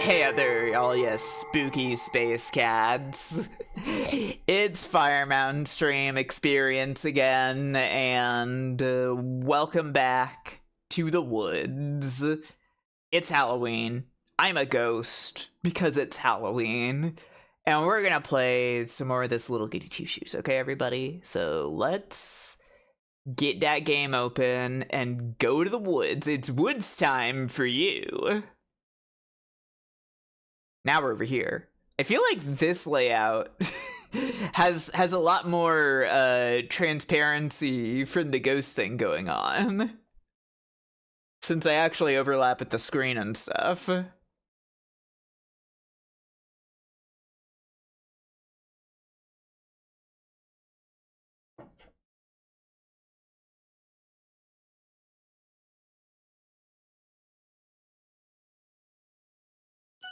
Hey out there, all you spooky space cats. It's Fire Mountain Stream Experience again, and welcome back to the woods. It's Halloween. I'm a ghost because it's Halloween. And we're gonna play some more of this little Goody Two Shoes, okay, everybody? So let's get that game open and go to the woods. It's woods time for you. Now we're over here. I feel like this layout has a lot more transparency from the ghost thing going on, since I actually overlap at the screen and stuff.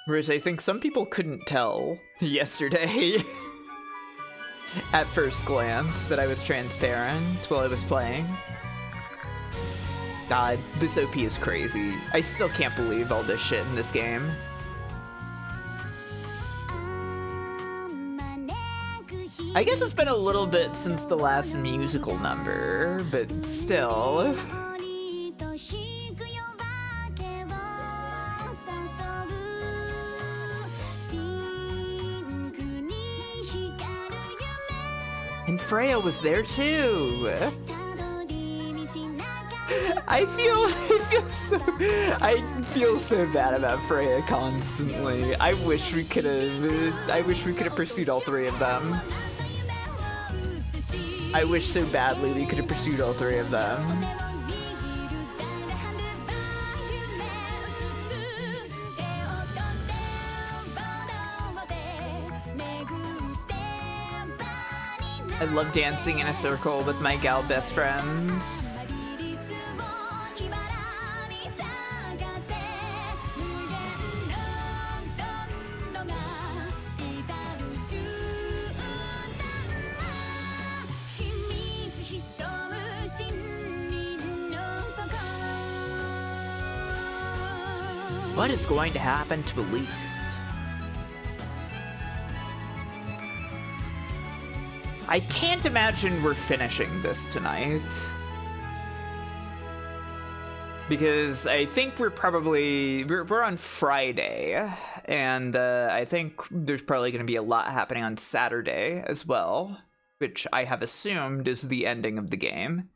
Whereas I think some people couldn't tell yesterday at first glance that I was transparent while I was playing. God, this OP is crazy. I still can't believe all this shit in this game. I guess it's been a little bit since the last musical number, but still. And Freya was there too. I feel so bad about Freya constantly. I wish we could have pursued all three of them. I wish so badly we could have pursued all three of them. I love dancing in a circle with my gal best friends. What is going to happen to Elise? I can't imagine we're finishing this tonight, because I think we're on Friday, and I think there's probably going to be a lot happening on Saturday as well, which I have assumed is the ending of the game.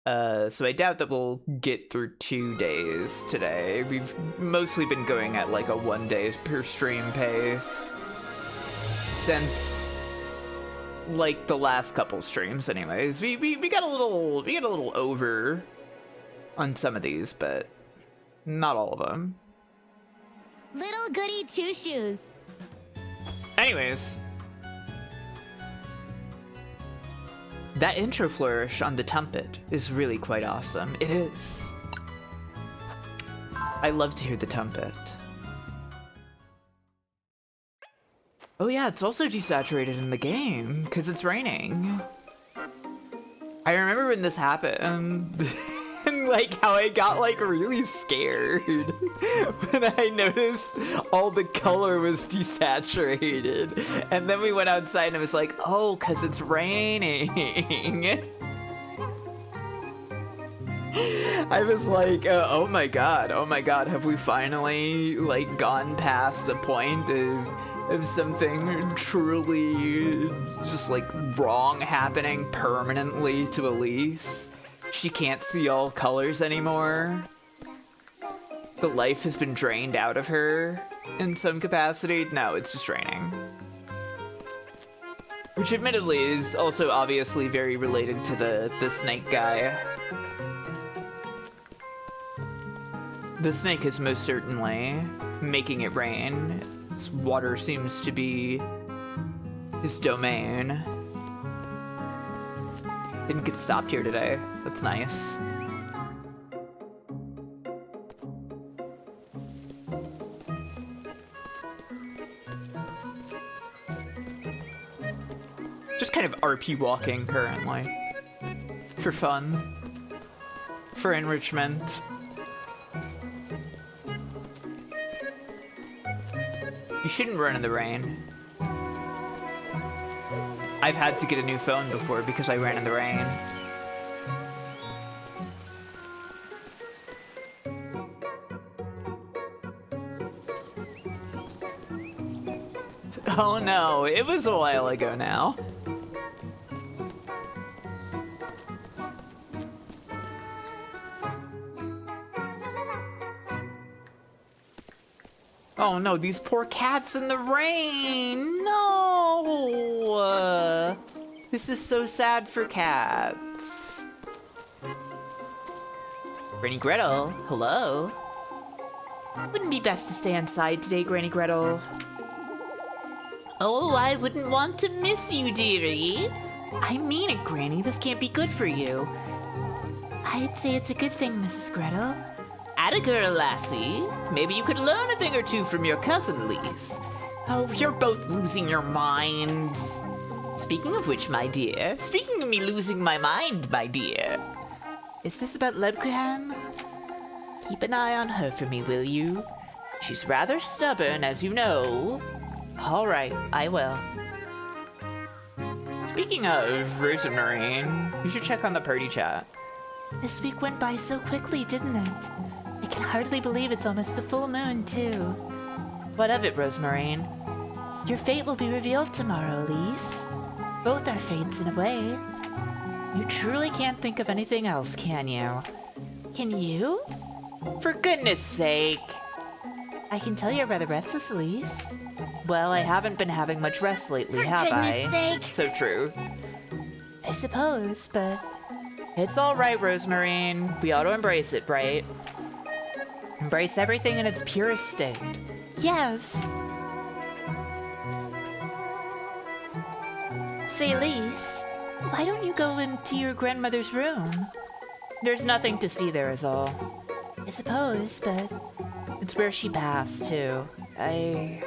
So I doubt that we'll get through 2 days today. We've mostly been going at like a 1 day per stream pace since like the last couple streams anyways. We got a little over on some of these, but not all of them. Little Goody Two Shoes. Anyways, that intro flourish on the trumpet is really quite awesome. It is. I love to hear the trumpet. Oh yeah, it's also desaturated in the game, because it's raining. I remember when this happened, and like how I got like really scared when I noticed all the color was desaturated. And then we went outside and it was like, oh, because it's raining. I was like, oh my god, have we finally like gone past the point of something truly just like wrong happening permanently to Elise? She can't see all colors anymore. The life has been drained out of her in some capacity. No, it's just raining. Which admittedly is also obviously very related to the snake guy. The snake is most certainly making it rain. This water seems to be his domain. Didn't get stopped here today. That's nice. Just kind of RP walking currently. For fun. For enrichment. You shouldn't run in the rain. I've had to get a new phone before because I ran in the rain. Oh no, it was a while ago now. Oh no, these poor cats in the rain! No! This is so sad for cats. Granny Gretel, hello? Wouldn't be best to stay inside today, Granny Gretel. Oh, I wouldn't want to miss you, dearie. I mean it, Granny. This can't be good for you. I'd say it's a good thing, Mrs. Gretel. Atta girl, lassie. Maybe you could learn a thing or two from your cousin, Elise. Oh, you're both losing your minds. Speaking of which, my dear. Speaking of me losing my mind, my dear. Is this about Lebkuhen? Keep an eye on her for me, will you? She's rather stubborn, as you know. All right, I will. Speaking of Rosemarine, you should check on the party chat. This week went by so quickly, didn't it? I can hardly believe it's almost the full moon, too. What of it, Rosemarine? Your fate will be revealed tomorrow, Elise. Both our fates in a way. You truly can't think of anything else, can you? Can you? For goodness sake! I can tell you're rather restless, Elise. Well, I haven't been having much rest lately, have I? For goodness sake. So true. I suppose, but... It's alright, Rosemarine. We ought to embrace it, right? Embrace everything in its purest state. Yes! Say, Elise, why don't you go into your grandmother's room? There's nothing to see there is all. I suppose, but... It's where she passed, too. I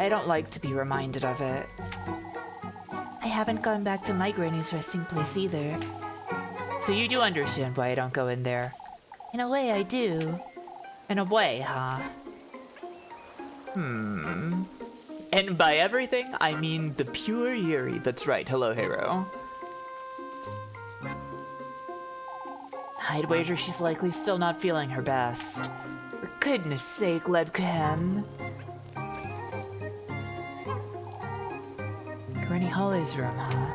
don't like to be reminded of it. I haven't gone back to my granny's resting place either. So you do understand why I don't go in there? In a way, I do. In a way, huh? And by everything, I mean the pure Yuri. That's right. Hello, hero. I'd wager she's likely still not feeling her best. For goodness sake, Lebkuhen. Granny Holly's room, huh?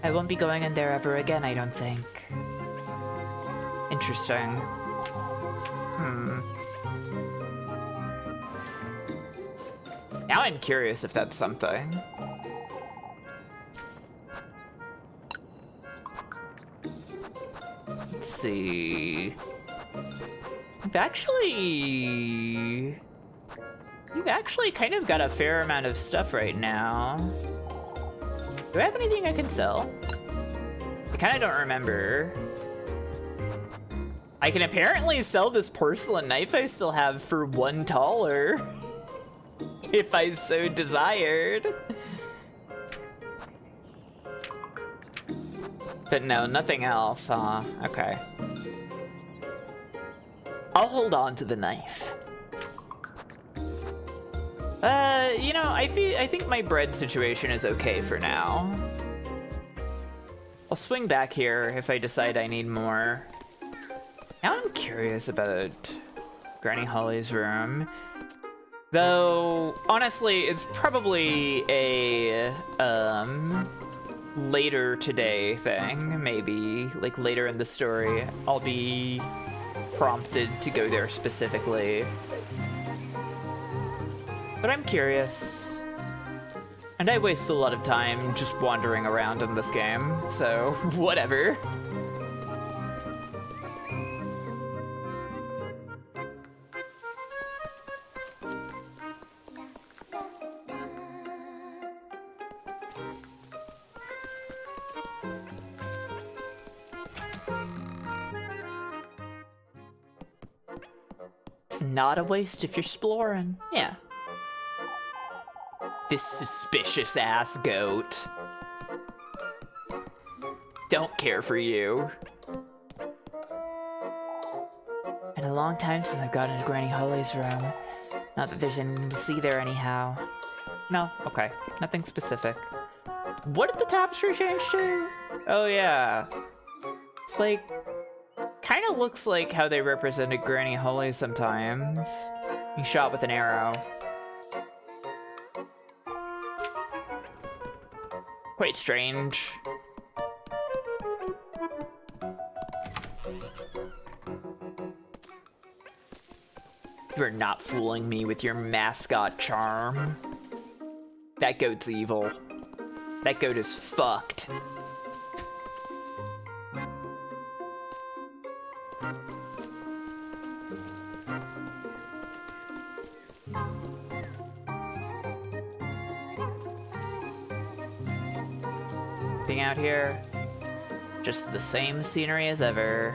I won't be going in there ever again, I don't think. Interesting. Now I'm curious if that's something. Let's see. You've actually kind of got a fair amount of stuff right now. Do I have anything I can sell? I kind of don't remember. I can apparently sell this porcelain knife I still have for $1. If I so desired. But no, nothing else, huh? Okay. I'll hold on to the knife. You know, I think my bread situation is okay for now. I'll swing back here if I decide I need more. Now I'm curious about Granny Holly's room. Though, honestly, it's probably a, later today thing, maybe. Like, later in the story, I'll be prompted to go there specifically. But I'm curious. And I waste a lot of time just wandering around in this game, so whatever. It's not a waste if you're exploring. Yeah. This suspicious ass goat. Don't care for you. Been a long time since I've gotten into Granny Holly's room. Not that there's anything to see there anyhow. No, okay. Nothing specific. What did the tapestry change to? Oh yeah. It's like, kind of looks like how they represented Granny Holly sometimes. Being shot with an arrow. Quite strange. You're not fooling me with your mascot charm. That goat's evil. That goat is fucked. Thing out here, just the same scenery as ever.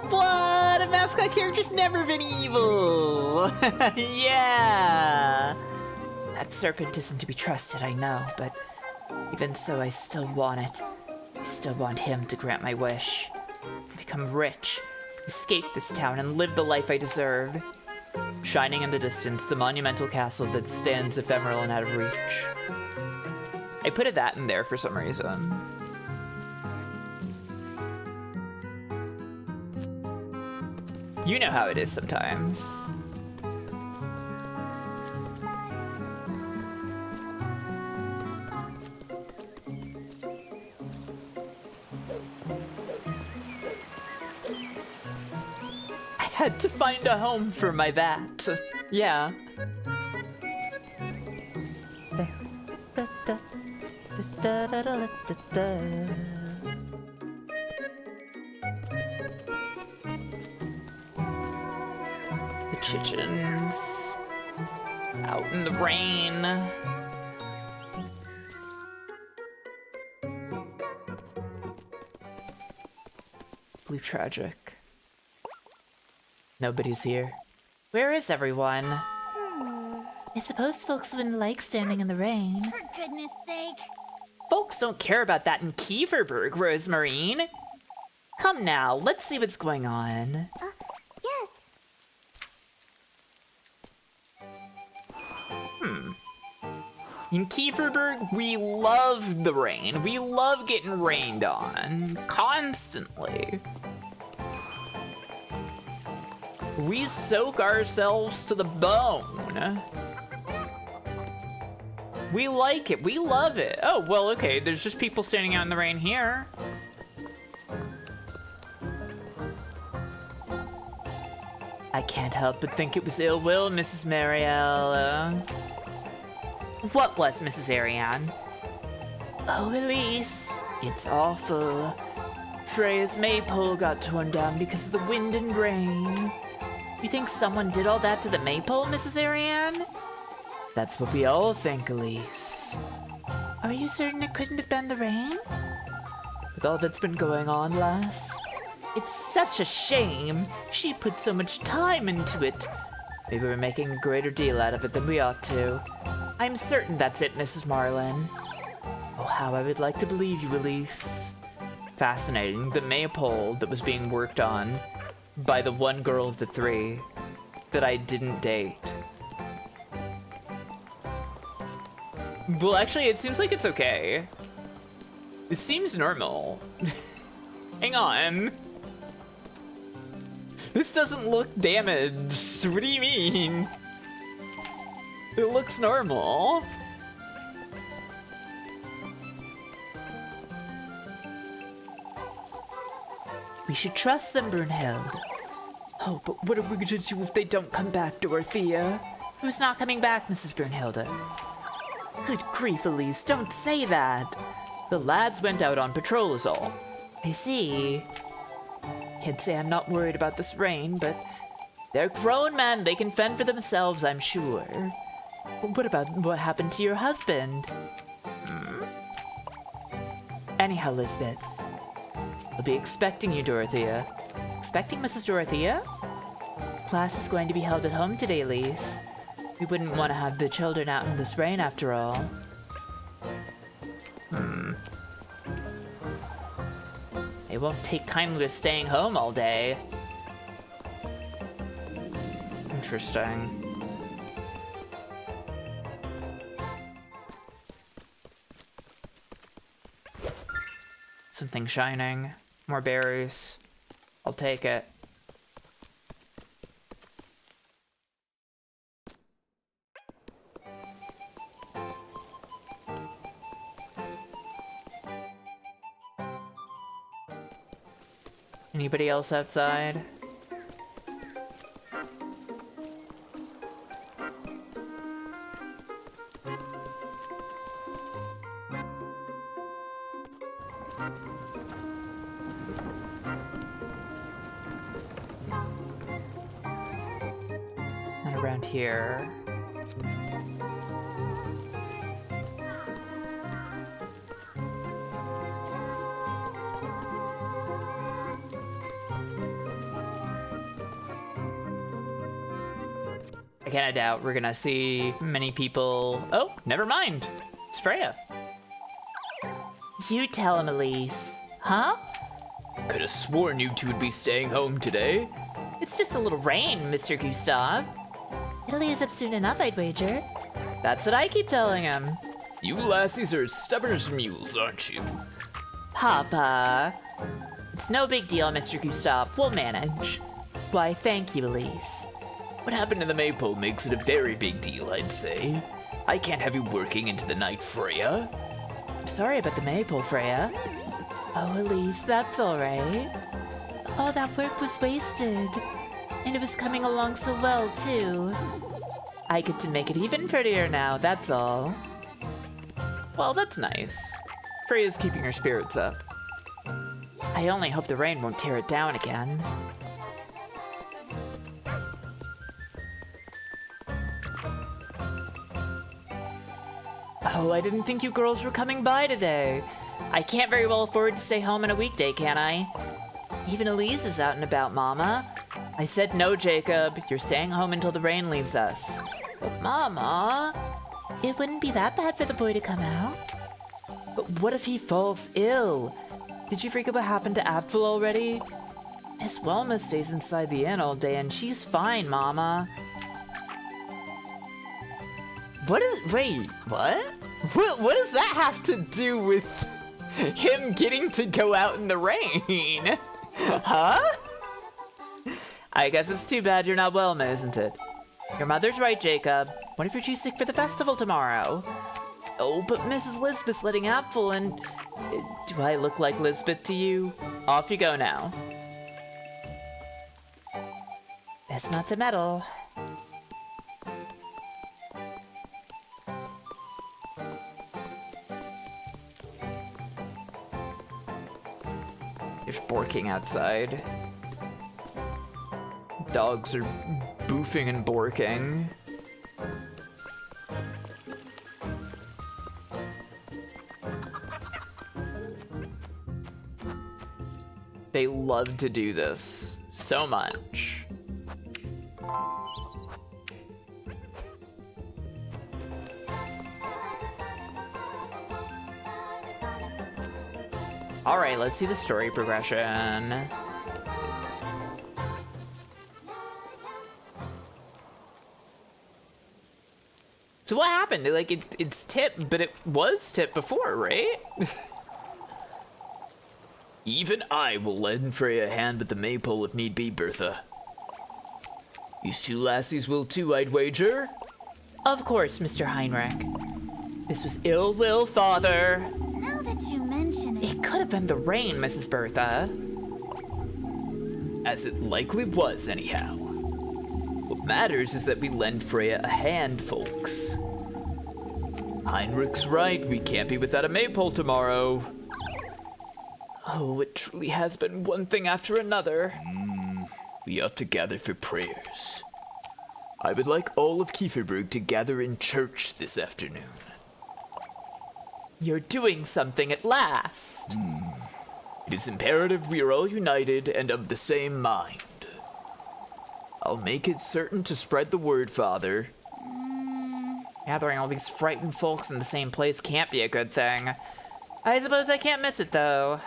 What? A mascot character's never been evil! Yeah! That serpent isn't to be trusted, I know, but even so, I still want it. I still want him to grant my wish. To become rich, escape this town, and live the life I deserve. Shining in the distance, the monumental castle that stands ephemeral and out of reach. I put that in there for some reason. You know how it is sometimes. I had to find a home for my that. Yeah. The chickens out in the rain. Blue tragic. Nobody's here. Where is everyone? I suppose folks wouldn't like standing in the rain. For goodness sake. Folks don't care about that in Kieferberg, Rosemarine. Come now, let's see what's going on. Yes. In Kieferberg, we love the rain. We love getting rained on. Constantly. We soak ourselves to the bone. We like it. We love it. Oh, well, okay. There's just people standing out in the rain here. I can't help but think it was ill will, Mrs. Marielle. What was, Mrs. Ariane? Oh, Elise, it's awful. Freya's maypole got torn down because of the wind and rain. You think someone did all that to the maypole, Mrs. Ariane? That's what we all think, Elise. Are you certain it couldn't have been the rain? With all that's been going on, lass, it's such a shame. She put so much time into it. Maybe we're making a greater deal out of it than we ought to. I'm certain that's it, Mrs. Marlin. Oh, how I would like to believe you, Elise. Fascinating. The maypole that was being worked on by the one girl of the three that I didn't date. Well, actually, it seems like it's okay. It seems normal. Hang on. This doesn't look damaged. What do you mean? It looks normal. We should trust them, Brunhilde. Oh, but what are we gonna do if they don't come back, Dorothea? Who's not coming back, Mrs. Brunhilde? Good grief, Elise, don't say that. The lads went out on patrol is all. I see. Can't say I'm not worried about this rain, but they're grown men. They can fend for themselves, I'm sure. But what about what happened to your husband? Anyhow, Lisbeth, I'll be expecting you, Dorothea. Expecting Mrs. Dorothea? Class is going to be held at home today, Elise. We wouldn't want to have the children out in this rain after all. They won't take kindly to staying home all day. interesting. Something shining. More berries. I'll take it. Anybody else outside? And around here. I kinda doubt we're gonna see many people. Oh, never mind. It's Freya. You tell him, Elise. Huh? Could have sworn you two would be staying home today. It's just a little rain, Mr. Gustav. It'll ease up soon enough, I'd wager. That's what I keep telling him. You lassies are as stubborn as mules, aren't you? Papa. It's no big deal, Mr. Gustav. We'll manage. Why, thank you, Elise. What happened to the maypole makes it a very big deal, I'd say. I can't have you working into the night, Freya. I'm sorry about the maypole, Freya. Oh, Elise, that's all right. All that work was wasted. And it was coming along so well, too. I get to make it even prettier now, that's all. Well, that's nice. Freya's keeping her spirits up. I only hope the rain won't tear it down again. Oh, I didn't think you girls were coming by today. I can't very well afford to stay home on a weekday, can I? Even Elise is out and about, Mama. I said no, Jacob. You're staying home until the rain leaves us. But Mama, it wouldn't be that bad for the boy to come out. But what if he falls ill? Did you forget what happened to Abful already? Miss Wilma stays inside the inn all day and she's fine, Mama. Wait, what? What does that have to do with him getting to go out in the rain? Huh? I guess it's too bad you're not Wilma, isn't it? Your mother's right, Jacob. What if you're too sick for the festival tomorrow? Oh, but Mrs. Lisbeth's letting Apfel and... Do I look like Lisbeth to you? Off you go now. Best not to meddle. There's barking outside. Dogs are boofing and borking. They love to do this so much. All right, let's see the story progression. So what happened? Like, it's Tip, but it was Tip before, right? Even I will lend Freya a hand with the maypole if need be, Bertha. These two lassies will too, I'd wager. Of course, Mr. Heinrich. This was ill will, Father. Now that you mention it. It could have been the rain, Mrs. Bertha. As it likely was, anyhow. What matters is that we lend Freya a hand, folks. Heinrich's right, we can't be without a maypole tomorrow. Oh, it truly has been one thing after another. We ought to gather for prayers. I would like all of Kieferberg to gather in church this afternoon. You're doing something at last. It is imperative we are all united and of the same mind. I'll make it certain to spread the word, Father. Gathering all these frightened folks in the same place can't be a good thing. I suppose I can't miss it, though.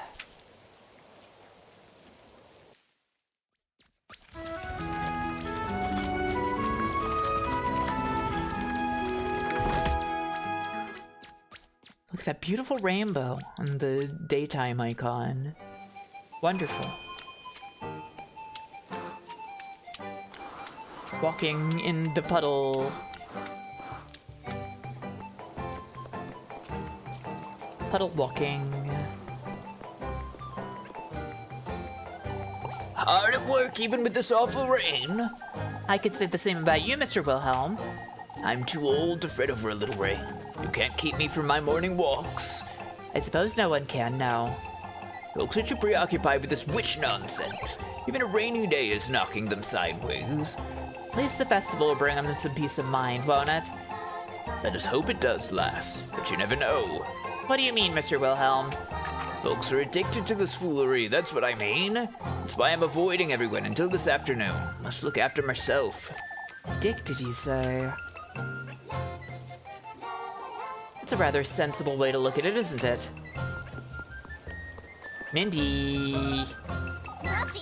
that beautiful rainbow on the daytime icon. Wonderful. Walking in the puddle. Puddle walking. Hard at work even with this awful rain. I could say the same about you, Mr. Wilhelm. I'm too old to fret over a little rain. You can't keep me from my morning walks. I suppose no one can, no. Folks are too preoccupied with this witch nonsense. Even a rainy day is knocking them sideways. At least the festival will bring them some peace of mind, won't it? Let us hope it does, lass, but you never know. What do you mean, Mr. Wilhelm? Folks are addicted to this foolery, that's what I mean. That's why I'm avoiding everyone until this afternoon. Must look after myself. Addicted, you say? That's a rather sensible way to look at it, isn't it? Mindy! Puppy.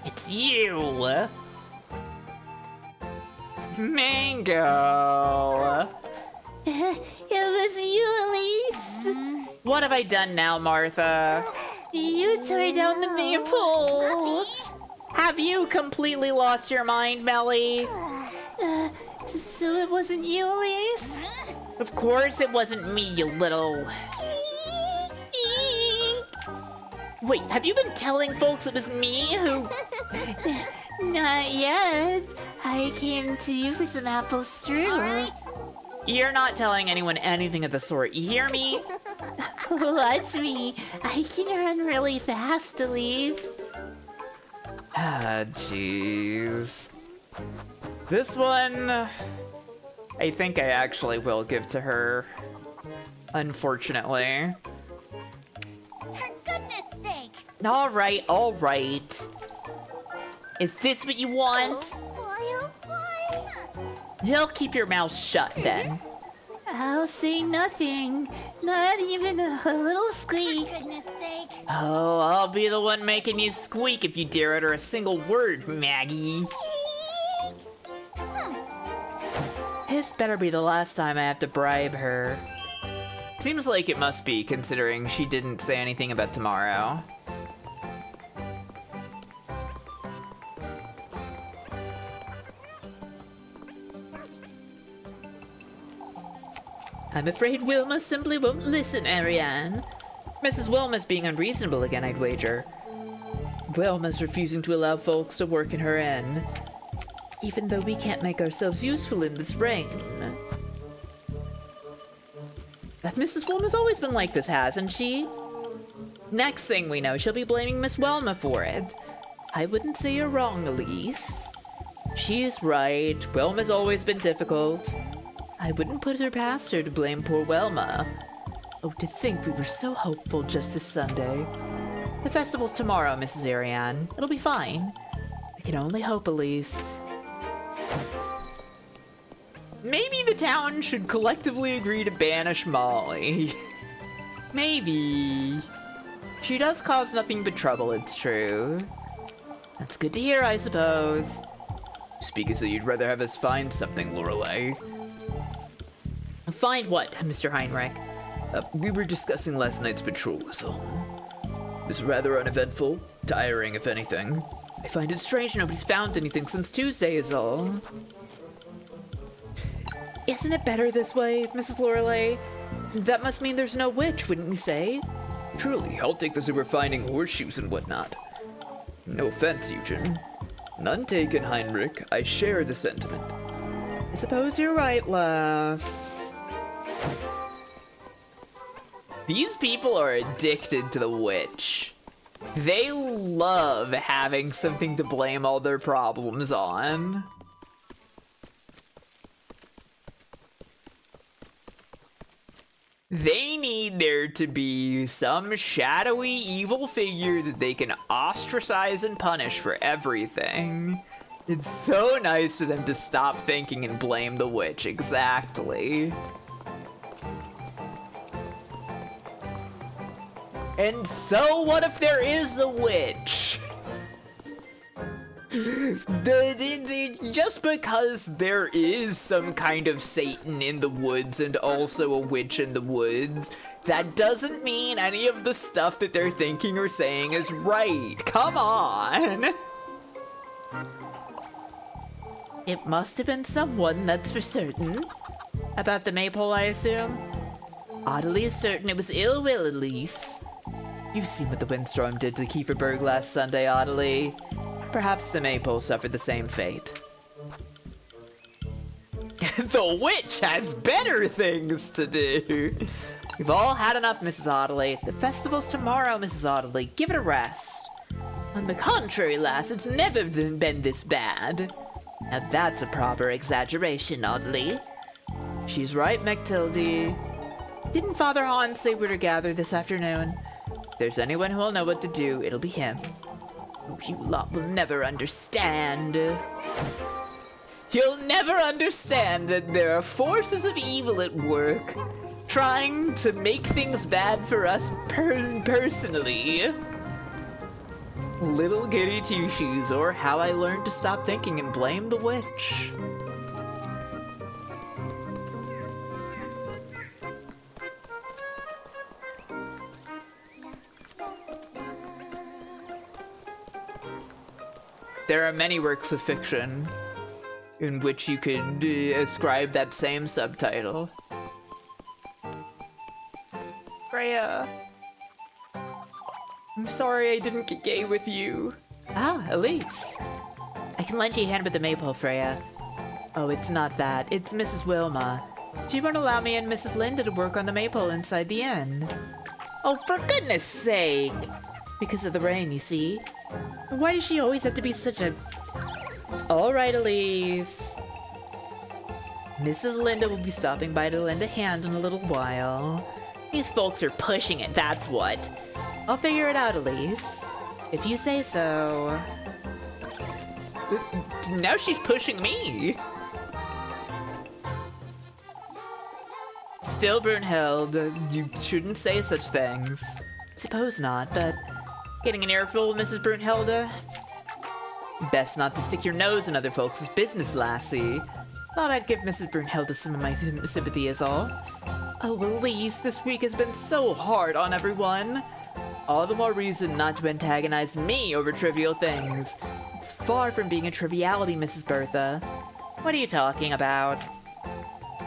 It's you! Mango! It was you, Elise! What have I done now, Martha? You tore down the maypole! Have you completely lost your mind, Melly? So it wasn't you, Elise? Of course it wasn't me, you little... Wait, have you been telling folks it was me who... Not yet. I came to you for some apple strudel. You're not telling anyone anything of the sort, you hear me? Watch me. I can run really fast, Elise. Ah, jeez. This one, I think I actually will give to her. Unfortunately. For goodness sake. All right. Is this what you want? Oh boy. You'll keep your mouth shut then. I'll say nothing. Not even a little squeak. For goodness sake. Oh, I'll be the one making you squeak if you dare utter a single word, Maggie. This better be the last time I have to bribe her. Seems like it must be, considering she didn't say anything about tomorrow. I'm afraid Wilma simply won't listen, Ariane. Mrs. Wilma's being unreasonable again, I'd wager. Wilma's refusing to allow folks to work in her inn, even though we can't make ourselves useful in this rain. Mrs. Wilma's always been like this, hasn't she? Next thing we know, she'll be blaming Miss Wilma for it. I wouldn't say you're wrong, Elise. She's right. Wilma's always been difficult. I wouldn't put her past her to blame poor Wilma. Oh, to think we were so hopeful just this Sunday. The festival's tomorrow, Mrs. Ariane. It'll be fine. I can only hope, Elise. Maybe the town should collectively agree to banish Molly. Maybe. She does cause nothing but trouble, it's true. That's good to hear, I suppose. Speak as though you'd rather have us find something, Lorelei. Find what, Mr. Heinrich? We were discussing last night's patrol, so... It was rather uneventful, tiring if anything. I find it strange nobody's found anything since Tuesday is all. Isn't it better this way, Mrs. Lorelei? That must mean there's no witch, wouldn't you say? Truly, I'll take this over finding horseshoes and whatnot. No offense, Eugen. None taken, Heinrich. I share the sentiment. I suppose you're right, lass. These people are addicted to the witch. They love having something to blame all their problems on. They need there to be some shadowy evil figure that they can ostracize and punish for everything. It's so nice of them to stop thinking and blame the witch, exactly. And so what if there is a witch? Just because there is some kind of Satan in the woods and also a witch in the woods, that doesn't mean any of the stuff that they're thinking or saying is right. Come on. It must have been someone, that's for certain. About the maypole, I assume? Oddly is certain it was ill will, Elise. You've seen what the windstorm did to Kieferberg last Sunday, Oddly. Perhaps the maypole suffered the same fate. The witch has better things to do. We've all had enough, Mrs. Audley. The festival's tomorrow, Mrs. Audley. Give it a rest. On the contrary, lass, it's never been this bad. Now that's a proper exaggeration, Audley. She's right, MacTildy. Didn't Father Hans say we're to gather this afternoon? If there's anyone who'll know what to do, it'll be him. Oh, you lot will never understand. You'll never understand that there are forces of evil at work, trying to make things bad for us personally. Little Goody Two Shoes, or How I Learned to Stop Thinking and Blame the Witch. There are many works of fiction in which you could ascribe that same subtitle. Freya, I'm sorry I didn't get gay with you. Ah, Elise. I can lend you a hand with the maypole, Freya. Oh, it's not that. It's Mrs. Wilma. She won't allow me and Mrs. Linda to work on the maypole inside the inn. Oh, for goodness sake! Because of the rain, you see. Why does she always have to be such a... It's all right, Elise. Mrs. Linda will be stopping by to lend a hand in a little while. These folks are pushing it, that's what. I'll figure it out, Elise. If you say so. Now she's pushing me. Still, Brunhild, you shouldn't say such things. Suppose not, but getting an earful of Mrs. Brunhilde? Best not to stick your nose in other folks' business, lassie. Thought I'd give Mrs. Brunhilde some of my sympathy is all. Oh, Elise, this week has been so hard on everyone. All the more reason not to antagonize me over trivial things. It's far from being a triviality, Mrs. Bertha. What are you talking about?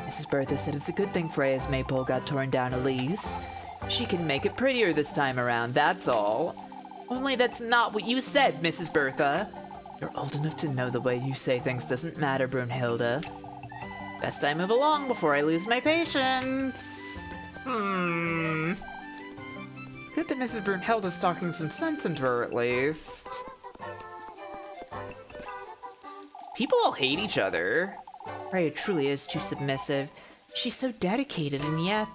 Mrs. Bertha said it's a good thing Freya's maypole got torn down, Elise. She can make it prettier this time around, that's all. Only that's not what you said, Mrs. Bertha. You're old enough to know the way you say things doesn't matter, Brunhilde. Best I move along before I lose my patience. Good that Mrs. Brunhilde's talking some sense into her, at least. People all hate each other. Freya truly is too submissive. She's so dedicated, and yet...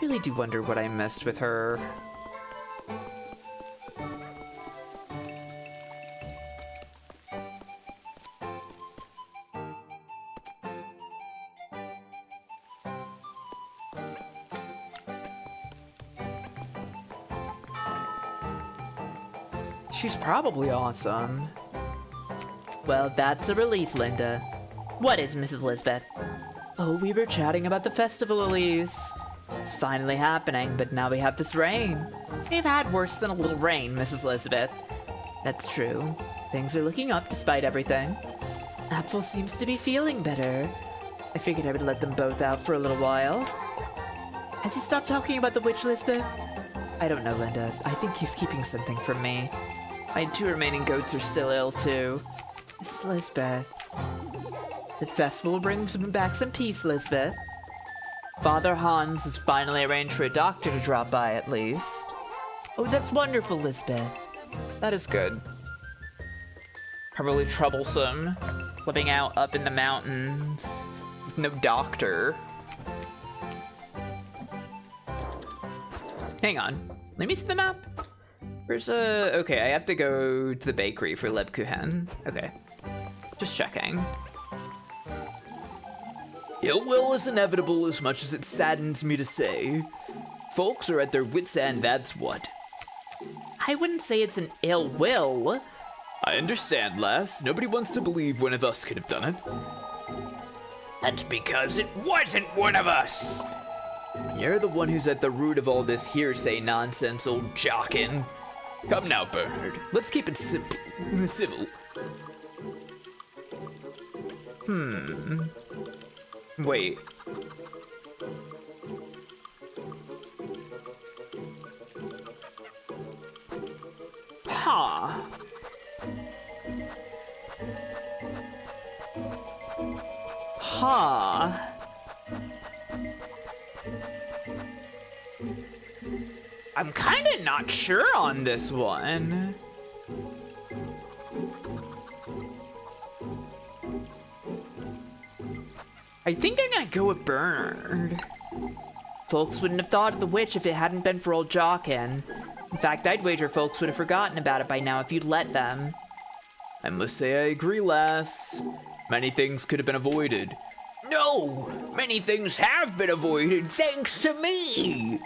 Really do wonder what I missed with her. She's probably awesome. Well, that's a relief, Linda. What is, Mrs. Lisbeth? Oh, we were chatting about the festival, Elise. It's finally happening, but now we have this rain. We've had worse than a little rain, Mrs. Lisbeth. That's true. Things are looking up despite everything. Apple seems to be feeling better. I figured I would let them both out for a little while. Has he stopped talking about the witch, Lisbeth? I don't know, Linda. I think he's keeping something from me. My 2 remaining goats are still ill, too. Mrs. Lisbeth. The festival brings back some peace, Lisbeth. Father Hans has finally arranged for a doctor to drop by, at least. Oh, that's wonderful, Lisbeth. That is good. Probably troublesome, living out up in the mountains with no doctor. Hang on, let me see the map. Where's okay, I have to go to the bakery for Lebkuhen. Okay, just checking. Ill will is inevitable as much as it saddens me to say. Folks are at their wits' end, that's what. I wouldn't say it's an ill will. I understand, lass. Nobody wants to believe one of us could have done it. That's because it wasn't one of us. You're the one who's at the root of all this hearsay nonsense, old jockin'. Come now, Bernard. Let's keep it simple. Civil. Wait. Huh. Huh. I'm kinda not sure on this one. I think I'm gonna go with Bernard. Folks wouldn't have thought of the witch if it hadn't been for old Jockin. In fact, I'd wager folks would have forgotten about it by now if you'd let them. I must say I agree, lass. Many things could have been avoided. No! Many things have been avoided thanks to me!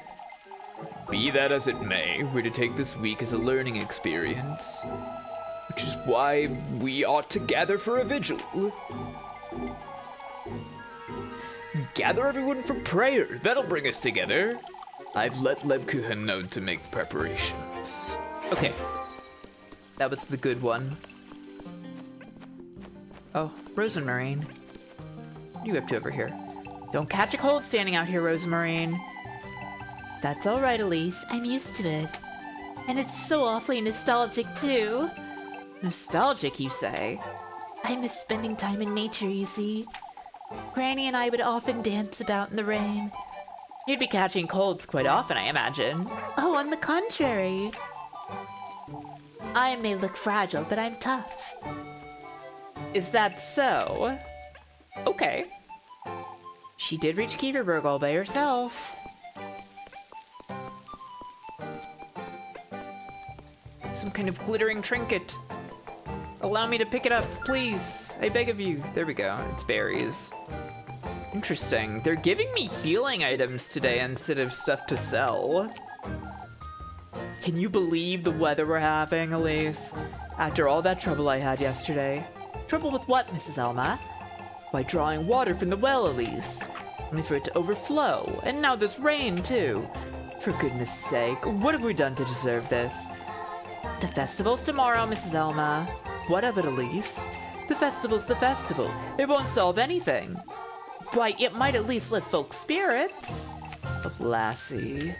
Be that as it may, we're to take this week as a learning experience. Which is why we ought to gather for a vigil. Gather everyone for prayer. That'll bring us together. I've let Lebkuhen know to make the preparations. Okay. That was the good one. Oh, Rosemarine. What are you up to over here? Don't catch a cold standing out here, Rosemarine. That's all right, Elise. I'm used to it. And it's so awfully nostalgic, too. Nostalgic, you say? I miss spending time in nature, you see. Granny and I would often dance about in the rain. You'd be catching colds quite often, I imagine. Oh, on the contrary. I may look fragile, but I'm tough. Is that so? Okay. She did reach Kieverberg all by herself. Some kind of glittering trinket. Allow me to pick it up, please. I beg of you. There we go. It's berries. Interesting. They're giving me healing items today instead of stuff to sell. Can you believe the weather we're having, Elise? After all that trouble I had yesterday. Trouble with what, Mrs. Elma? By drawing water from the well, Elise. Only for it to overflow. And now this rain, too. For goodness sake, what have we done to deserve this? The festival's tomorrow, Mrs. Elma. What of it, Elise? The festival's the festival. It won't solve anything. Why, it might at least lift folks' spirits. But Lassie...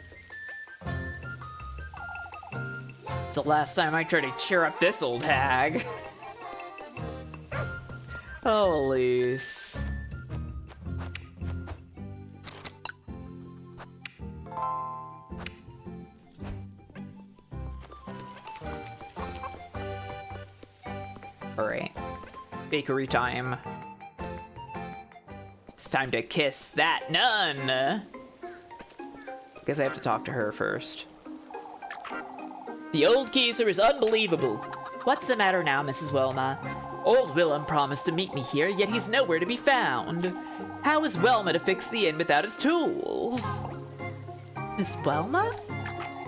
The last time I tried to cheer up this old hag. Oh, Elise. Alright. Bakery time. It's time to kiss that nun! Guess I have to talk to her first. The old geezer is unbelievable. What's the matter now, Mrs. Wilma? Old Willem promised to meet me here, yet he's nowhere to be found. How is Wilma to fix the inn without his tools? Miss Wilma?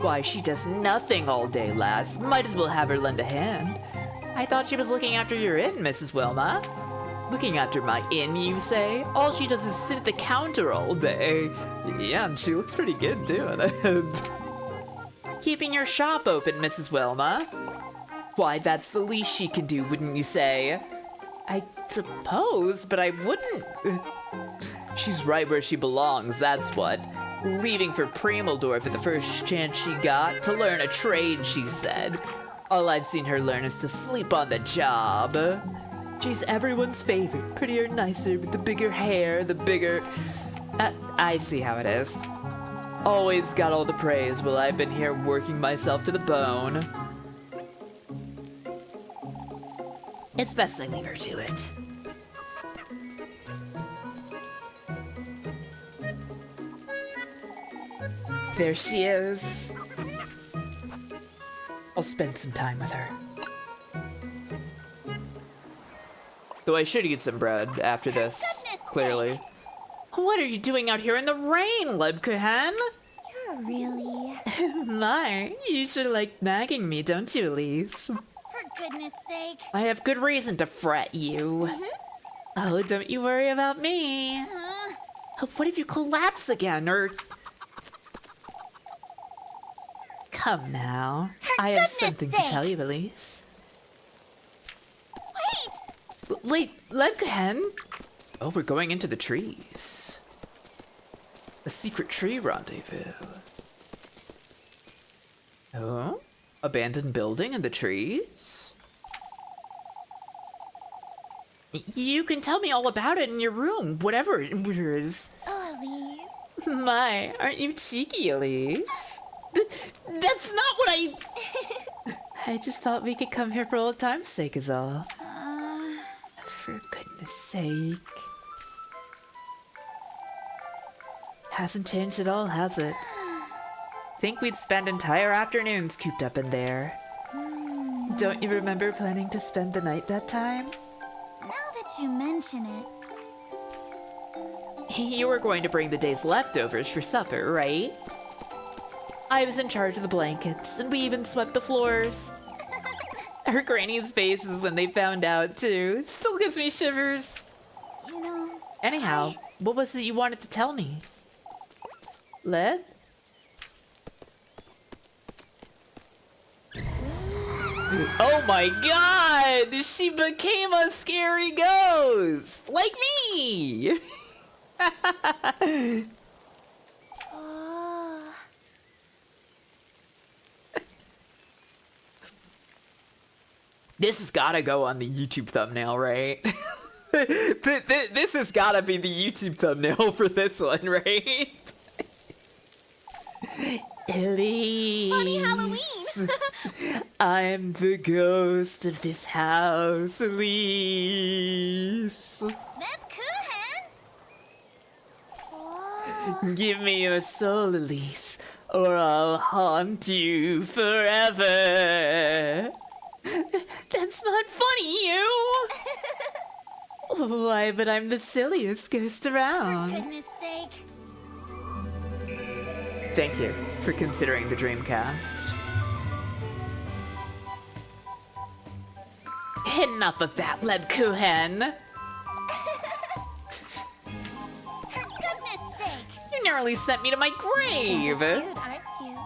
Why, she does nothing all day, lass. Might as well have her lend a hand. I thought she was looking after your inn, Mrs. Wilma. Looking after my inn, you say? All she does is sit at the counter all day. Yeah, and she looks pretty good doing it. Keeping your shop open, Mrs. Wilma. Why, that's the least she can do, wouldn't you say? I suppose, but I wouldn't. She's right where she belongs, that's what. Leaving for Premeldorf at the first chance she got to learn a trade, she said. All I've seen her learn is to sleep on the job. She's everyone's favorite, prettier, nicer, with the bigger hair, the bigger... I see how it is. Always got all the praise while I've been here working myself to the bone. It's best I leave her to it. There she is. I'll spend some time with her. Though I should eat some bread after this, clearly. What are you doing out here in the rain, Lebkuhen? You're really... My, you sure like nagging me, don't you, Elise? For goodness sake. I have good reason to fret you. Oh, don't you worry about me. Oh, what if you collapse again, or... Come now. I have goodness something to sake. tell you, Elise. Wait! Wait, Lebkuhen? Oh, we're going into the trees. A secret tree rendezvous. Oh? Abandoned building in the trees? You can tell me all about it in your room, whatever it is. Oh, Elise. My, aren't you cheeky, Elise? That's not what I... I just thought we could come here for old time's sake is all. For goodness sake. Hasn't changed at all, has it? Think we'd spend entire afternoons cooped up in there. Don't you remember planning to spend the night that time? Now that you mention it. You were going to bring the day's leftovers for supper, right? I was in charge of the blankets, and we even swept the floors. Her granny's faces when they found out, too. Still gives me shivers. You know. Anyhow, what was it you wanted to tell me? Leb? Oh my god! She became a scary ghost! Like me! Oh. This has gotta go on the YouTube thumbnail, right? This has gotta be the YouTube thumbnail for this one, right? Elise. Funny Halloween. I'm the ghost of this house, Elise. Lebkuhen. Oh. Give me your soul, Elise, or I'll haunt you forever. That's not funny, you! Why, but I'm the silliest ghost For around. goodness sake. Thank you for considering the Dreamcast. Enough of that, Lebkuhen. For goodness sake. You nearly sent me to my grave. Cute, aren't you?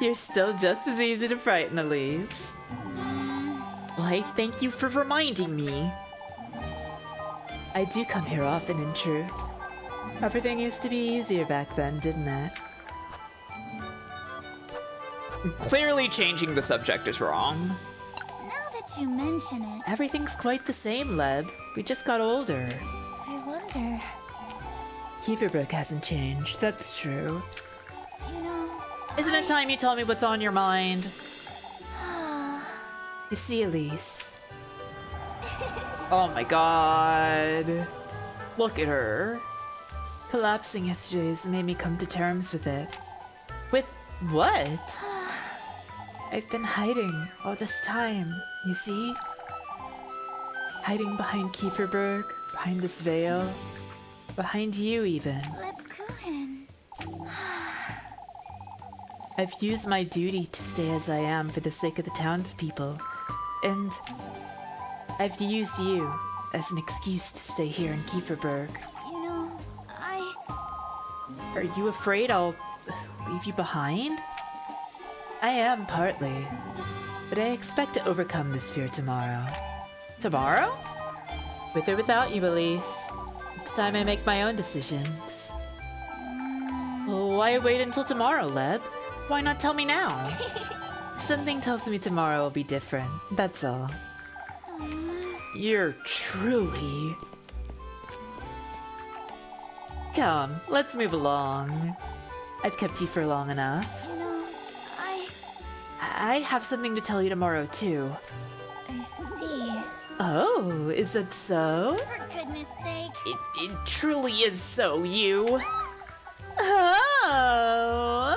You're still just as easy to frighten, Elise. Why, thank you for reminding me. I do come here often, in truth. Everything used to be easier back then, didn't it? Clearly changing the subject is wrong. Now that you mention it, Everything's quite the same, Leb. We just got older. I wonder. Kieferbrook hasn't changed, that's true. You know. Isn't it time you told me what's on your mind? You see, Elise. Oh my god. Look at her. Collapsing yesterday's made me come to terms with it. With what? I've been hiding all this time, you see? Hiding behind Kieferberg, behind this veil, behind you even. Lebkuhen. I've used my duty to stay as I am for the sake of the townspeople, and I've used you as an excuse to stay here in Kieferberg. You know, Are you afraid I'll leave you behind? I am partly, but I expect to overcome this fear tomorrow. Tomorrow? With or without you, Elise. It's time I make my own decisions. Well, why wait until tomorrow, Leb? Why not tell me now? Something tells me tomorrow will be different, that's all. You're truly... Come, let's move along. I've kept you for long enough. you know, I have something to tell you tomorrow, too. I see. Oh, is that so? For goodness sake. It truly is so, you. Oh.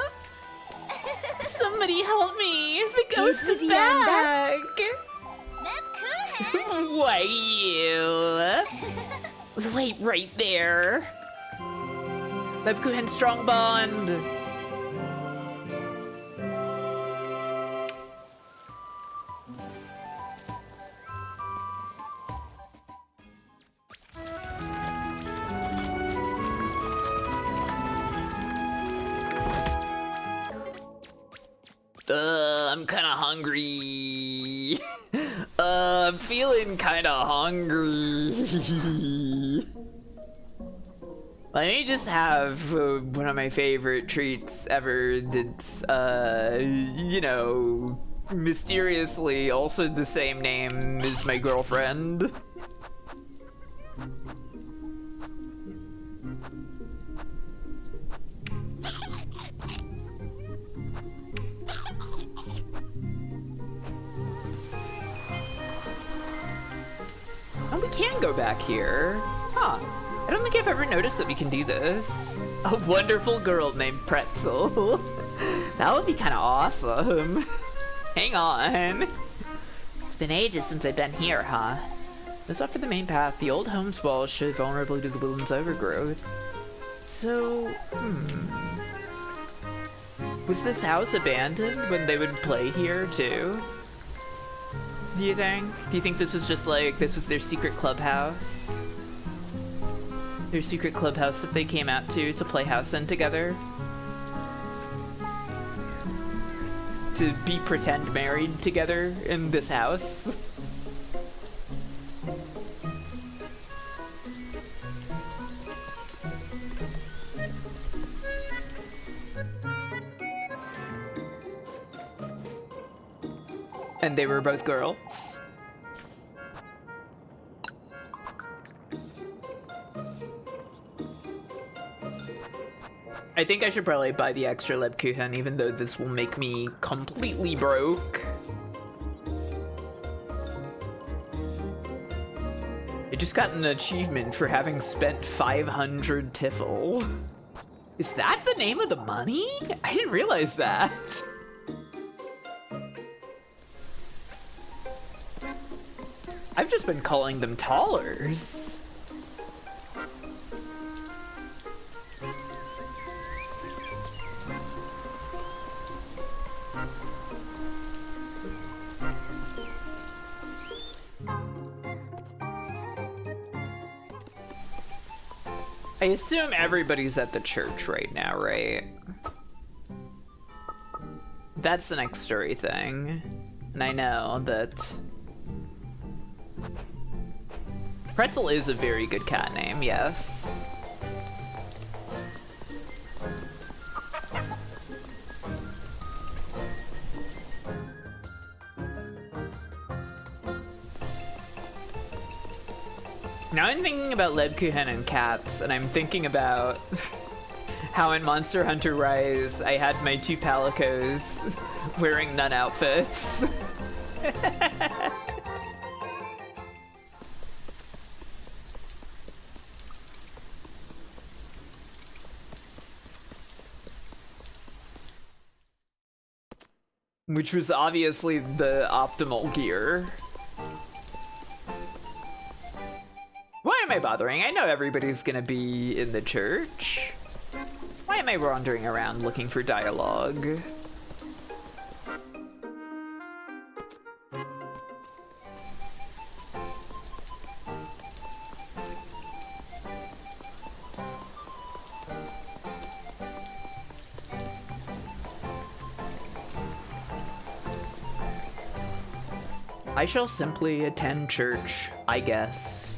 Somebody help me. The ghost is back. Lebkuhen. Why, you? Wait right there. Lebkuhen strong bond. I'm kind of hungry. I'm feeling kind of hungry. Let me just have one of my favorite treats ever that's, you know, mysteriously also the same name as my girlfriend. Oh, we can go back here. Huh. I don't think I've ever noticed that we can do this. A wonderful girl named Pretzel. That would be kind of awesome. Hang on. It's been ages since I've been here, huh? Those off for the main path. The old home's walls show vulnerability to the woodland's overgrowth. So, was this house abandoned when they would play here, too? Do you think? Do you think this was just like, this was their secret clubhouse? Their secret clubhouse that they came out to play house in together? To be pretend married together in this house? And they were both girls? I think I should probably buy the extra Lebkuhen, even though this will make me completely broke. I just got an achievement for having spent 500 Tiffle. Is that the name of the money? I didn't realize that. I've just been calling them Tallers. I assume everybody's at the church right now, right? That's the next story thing. And I know that Pretzel is a very good cat name, yes. Now I'm thinking about Lebkuhen and cats, and I'm thinking about how in Monster Hunter Rise I had my two palicos wearing nun outfits. Which was obviously the optimal gear. Why am I bothering? I know everybody's gonna be in the church. Why am I wandering around looking for dialogue? I shall simply attend church, I guess.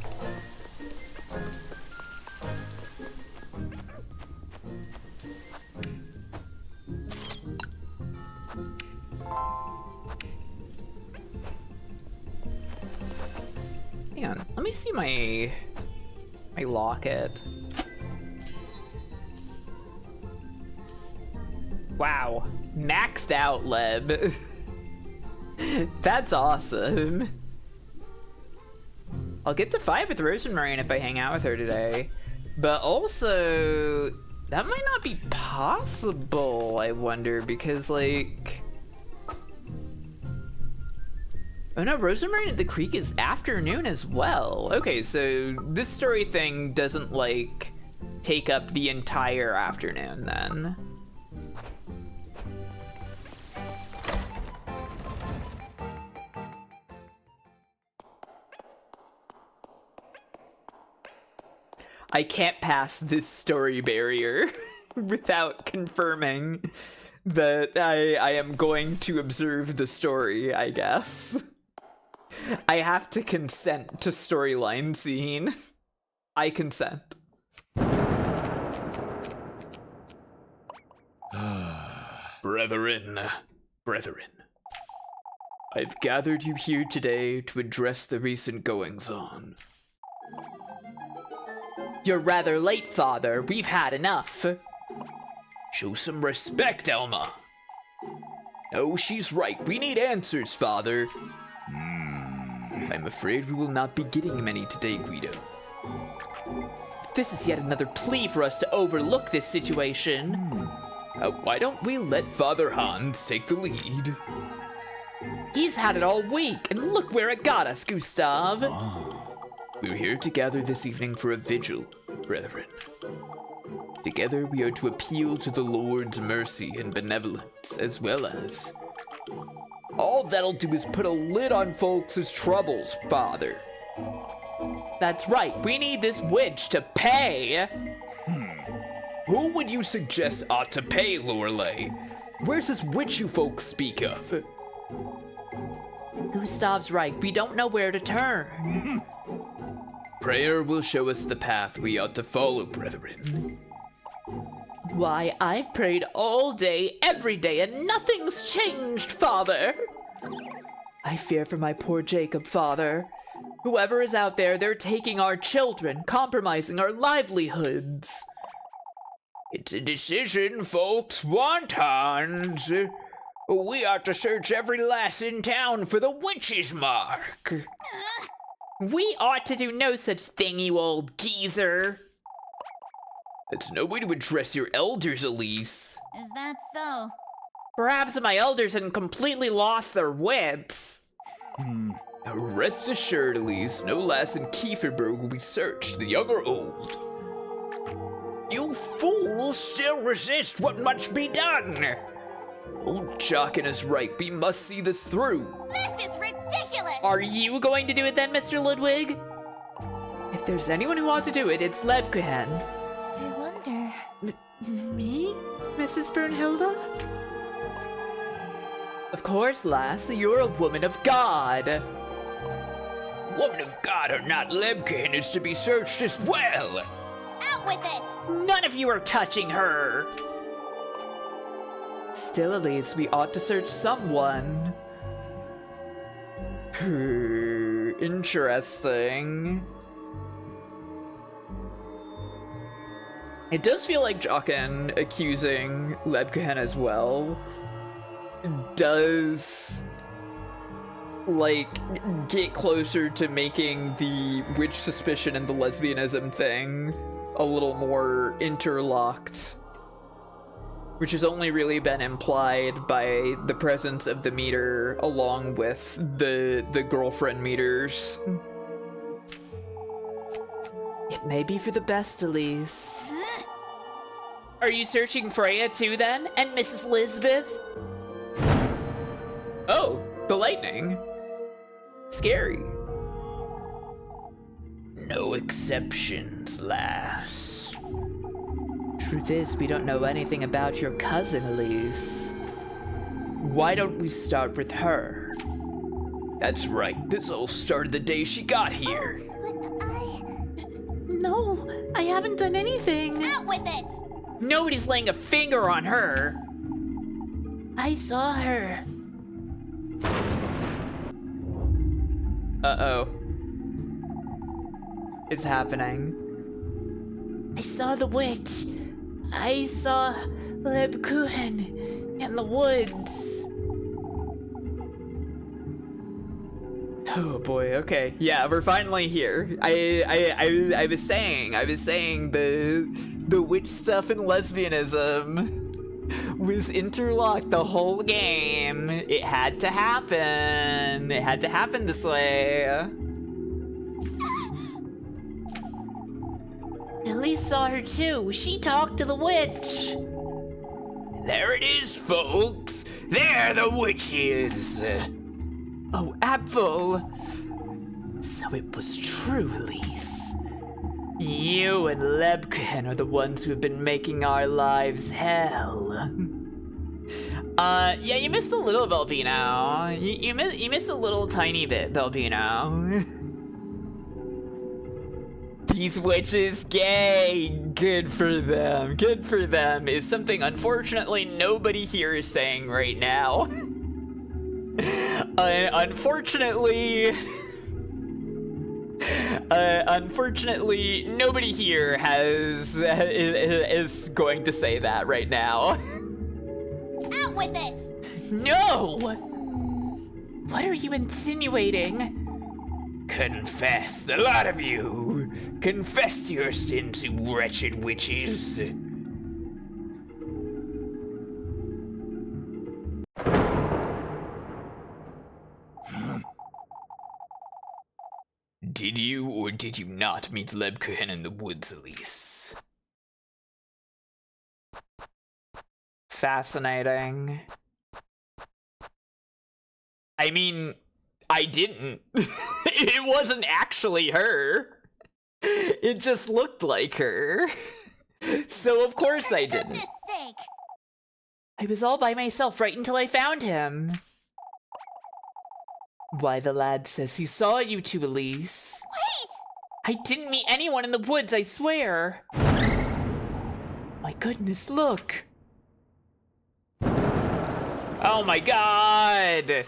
Hang on, let me see my locket. Wow, maxed out, Leb. That's awesome. I'll get to 5 with Rosemary if I hang out with her today. But also, that might not be possible, I wonder, because, like... Oh no, Rosemary at the Creek is afternoon as well. Okay, so this story thing doesn't, like, take up the entire afternoon, then. I can't pass this story barrier without confirming that I am going to observe the story, I guess. I have to consent to storyline scene. I consent. Brethren, I've gathered you here today to address the recent goings-on. You're rather late, Father. We've had enough. Show some respect, Elma. No, she's right. We need answers, Father. I'm afraid we will not be getting many today, Guido. This is yet another plea for us to overlook this situation. Why don't we let Father Hans take the lead? He's had it all week, and look where it got us, Gustav. We're here to gather this evening for a vigil, brethren. Together we are to appeal to the Lord's mercy and benevolence, as well as... All that'll do is put a lid on folks' troubles, Father. That's right, we need this witch to pay. Who would you suggest ought to pay, Lorelei? Where's this witch you folks speak of? Gustav's right, we don't know where to turn. Prayer will show us the path we ought to follow, brethren. Why, I've prayed all day, every day, and nothing's changed, Father. I fear for my poor Jacob, Father. Whoever is out there, they're taking our children, compromising our livelihoods. It's a decision folks want, Hans. We ought to search every lass in town for the witch's mark. We ought to do no such thing, you old geezer. That's no way to address your elders, Elise. Is that so? Perhaps my elders had completely lost their wits. Now rest assured, Elise, no lass in Kieferberg will be searched, the young or old. You fools still resist what must be done. Old Jockin is right, we must see this through. This is ridiculous! Are you going to do it then, Mr. Ludwig? If there's anyone who ought to do it, it's Lebkuhen. I wonder... Me? Mrs. Bernhilda? Of course, lass, you're a woman of God. Woman of God or not, Lebkuhen is to be searched as well. Out with it! None of you are touching her. Still, Elise, we ought to search someone. Interesting. It does feel like Jockin accusing Lebkuhen as well does, like, get closer to making the witch suspicion and the lesbianism thing a little more interlocked, which has only really been implied by the presence of the meter along with the girlfriend meters. It may be for the best, Elise. Are you searching Freya too, then? And Mrs. Lisbeth? Oh, the lightning. Scary. No exceptions, lass. Truth is, we don't know anything about your cousin, Elise. Why don't we start with her? That's right, this all started the day she got here. No, I haven't done anything. Out with it! Nobody's laying a finger on her. I saw her. Uh-oh. It's happening. I saw the witch. I saw Lebkuhen in the woods. Oh boy, okay. Yeah, we're finally here. I was saying the witch stuff and lesbianism was interlocked the whole game. It had to happen. It had to happen this way. Elise saw her too. She talked to the witch. There it is, folks. There the witch is. Oh, Apfel. So it was true, Elise. You and Lebkuhen are the ones who have been making our lives hell. Yeah, you missed a little, Belbino. You missed a little tiny bit, Belbino. These witches gay. Good for them. Good for them is something unfortunately nobody here is saying right now. Unfortunately, nobody here is going to say that right now. Out with it! No! What are you insinuating? Confess, the lot of you. Confess your sins, you wretched witches. Did you or did you not meet Lebkuhen in the woods, Elise? Fascinating. I mean, I didn't. It wasn't actually her. It just looked like her. So of course I didn't. Goodness sake! I was all by myself right until I found him. Why, the lad says he saw you two, Elise. Wait! I didn't meet anyone in the woods, I swear. My goodness, look. Oh my god!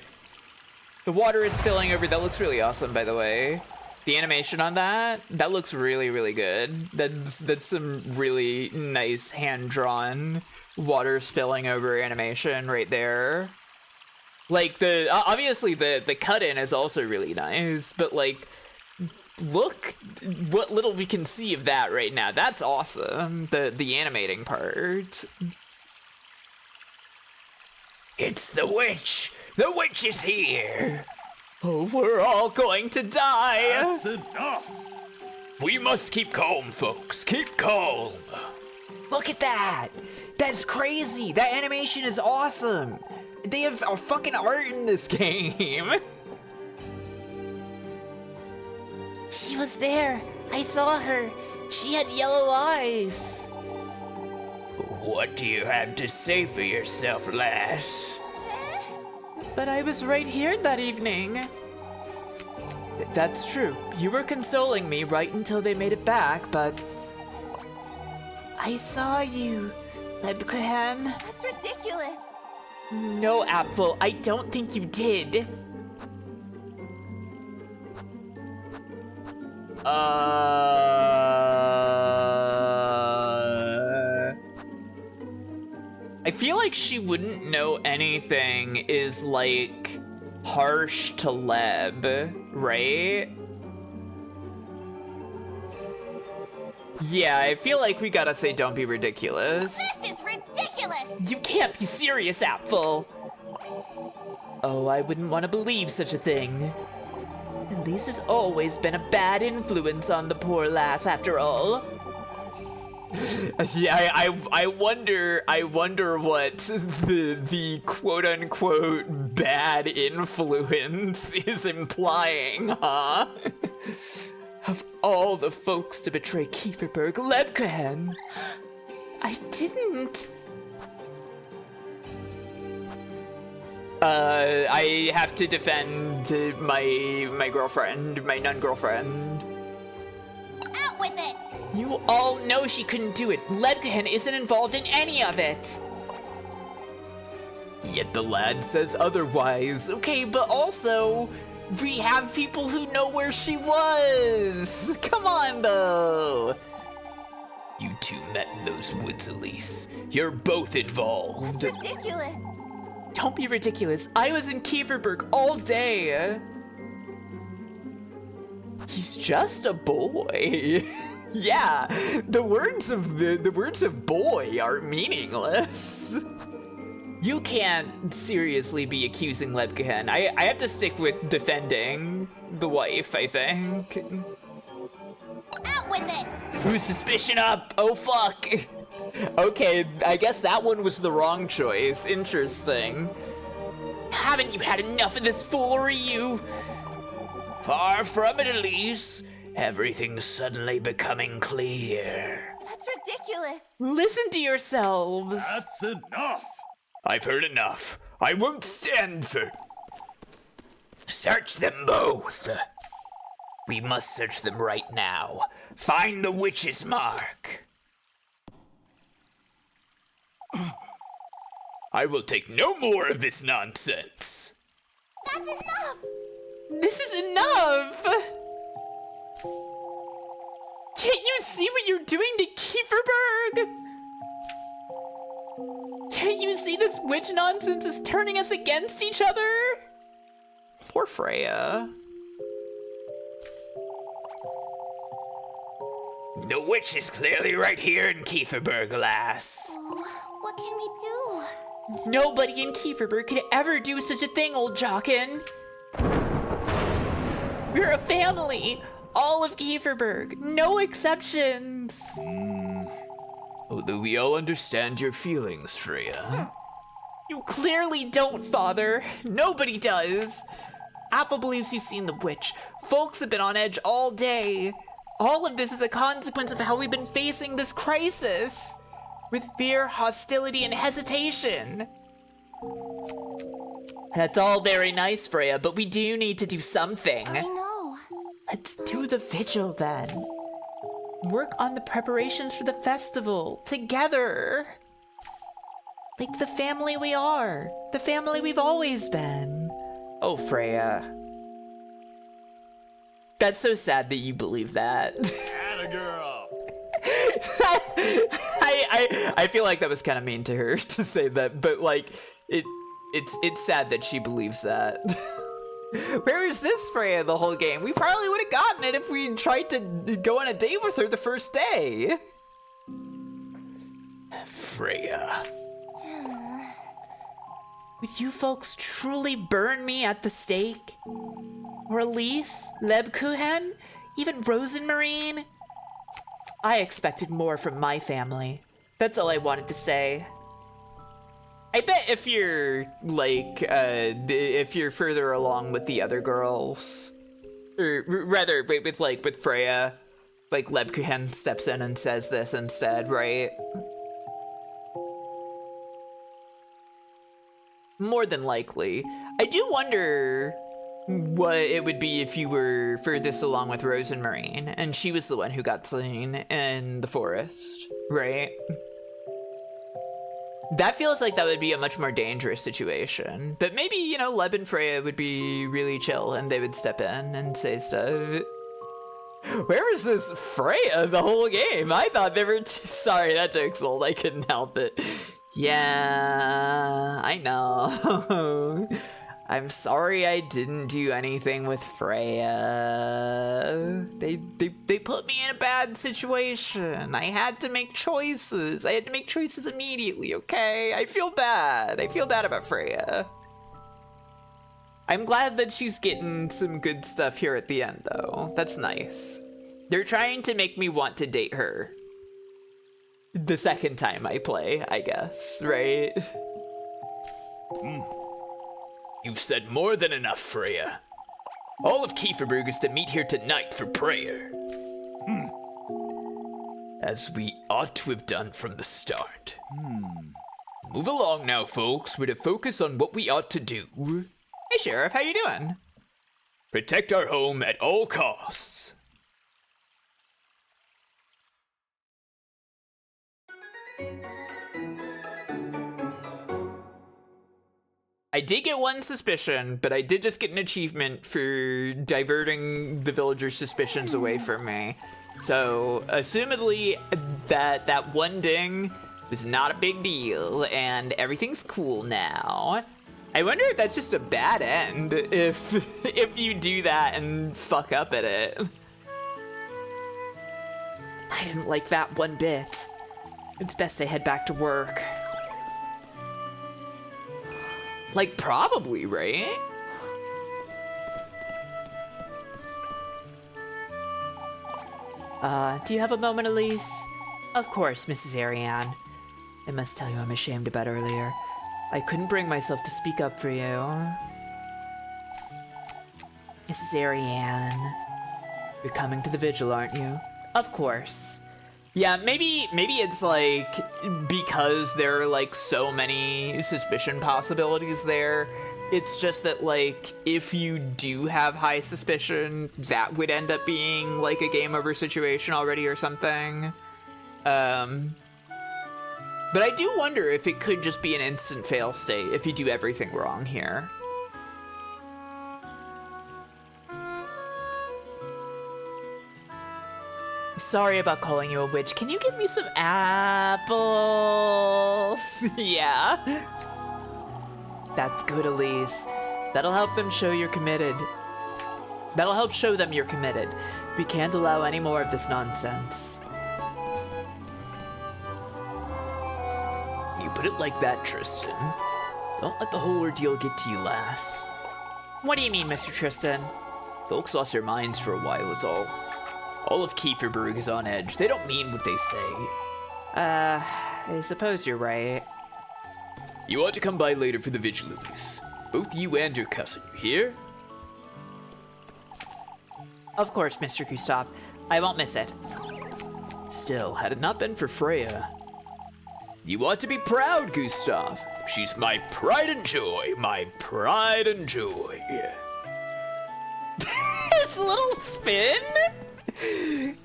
The water is spilling over. That looks really awesome, by the way. The animation on that looks really, really good. That's some really nice hand-drawn water spilling over animation right there. Like, obviously the cut-in is also really nice, but like, look what little we can see of that right now. That's awesome, the animating part. It's the witch! The witch is here! Oh, we're all going to die! That's enough! We must keep calm, folks. Keep calm. Look at that! That's crazy! That animation is awesome! They have a fucking art in this game! She was there. I saw her. She had yellow eyes. What do you have to say for yourself, lass? But I was right here that evening. That's true. You were consoling me right until they made it back, but... I saw you, Lebkuhen. That's ridiculous! No, Apfel, I don't think you did. I feel like she wouldn't know anything is like harsh to Leb, right? Yeah, I feel like we gotta say don't be ridiculous. This is ridiculous! You can't be serious, Apfel. Oh, I wouldn't want to believe such a thing. Elise has always been a bad influence on the poor lass, after all. Yeah, I wonder what the quote unquote bad influence is implying, huh? Of all the folks to betray Kieferberg, Lebkuhen. I didn't. I have to defend my girlfriend, my nun girlfriend. Out with it! You all know she couldn't do it. Lebkuhen isn't involved in any of it. Yet the lad says otherwise. Okay, but also, we have people who know where she was. Come on, though. You two met in those woods, Elise. You're both involved. That's ridiculous! Don't be ridiculous. I was in Kieferberg all day. He's just a boy. Yeah, the words of boy are meaningless. You can't seriously be accusing Lebkuhen. I have to stick with defending the wife, I think. Out with it! Ooh, suspicion up! Oh fuck! Okay, I guess that one was the wrong choice. Interesting. Haven't you had enough of this foolery, you? Far from it, Elise. Everything's suddenly becoming clear. That's ridiculous! Listen to yourselves. That's enough! I've heard enough. I won't stand for... Search them both. We must search them right now. Find the witch's mark. I will take no more of this nonsense. That's enough! This is enough! Can't you see what you're doing to Kieferberg? Can't you see this witch nonsense is turning us against each other? Poor Freya. The witch is clearly right here in Kieferberg, lass. Oh, what can we do? Nobody in Kieferberg could ever do such a thing, old Jockin. We're a family. All of Kieferberg. No exceptions. Although we all understand your feelings, Freya. You clearly don't, Father. Nobody does. Apple believes you've seen the witch. Folks have been on edge all day. All of this is a consequence of how we've been facing this crisis. With fear, hostility, and hesitation. That's all very nice, Freya, but we do need to do something. I know. Let's do the vigil then. Work on the preparations for the festival together. Like the family we are. The family we've always been. Oh, Freya. That's so sad that you believe that. Atta girl. I feel like that was kind of mean to her to say that, but like it's sad that she believes that. Where is this Freya the whole game? We probably would have gotten it if we tried to go on a date with her the first day. Freya. Would you folks truly burn me at the stake? Or Elise, Lebkuhen, even Rosenmarine? I expected more from my family. That's all I wanted to say. I bet if you're like if you're further along with the other girls, or rather with Freya, like Lebkuhen steps in and says this instead, right? More than likely. I do wonder what it would be if you were furthest along with Rosenmarine and she was the one who got slain in the forest, right? That feels like that would be a much more dangerous situation. But maybe, you know, Leb and Freya would be really chill and they would step in and say stuff. Where was this Freya the whole game? I thought they were... Sorry, that joke's old. I couldn't help it. Yeah, I know. I'm sorry I didn't do anything with Freya. They put me in a bad situation. I had to make choices. I had to make choices immediately, okay? I feel bad. I feel bad about Freya. I'm glad that she's getting some good stuff here at the end, though. That's nice. They're trying to make me want to date her. The second time I play, I guess, right? You've said more than enough, Freya. All of Kieferberg is to meet here tonight for prayer. As we ought to have done from the start. Move along now, folks. We're to focus on what we ought to do. Hey, Sheriff, how you doing? Protect our home at all costs. I did get one suspicion, but I did just get an achievement for diverting the villagers' suspicions away from me. So, assumedly, that one ding was not a big deal, and everything's cool now. I wonder if that's just a bad end, if you do that and fuck up at it. I didn't like that one bit. It's best I head back to work. Like, probably, right? Do you have a moment, Elise? Of course, Mrs. Ariane. I must tell you I'm ashamed about earlier. I couldn't bring myself to speak up for you. Mrs. Ariane, you're coming to the vigil, aren't you? Of course. Yeah, maybe it's like because there are like so many suspicion possibilities there. It's just that like if you do have high suspicion, that would end up being like a game over situation already or something. But I do wonder if it could just be an instant fail state if you do everything wrong here. Sorry about calling you a witch. Can you give me some apples? Yeah. That's good, Elise. That'll help them show you're committed. That'll help show them you're committed. We can't allow any more of this nonsense. You put it like that, Tristan. Don't let the whole ordeal get to you, lass. What do you mean, Mr. Tristan? Folks lost their minds for a while is all. All of Kieferberg is on edge. They don't mean what they say. I suppose you're right. You ought to come by later for the vigil, Elise. Both you and your cousin, you hear? Of course, Mr. Gustav. I won't miss it. Still, had it not been for Freya... You ought to be proud, Gustav. She's my pride and joy, my pride and joy. His little spin?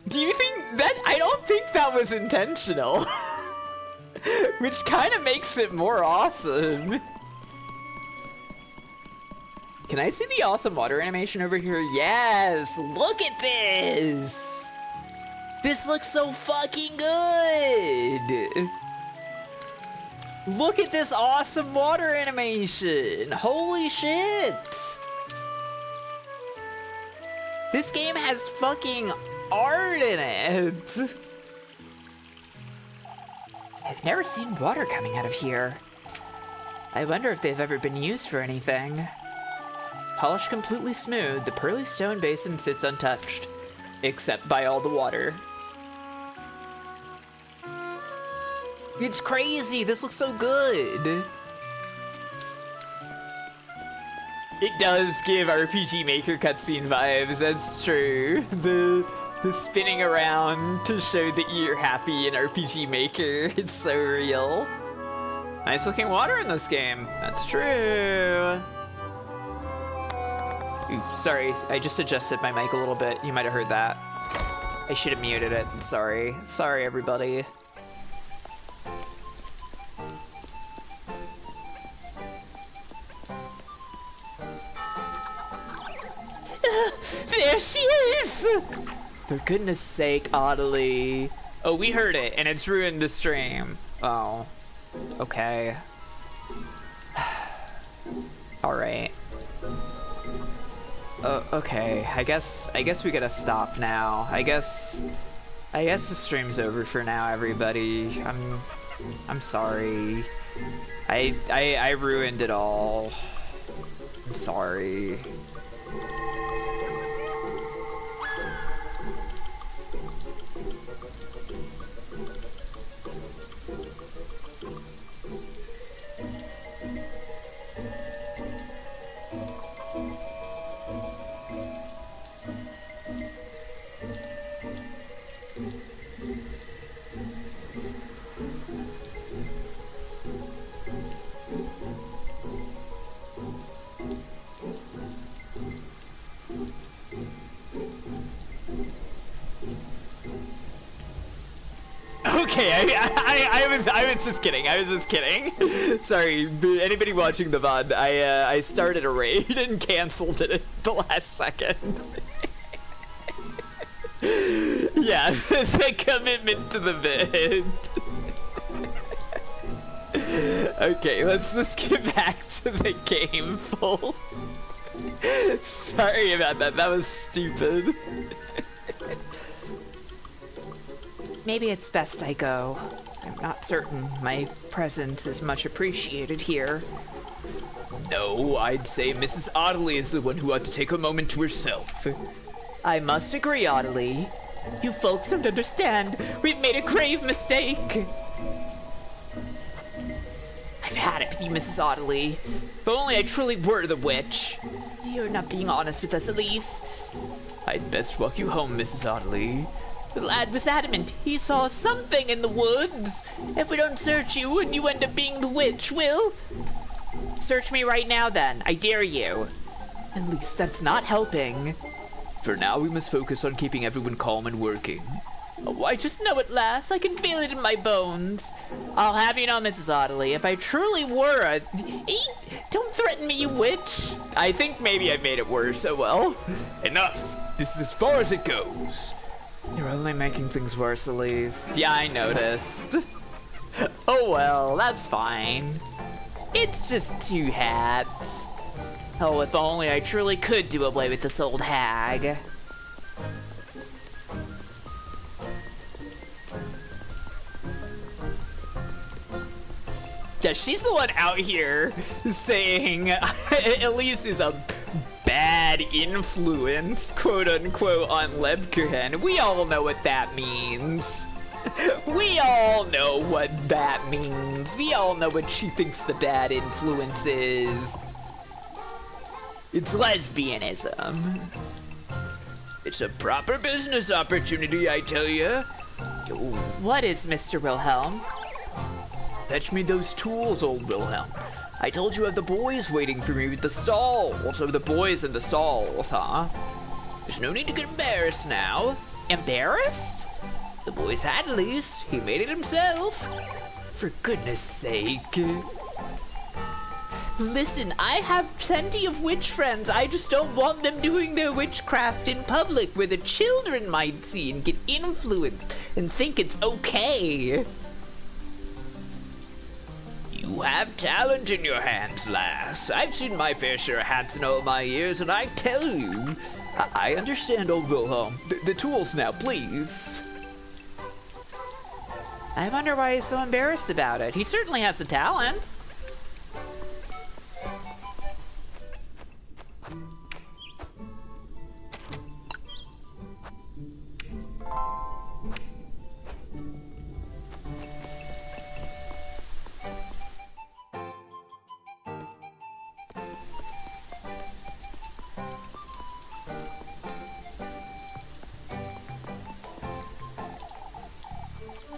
Do you think that? I don't think that was intentional. Which kind of makes it more awesome. Can I see the awesome water animation over here? Yes! Look at this! This looks so fucking good! Look at this awesome water animation! Holy shit! This game has fucking art in it! I've never seen water coming out of here. I wonder if they've ever been used for anything. Polished completely smooth, the pearly stone basin sits untouched, except by all the water. It's crazy, this looks so good. It does give RPG Maker cutscene vibes, that's true. The spinning around to show that you're happy in RPG Maker, it's so real. Nice looking water in this game, that's true. Ooh, sorry, I just adjusted my mic a little bit, you might have heard that. I should have muted it, sorry. Sorry everybody. There she is! For goodness sake, Audley. Oh, we heard it, and it's ruined the stream. Oh. Okay. Alright. Okay, I guess we gotta stop now. I guess the stream's over for now, everybody. I'm sorry. I ruined it all. I'm sorry. Okay, I was just kidding. I was just kidding. Sorry, anybody watching the VOD, I started a raid and canceled it at the last second. Yeah, the commitment to the bid. Okay, let's just get back to the game, folks. Sorry about that. That was stupid. Maybe it's best I go. I'm not certain my presence is much appreciated here. No, I'd say Mrs. Audley is the one who ought to take a moment to herself. I must agree, Audley. You folks don't understand. We've made a grave mistake. I've had it with you, Mrs. Audley. If only I truly were the witch. You're not being honest with us, Elise. I'd best walk you home, Mrs. Audley. The lad was adamant he saw something in the woods. If we don't search you and you end up being the witch, we'll... Search me right now then, I dare you. At least that's not helping. For now, we must focus on keeping everyone calm and working. Oh, I just know at last. I can feel it in my bones. I'll have you know, Mrs. Audley, if I truly were a... Don't threaten me, you witch. I think maybe I made it worse, oh well. Enough! This is as far as it goes. You're only making things worse, Elise. Yeah, I noticed. Oh well, that's fine. It's just 2 hats. Oh, if only I truly could do away with this old hag. Yeah, she's the one out here saying Elise is a bad influence, quote unquote, on Lebkuhen. We all know what that means. We all know what that means. We all know what she thinks the bad influence is. It's lesbianism. It's a proper business opportunity, I tell you. What is Mr. Wilhelm? Fetch me those tools, old Wilhelm. I told you I have the boys waiting for me with the stalls. So the boys in the stalls, huh? There's no need to get embarrassed now. Embarrassed? The boy's hat, Elise. He made it himself. For goodness sake. Listen, I have plenty of witch friends. I just don't want them doing their witchcraft in public where the children might see and get influenced and think it's okay. You have talent in your hands, lass. I've seen my fair share of hats in all my years, and I tell you, I understand, old Wilhelm. The tools now, please. I wonder why he's so embarrassed about it. He certainly has the talent.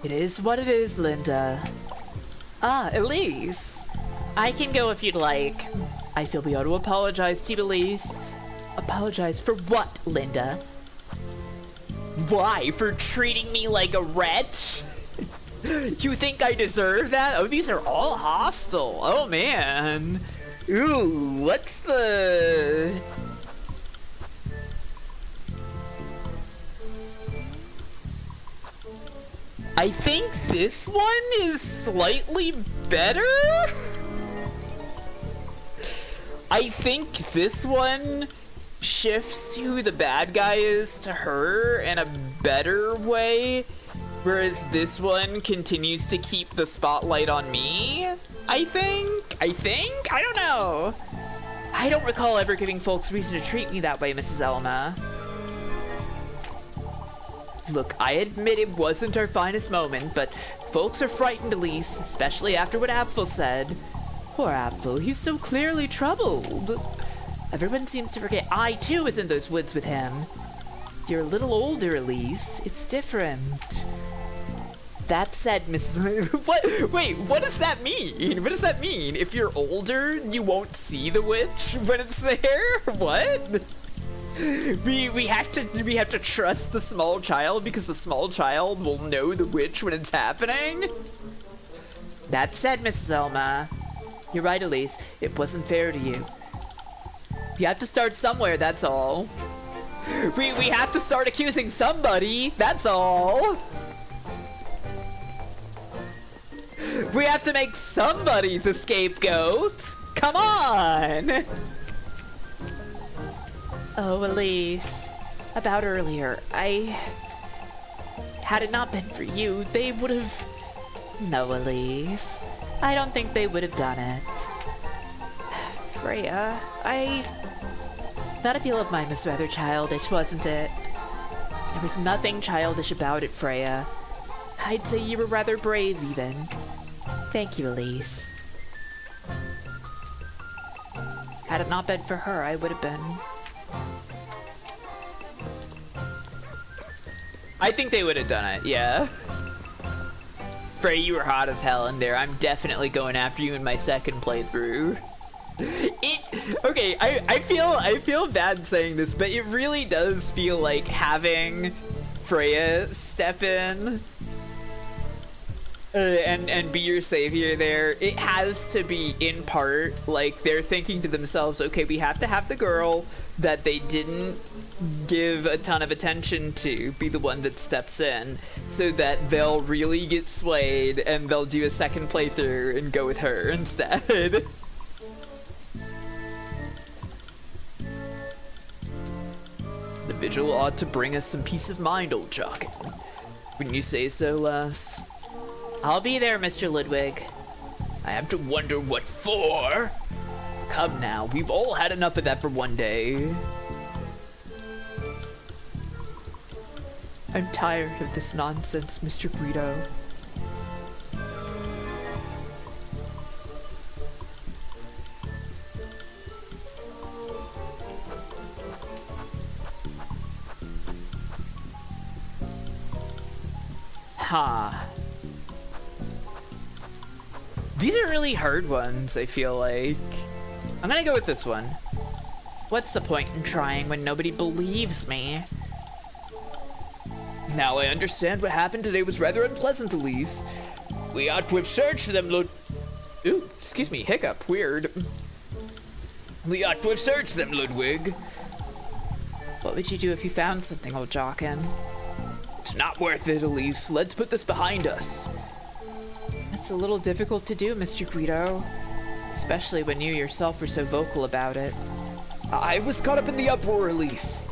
It is what it is, Linda. Ah, Elise. I can go if you'd like. I feel we ought to apologize to you, Elise. Apologize for what, Linda? Why? For treating me like a wretch? You think I deserve that? Oh, these are all hostile. Oh, man. Ooh, what's the... I think this one is slightly better? I think this one shifts who the bad guy is to her in a better way, whereas this one continues to keep the spotlight on me, I think? I don't know. I don't recall ever giving folks reason to treat me that way, Mrs. Elma. Look, I admit it wasn't our finest moment, but folks are frightened, Elise, especially after what Apfel said. Poor Apfel, he's so clearly troubled. Everyone seems to forget I, too, was in those woods with him. You're a little older, Elise. It's different. That said, Mrs. Wait, what does that mean? What does that mean? If you're older, you won't see the witch when it's there? What? We have to trust the small child because the small child will know the witch when it's happening? That said, Mrs. Elma, you're right, Elise. It wasn't fair to you. You have to start somewhere, that's all. We have to start accusing somebody, that's all. We have to make somebody the scapegoat. Come on! Oh, Elise, about earlier, had it not been for you, they would have... No, Elise, I don't think they would have done it. Freya, That appeal of mine was rather childish, wasn't it? There was nothing childish about it, Freya. I'd say you were rather brave, even. Thank you, Elise. Had it not been for her, I would have been... I think they would have done it, yeah. Frey, you were hot as hell in there. I'm definitely going after you in my second playthrough. Okay, I feel bad saying this, but it really does feel like having Freya step in and be your savior there. It has to be in part like they're thinking to themselves, okay, we have to have the girl that they didn't give a ton of attention to be the one that steps in, so that they'll really get swayed and they'll do a second playthrough and go with her instead. The vigil ought to bring us some peace of mind, old jock. Wouldn't you say so, lass? I'll be there, Mr. Ludwig. I have to wonder what for. Come now, we've all had enough of that for one day. I'm tired of this nonsense, Mr. Guido. Ha. These are really hard ones, I feel like. I'm gonna go with this one. What's the point in trying when nobody believes me? Now I understand what happened today was rather unpleasant, Elise. We ought to have searched them, Ooh, excuse me, hiccup, weird. We ought to have searched them, Ludwig. What would you do if you found something, old Jockin? It's not worth it, Elise. Let's put this behind us. It's a little difficult to do, Mr. Guido. Especially when you yourself were so vocal about it. I was caught up in the uproar, Elise.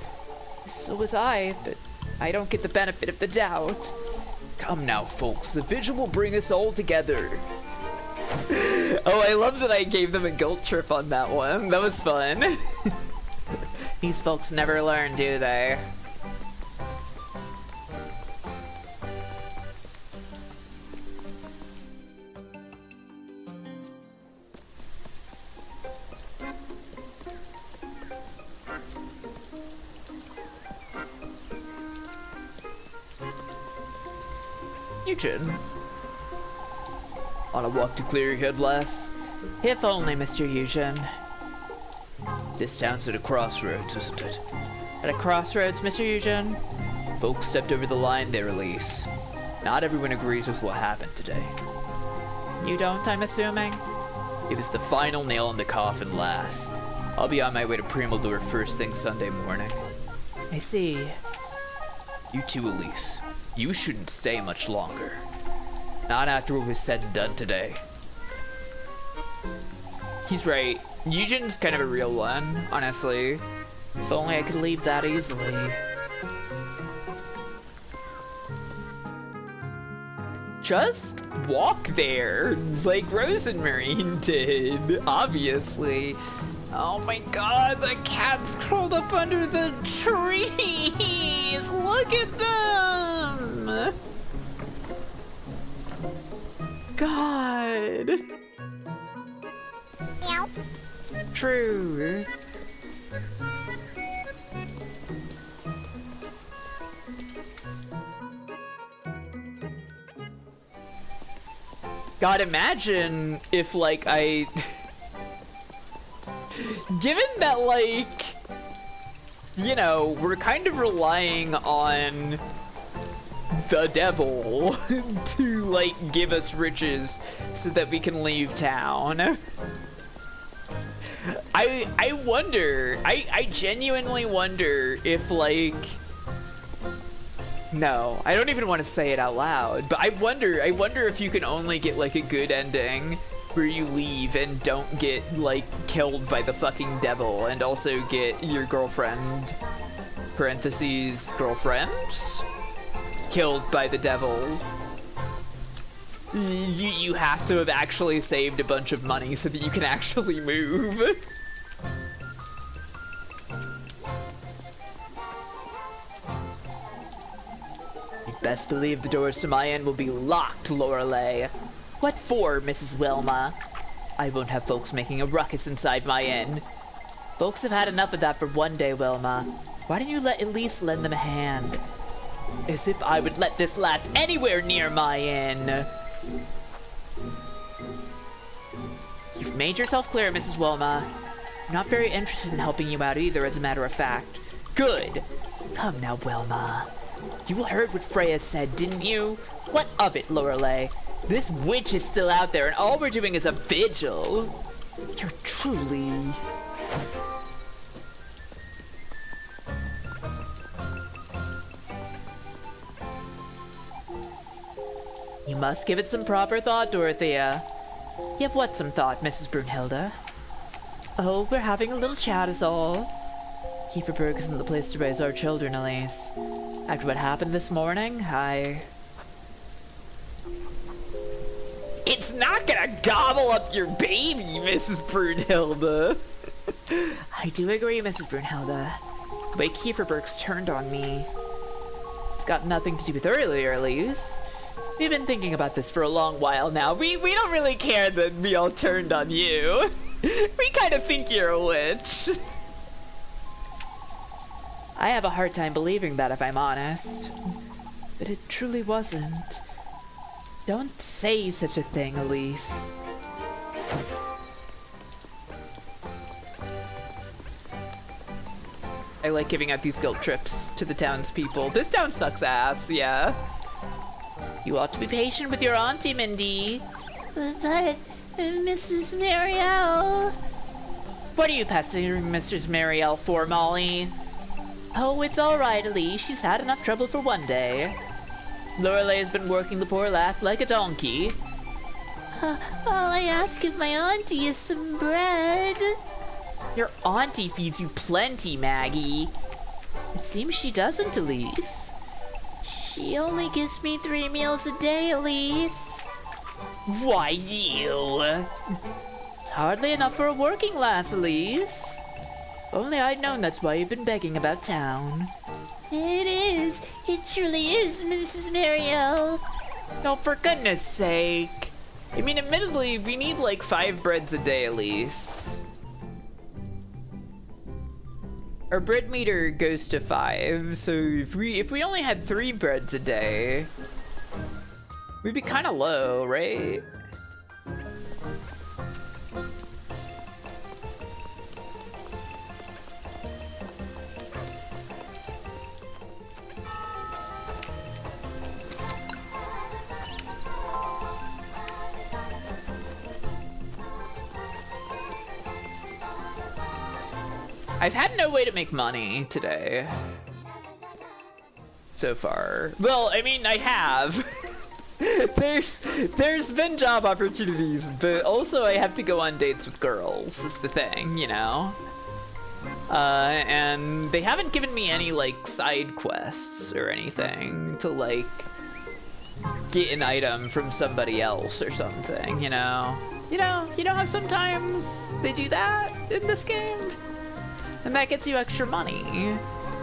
So was I, but I don't get the benefit of the doubt. Come now, folks. The vigil will bring us all together. Oh, I love that I gave them a guilt trip on that one. That was fun. These folks never learn, do they? Eugen. On a walk to clear your head, lass? If only, Mr. Eugen. This town's at a crossroads, isn't it? At a crossroads, Mr. Eugen? Folks stepped over the line there, Elise. Not everyone agrees with what happened today. You don't, I'm assuming? It was the final nail in the coffin, lass. I'll be on my way to Primeldor first thing Sunday morning. I see. You too, Elise. You shouldn't stay much longer. Not after what was said and done today. He's right. Eugen's kind of a real one, honestly. If only I could leave that easily. Just walk there, like Rosenmarine did, obviously. Oh my god, the cat's curled up under the trees! Look at them! God! Meow. True. God, imagine if, like, I... Given that, like, you know, we're kind of relying on the devil to, like, give us riches so that we can leave town. I wonder, I genuinely wonder if, like, no, I don't even want to say it out loud, but I wonder if you can only get, like, a good ending where you leave and don't get, like, killed by the fucking devil, and also get your girlfriend, parentheses, girlfriends, killed by the devil. You have to have actually saved a bunch of money so that you can actually move. You'd best believe the doors to my inn will be locked, Lorelei. What for, Mrs. Wilma? I won't have folks making a ruckus inside my inn. Folks have had enough of that for one day, Wilma. Why don't you let Elise lend them a hand? As if I would let this last anywhere near my inn. You've made yourself clear, Mrs. Wilma. I'm not very interested in helping you out either, as a matter of fact. Good. Come now, Wilma. You heard what Freya said, didn't you? What of it, Lorelei? This witch is still out there, and all we're doing is a vigil. You're truly... You must give it some proper thought, Dorothea. Give what some thought, Mrs. Brunhilde? Oh, we're having a little chat is all. Kieferberg isn't the place to raise our children, Elise. After what happened this morning, It's not gonna gobble up your baby, Mrs. Brunhilde. I do agree, Mrs. Brunhilde. The way Kieferberg's turned on me. It's got nothing to do with earlier, Elise. We've been thinking about this for a long while now. We don't really care that we all turned on you. We kind of think you're a witch. I have a hard time believing that, if I'm honest. But it truly wasn't. Don't say such a thing, Elise. I like giving out these guilt trips to the townspeople. This town sucks ass, yeah. You ought to be patient with your auntie, Mindy. But, Mrs. Marielle... What are you pestering Mrs. Marielle for, Molly? Oh, it's all right, Elise. She's had enough trouble for one day. Lorelei has been working the poor lass like a donkey. All I ask of my auntie is some bread. Your auntie feeds you plenty, Maggie. It seems she doesn't, Elise. She only gives me 3 meals a day, Elise. Why, you? It's hardly enough for a working lass, Elise. If only I'd known that's why you've been begging about town. It is. It truly is, Mrs. Marielle. Oh, for goodness sake. I mean, admittedly, we need like 5 breads a day, Elise. Our bread meter goes to 5, so if we only had 3 breads a day, we'd be kind of low, right? I've had no way to make money today. So far. Well, I mean, I have. There's been job opportunities, but also I have to go on dates with girls, is the thing, you know? And they haven't given me any, like, side quests or anything to, like, get an item from somebody else or something, you know? You know how sometimes they do that in this game? And that gets you extra money.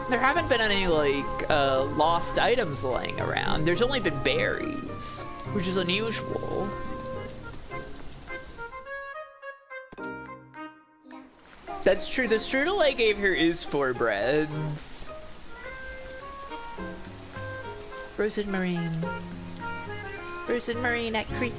There haven't been any, like, lost items lying around. There's only been berries, which is unusual. That's true. The strudel I gave her is 4 breads. Frozen Marine. Frozen Marine at Creek.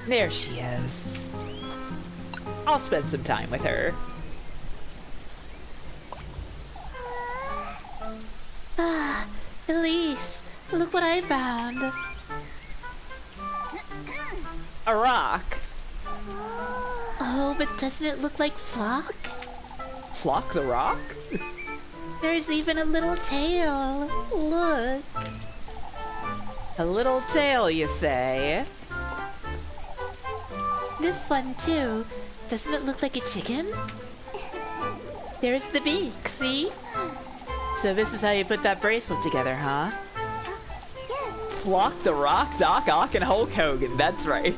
There she is. I'll spend some time with her. Elise, look what I found. A rock. Oh, but doesn't it look like Flock? Flock the rock? There's even a little tail. Look. A little tail, you say? This one, too. Doesn't it look like a chicken? There's the beak, see? So this is how you put that bracelet together, huh? Yes. Flock the Rock, Doc Ock, and Hulk Hogan. That's right.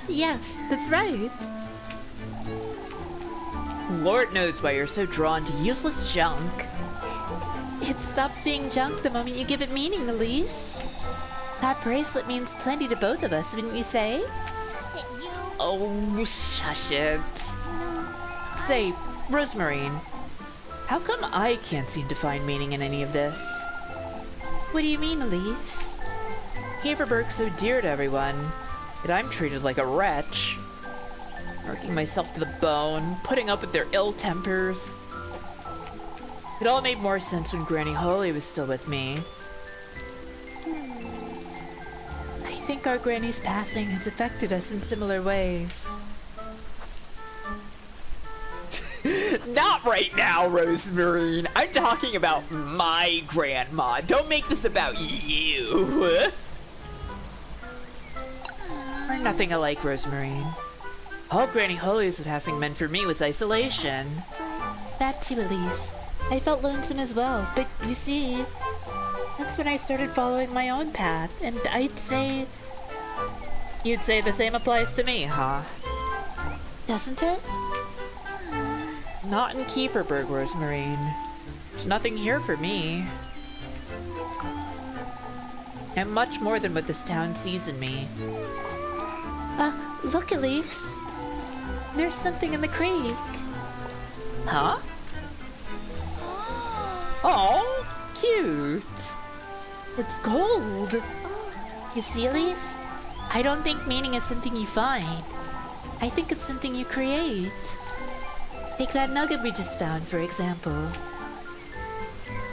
Yes, that's right. Lord knows why you're so drawn to useless junk. It stops being junk the moment you give it meaning, Elise. That bracelet means plenty to both of us, wouldn't you say? Shush it, you. Oh, shush it. Say, Rosemarine, how come I can't seem to find meaning in any of this? What do you mean, Elise? Haverberg's so dear to everyone, yet I'm treated like a wretch. Working myself to the bone, putting up with their ill tempers. It all made more sense when Granny Holly was still with me. I think our granny's passing has affected us in similar ways. Not right now, Rosemarine. I'm talking about my grandma. Don't make this about you. We're nothing alike, Rosemarine. All Granny Holly's passing meant for me was isolation. That too, Elise. I felt lonesome as well, but you see, that's when I started following my own path, and I'd say... You'd say the same applies to me, huh? Doesn't it? Not in Kieferberg, Rosemarine. There's nothing here for me. I'm much more than what this town sees in me. Look, Elise. There's something in the creek. Huh? Oh, cute. It's gold. You see, Elise? I don't think meaning is something you find. I think it's something you create. Take that nugget we just found, for example.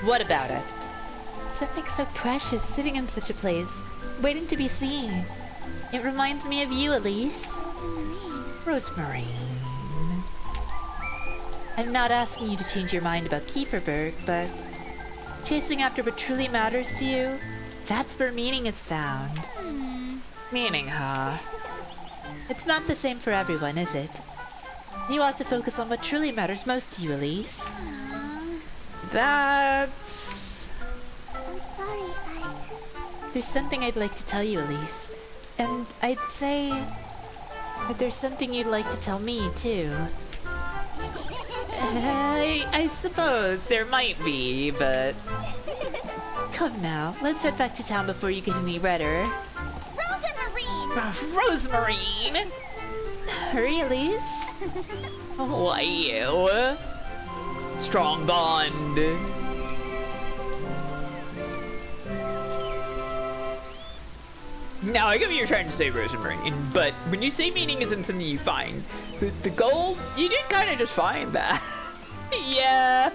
What about it? Something so precious sitting in such a place, waiting to be seen. It reminds me of you, Elise. Rosemarine. I'm not asking you to change your mind about Kieferberg, but chasing after what truly matters to you, that's where meaning is found. Meaning, huh? It's not the same for everyone, is it? You ought to focus on what truly matters most to you, Elise. That's... I'm sorry, There's something I'd like to tell you, Elise. And I'd say that there's something you'd like to tell me, too. I suppose there might be, but... Come now, let's head back to town before you get any redder. Rosemarine! Hurry, Elise. Why you? Strong bond. Now, I get what you're trying to say, Rosemarine, but when you say meaning isn't something you find, the goal, you did kind of just find that. Yeah.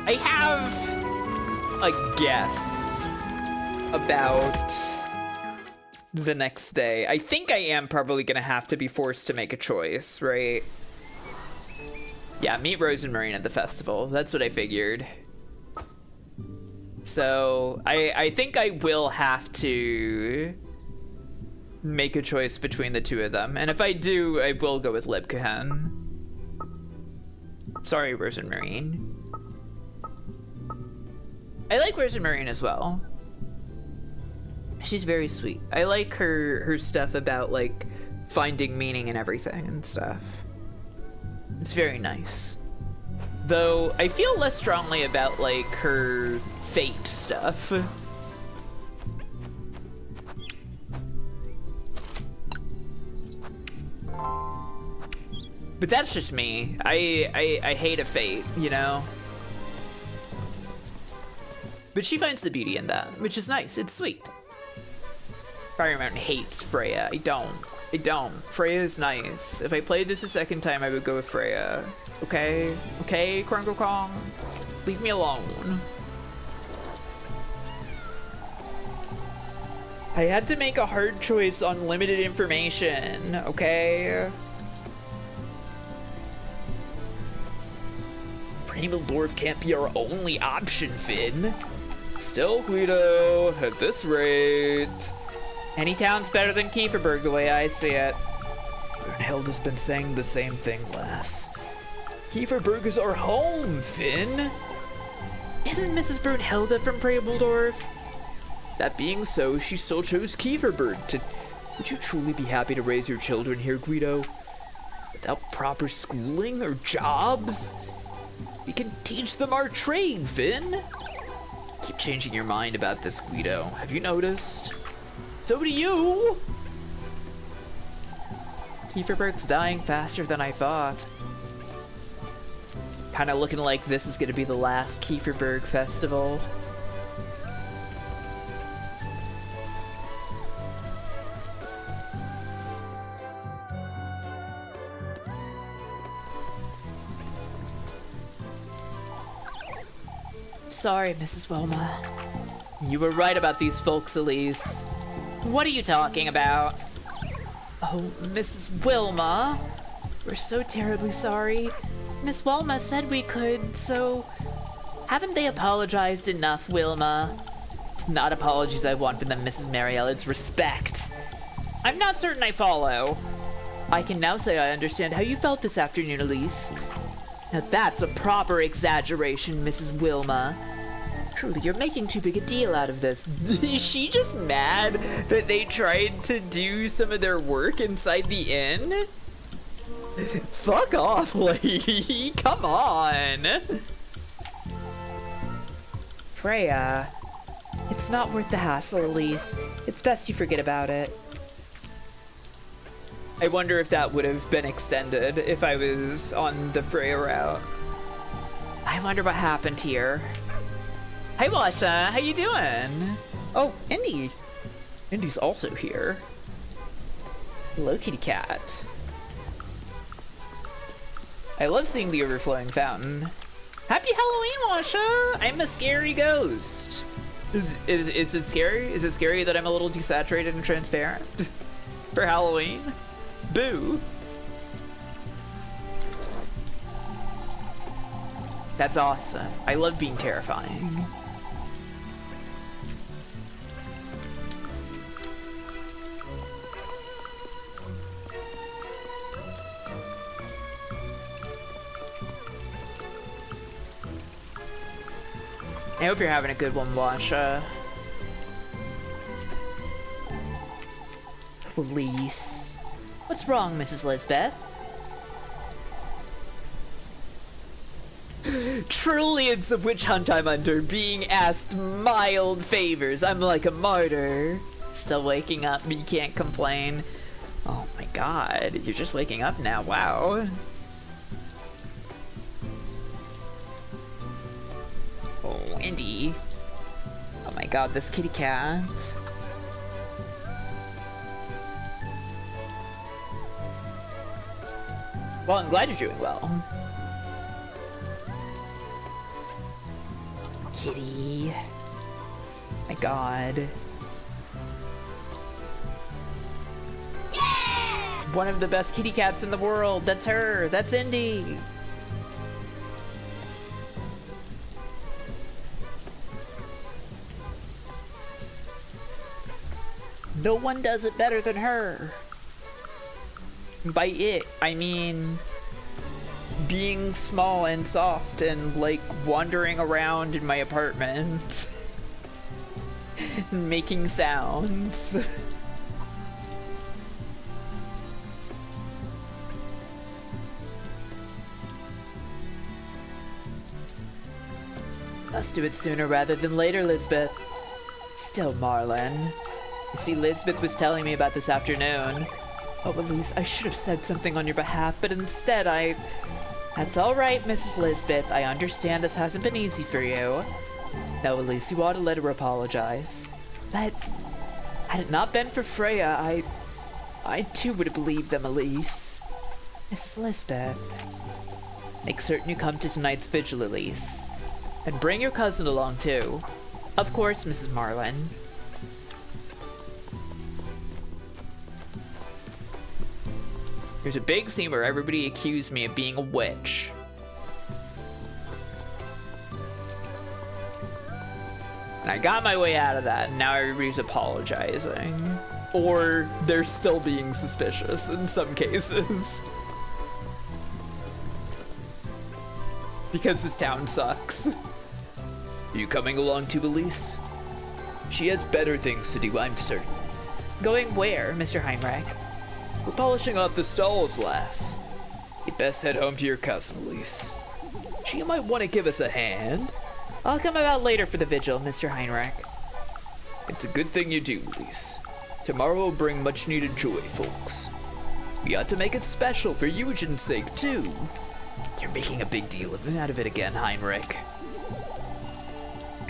I have a guess about the next day. I think I am probably gonna have to be forced to make a choice, right? Yeah, meet Rosemarine at the festival. That's what I figured. So I think I will have to make a choice between the two of them. And if I do, I will go with Lebkuhen. Sorry, Rosemarine. I like Rosemarine as well. She's very sweet. I like her stuff about like finding meaning in everything and stuff. It's very nice. Though I feel less strongly about like her fate stuff. But that's just me. I hate a fate, you know? But she finds the beauty in that, which is nice. It's sweet. Fire Mountain hates Freya. I don't. Freya is nice. If I played this a second time, I would go with Freya. Okay? Okay, Kronko Kong? Leave me alone. I had to make a hard choice on limited information, okay? Primeldorf can't be our only option, Finn. Still, Guido, at this rate... Any town's better than Kieferberg the way I see it. Brunhilde's been saying the same thing, lass. Kieferberg is our home, Finn. Isn't Mrs. Brunhilde from Primeldorf? That being so, she still chose Kieferberg to... Would you truly be happy to raise your children here, Guido? Without proper schooling or jobs? We can teach them our trade, Finn. keep changing your mind about this, Guido. Have you noticed? So do you! Kieferberg's dying faster than I thought. Kinda looking like this is gonna be the last Kieferberg festival. Sorry, Mrs. Wilma. You were right about these folks, Elise. What are you talking about? Oh, Mrs. Wilma. We're so terribly sorry. Miss Wilma said we could, so... Haven't they apologized enough, Wilma? It's not apologies I want from them, Mrs. Marielle, it's respect. I'm not certain I follow. I can now say I understand how you felt this afternoon, Elise. Now that's a proper exaggeration, Mrs. Wilma. Truly, you're making too big a deal out of this. Is she just mad that they tried to do some of their work inside the inn? Fuck off, lady. Come on. Freya, it's not worth the hassle, Elise. It's best you forget about it. I wonder if that would have been extended if I was on the Freya route. I wonder what happened here. Hey, Washa, how you doing? Oh, Indy. Indy's also here. Hello, kitty cat. I love seeing the overflowing fountain. Happy Halloween, Washa! I'm a scary ghost. Is it scary? Is it scary that I'm a little desaturated and transparent for Halloween? Boo. That's awesome. I love being terrifying. I hope you're having a good one, Washa. Elise. What's wrong, Mrs. Lisbeth? Truly it's a witch hunt I'm under, being asked mild favors. I'm like a martyr. Still waking up, but you can't complain. Oh my god, you're just waking up now, wow. Oh, Indy. Oh my god, this kitty cat. Well, I'm glad you're doing well. Kitty. My god. Yeah! One of the best kitty cats in the world. That's her. That's Indy. No one does it better than her. By it, I mean being small and soft and like wandering around in my apartment making sounds. Must do it sooner rather than later, Lisbeth. Still, Marlon. You see, Lisbeth was telling me about this afternoon. Oh, Elise, I should have said something on your behalf, but instead That's all right, Mrs. Lisbeth. I understand this hasn't been easy for you. No, Elise, you ought to let her apologize. But had it not been for Freya, I too would have believed them, Elise. Mrs. Lisbeth. Make certain you come to tonight's vigil, Elise. And bring your cousin along, too. Of course, Mrs. Marlin. There's a big scene where everybody accused me of being a witch. And I got my way out of that, and now everybody's apologizing. Or they're still being suspicious in some cases. Because this town sucks. You coming along too, Elise? She has better things to do, I'm certain. Going where, Mr. Heinrich? We're polishing up the stalls, lass. You'd best head home to your cousin, Elise. She might want to give us a hand. I'll come about later for the vigil, Mr. Heinrich. It's a good thing you do, Elise. Tomorrow will bring much needed joy, folks. We ought to make it special for Eugen's sake, too. You're making a big deal out of it again, Heinrich.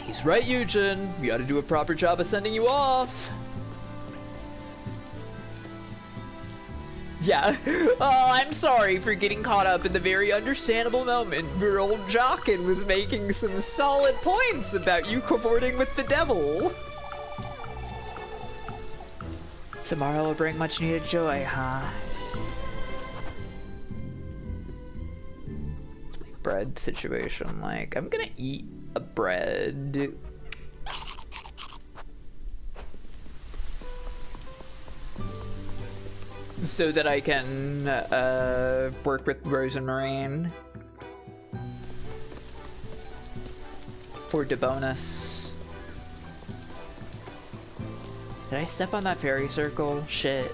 He's right, Eugen. We ought to do a proper job of sending you off. Yeah. Oh, I'm sorry for getting caught up in the very understandable moment where old Jockin was making some solid points about you cavorting with the devil. Tomorrow will bring much needed joy, huh? Bread situation, like, I'm gonna eat a bread. So that I can work with Rose and Marine for the bonus. Did I step on that fairy circle? Shit.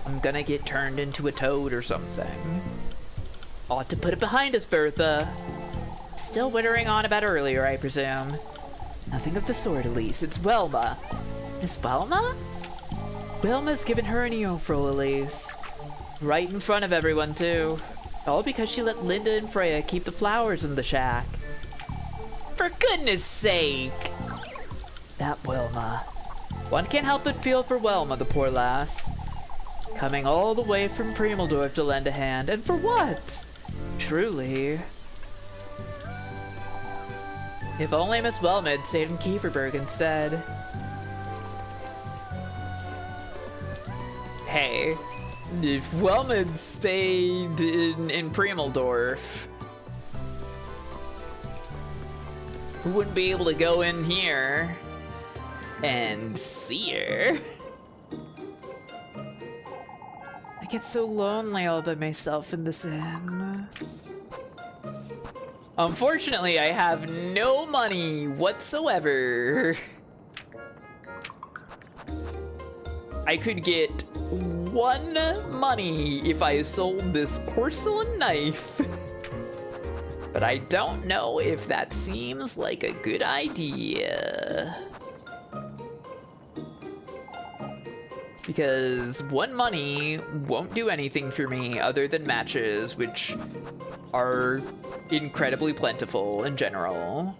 I'm gonna get turned into a toad or something. Ought to put it behind us, Bertha. Still wittering on about earlier, I presume. Nothing of the sort, Elise. It's Wilma. Miss Wilma? Wilma's given her an earful, Elise. Right in front of everyone, too. All because she let Linda and Freya keep the flowers in the shack. For goodness sake! That Wilma. One can't help but feel for Wilma, the poor lass. Coming all the way from Primeldorf to lend a hand, and for what? Truly. If only Miss Wilma had stayed in Kieferberg instead. Hey, if Wilma had stayed in Primeldorf, we wouldn't be able to go in here and see her. I get so lonely all by myself in this inn. Unfortunately, I have no money whatsoever. I could get 1 money if I sold this porcelain knife. But I don't know if that seems like a good idea. Because 1 money won't do anything for me other than matches, which are incredibly plentiful in general.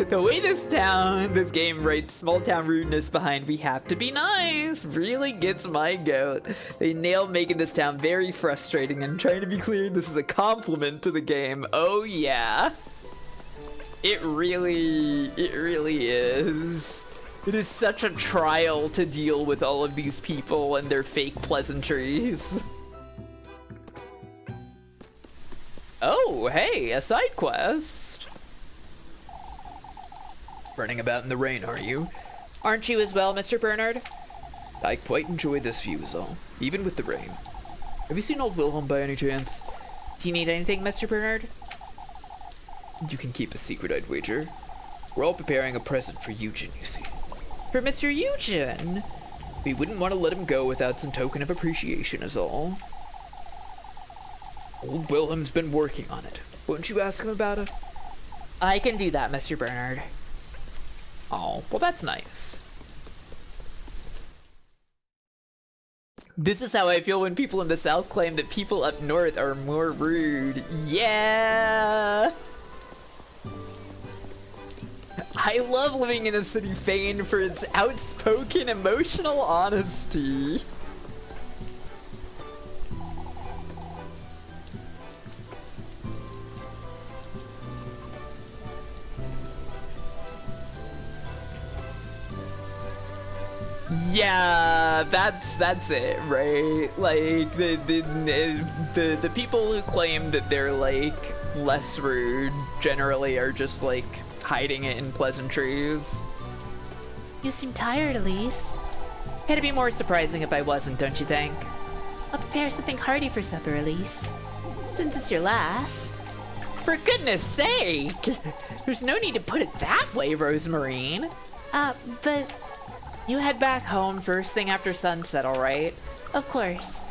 The way this game writes small town rudeness behind "we have to be nice" really gets my goat. They nailed making this town very frustrating, and trying to be clear, this is a compliment to the game. Oh yeah. It really is. It is such a trial to deal with all of these people and their fake pleasantries. Oh, hey, a side quest. Running about in the rain, are you? Aren't you as well, Mr. Bernard? I quite enjoy this view is all, even with the rain. Have you seen old Wilhelm by any chance? Do you need anything, Mr. Bernard? You can keep a secret, I'd wager. We're all preparing a present for Eugen, you see. For Mr. Eugen? We wouldn't want to let him go without some token of appreciation is all. Old Wilhelm's been working on it. Won't you ask him about it? I can do that, Mr. Bernard. Oh, well that's nice. This is how I feel when people in the South claim that people up north are more rude. Yeah! I love living in a city famed for its outspoken emotional honesty. Yeah, that's it, right? Like the people who claim that they're like less rude generally are just like hiding it in pleasantries. You seem tired, Elise. It'd be more surprising if I wasn't, don't you think? I'll prepare something hearty for supper, Elise. Since it's your last. For goodness sake! There's no need to put it that way, Rosemarine. But You head back home first thing after sunset, alright? of course.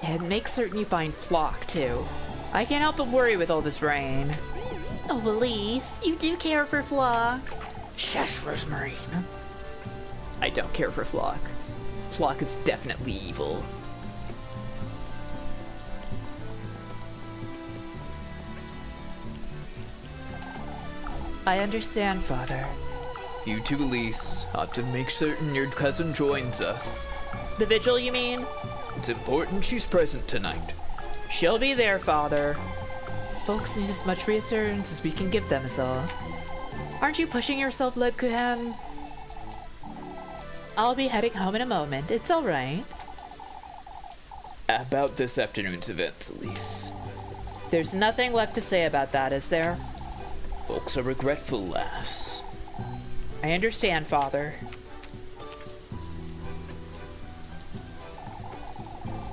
And make certain you find Flock, too. I can't help but worry with all this rain. Oh, Elise, you do care for Flock. Shush, Rosemarine. I don't care for Flock. Flock is definitely evil. I understand, Father. You too, Elise. Ought to make certain your cousin joins us. The vigil, you mean? It's important she's present tonight. She'll be there, Father. Folks need as much reassurance as we can give them, is all. Aren't you pushing yourself, Lebkuhen? I'll be heading home in a moment. It's all right. About this afternoon's events, Elise. There's nothing left to say about that, is there? Folks are regretful, lass. I understand, Father.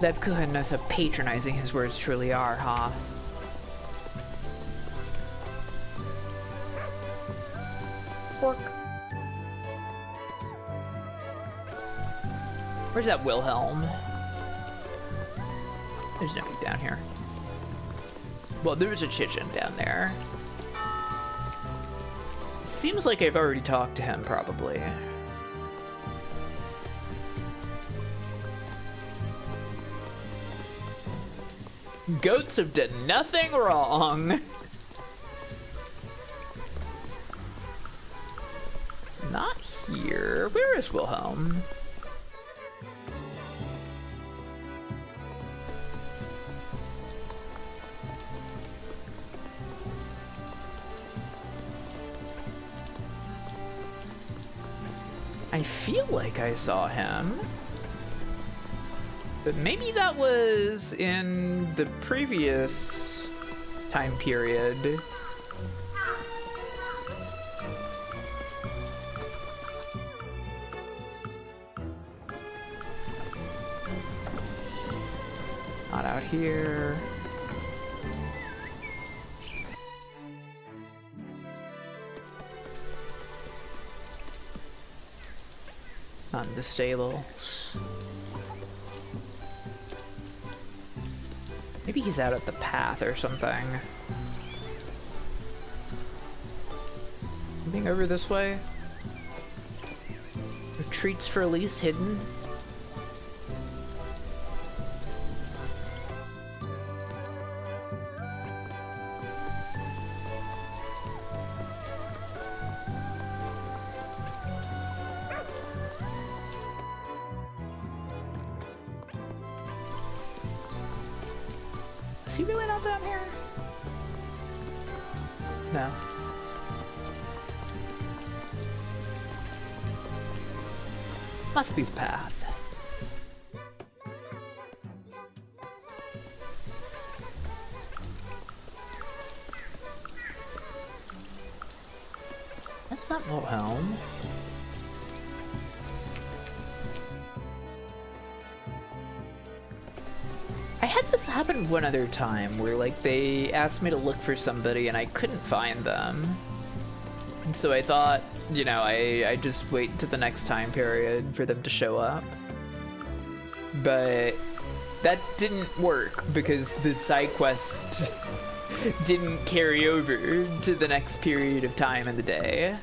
Lebkuhen knows how patronizing his words truly are, huh? Fork. Where's that Wilhelm? There's nobody down here. Well, there's a Chichen down there. Seems like I've already talked to him, probably. Goats have done nothing wrong. It's not here. Where is Wilhelm? I feel like I saw him. But maybe that was in the previous time period. Not out here. Not in the stables. Maybe he's out at the path or something. Anything over this way? Retreats for Elise hidden? Is he really not down here? No. Must be the path. That's not Wilhelm. I had this happen one other time where, like, they asked me to look for somebody and I couldn't find them. And so I thought, you know, I just wait to the next time period for them to show up. But that didn't work because the side quest didn't carry over to the next period of time in the day.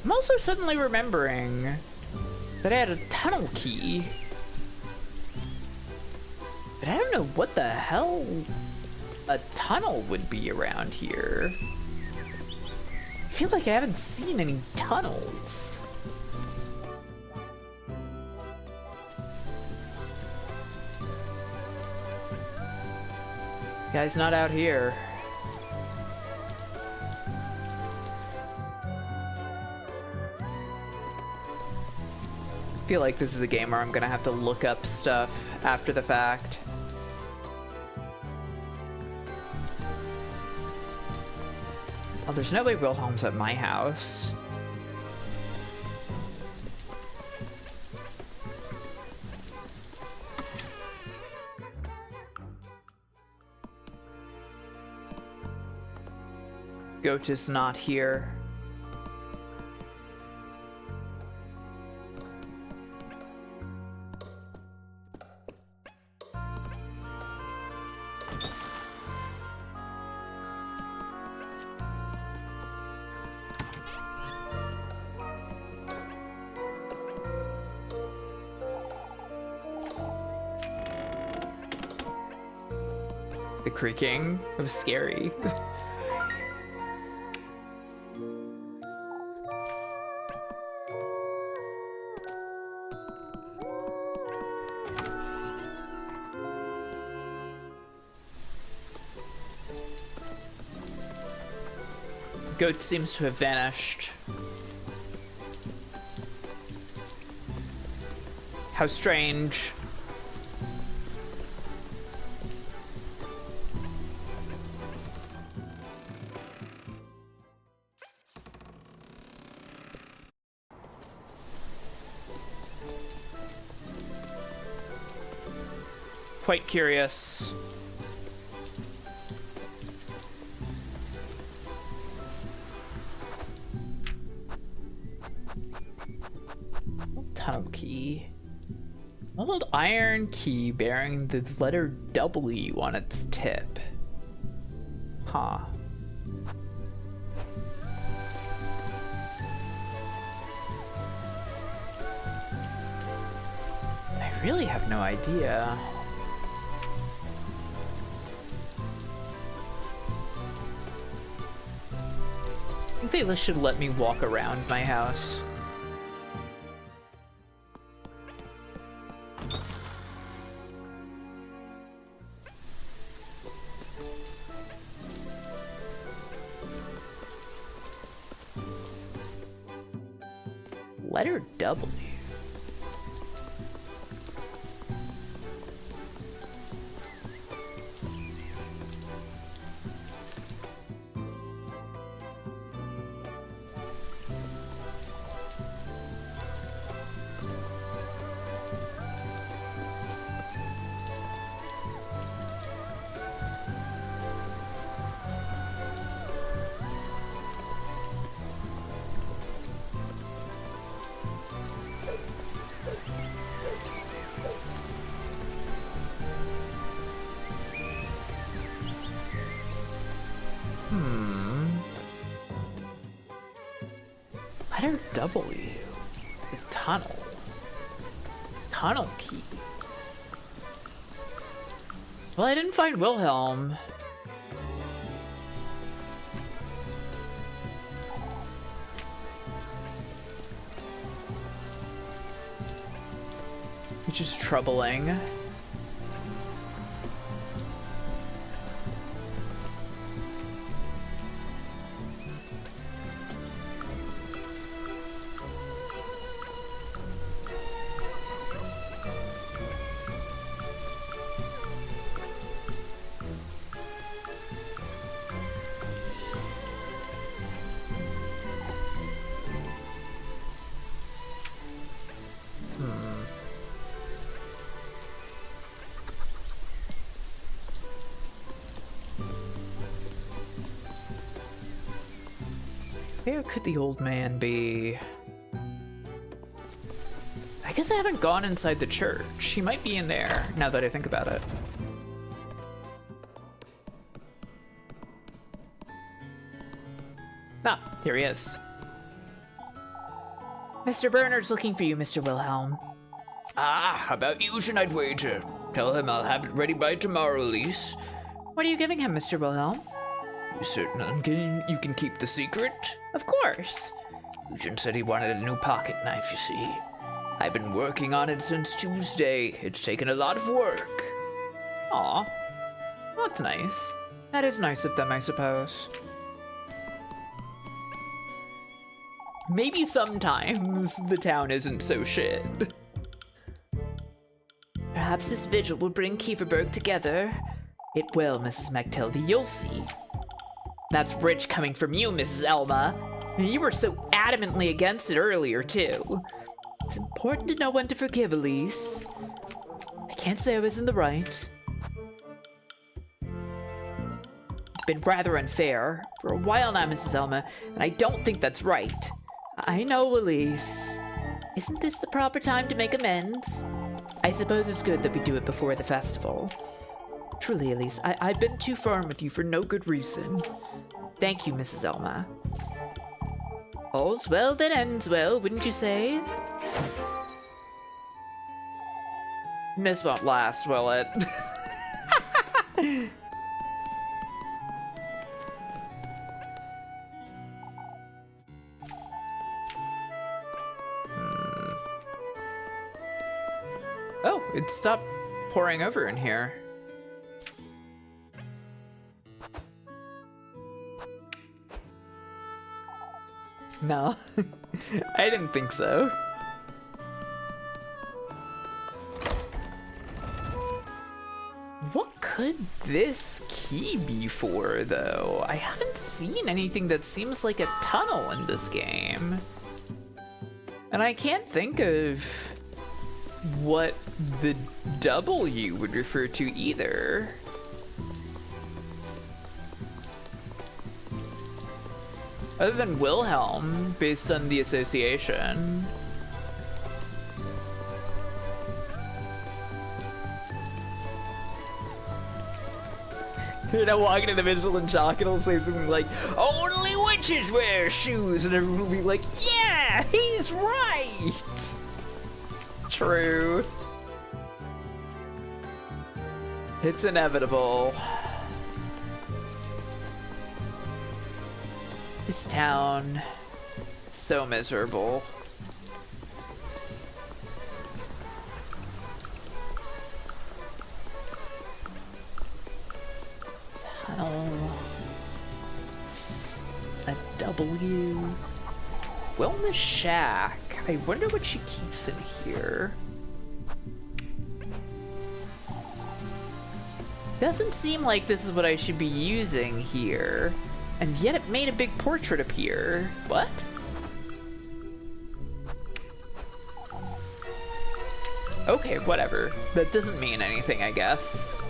I'm also suddenly remembering that I had a tunnel key. But I don't know what the hell a tunnel would be around here. I feel like I haven't seen any tunnels. Guy's not out here. I feel like this is a game where I'm gonna have to look up stuff after the fact. Oh, there's no way Wilhelm's at my house. Goat is not here. The creaking, it was scary. Goat seems to have vanished. How strange. Quite curious. Tunnel key. Old iron key bearing the letter W on its tip. Huh. I really have no idea. I think they should let me walk around my house. Letter W. Letter W. The tunnel. Tunnel key. Well, I didn't find Wilhelm. Which is troubling. Where could the old man be? I guess I haven't gone inside the church. He might be in there, now that I think about it. Ah, here he is. Mr. Bernard's looking for you, Mr. Wilhelm. Ah, about usual, I'd wager. Tell him I'll have it ready by tomorrow, Elise. What are you giving him, Mr. Wilhelm? You certain you can keep the secret? Of course. Eugene said he wanted a new pocket knife, you see. I've been working on it since Tuesday. It's taken a lot of work. Aw, that's nice. That is nice of them, I suppose. Maybe sometimes the town isn't so shit. Perhaps this vigil will bring Kieferberg together. It will, Mrs. MacTilda, you'll see. That's rich coming from you, Mrs. Elma. You were so adamantly against it earlier, too. It's important to know when to forgive, Elise. I can't say I was in the right. been rather unfair for a while now, Mrs. Elma, and I don't think that's right. I know, Elise. Isn't this the proper time to make amends? I suppose it's good that we do it before the festival. Truly, Elise, I've been too firm with you for no good reason. Thank you, Mrs. Elma. All's well that ends well, wouldn't you say? This won't last, will it? Oh, it stopped pouring over in here. No, I didn't think so. What could this key be for, though? I haven't seen anything that seems like a tunnel in this game. And I can't think of what the W would refer to either. Other than Wilhelm, based on the association. You know, walking in the Vigilant Jock and it'll say something like, "Only witches wear shoes," and everyone will be like, "Yeah, he's right!" True. It's inevitable. This town, it's so miserable. Tunnel. It's a W. Wellness Shack. I wonder what she keeps in here. Doesn't seem like this is what I should be using here. And yet it made a big portrait appear. What? Okay, whatever. That doesn't mean anything, I guess.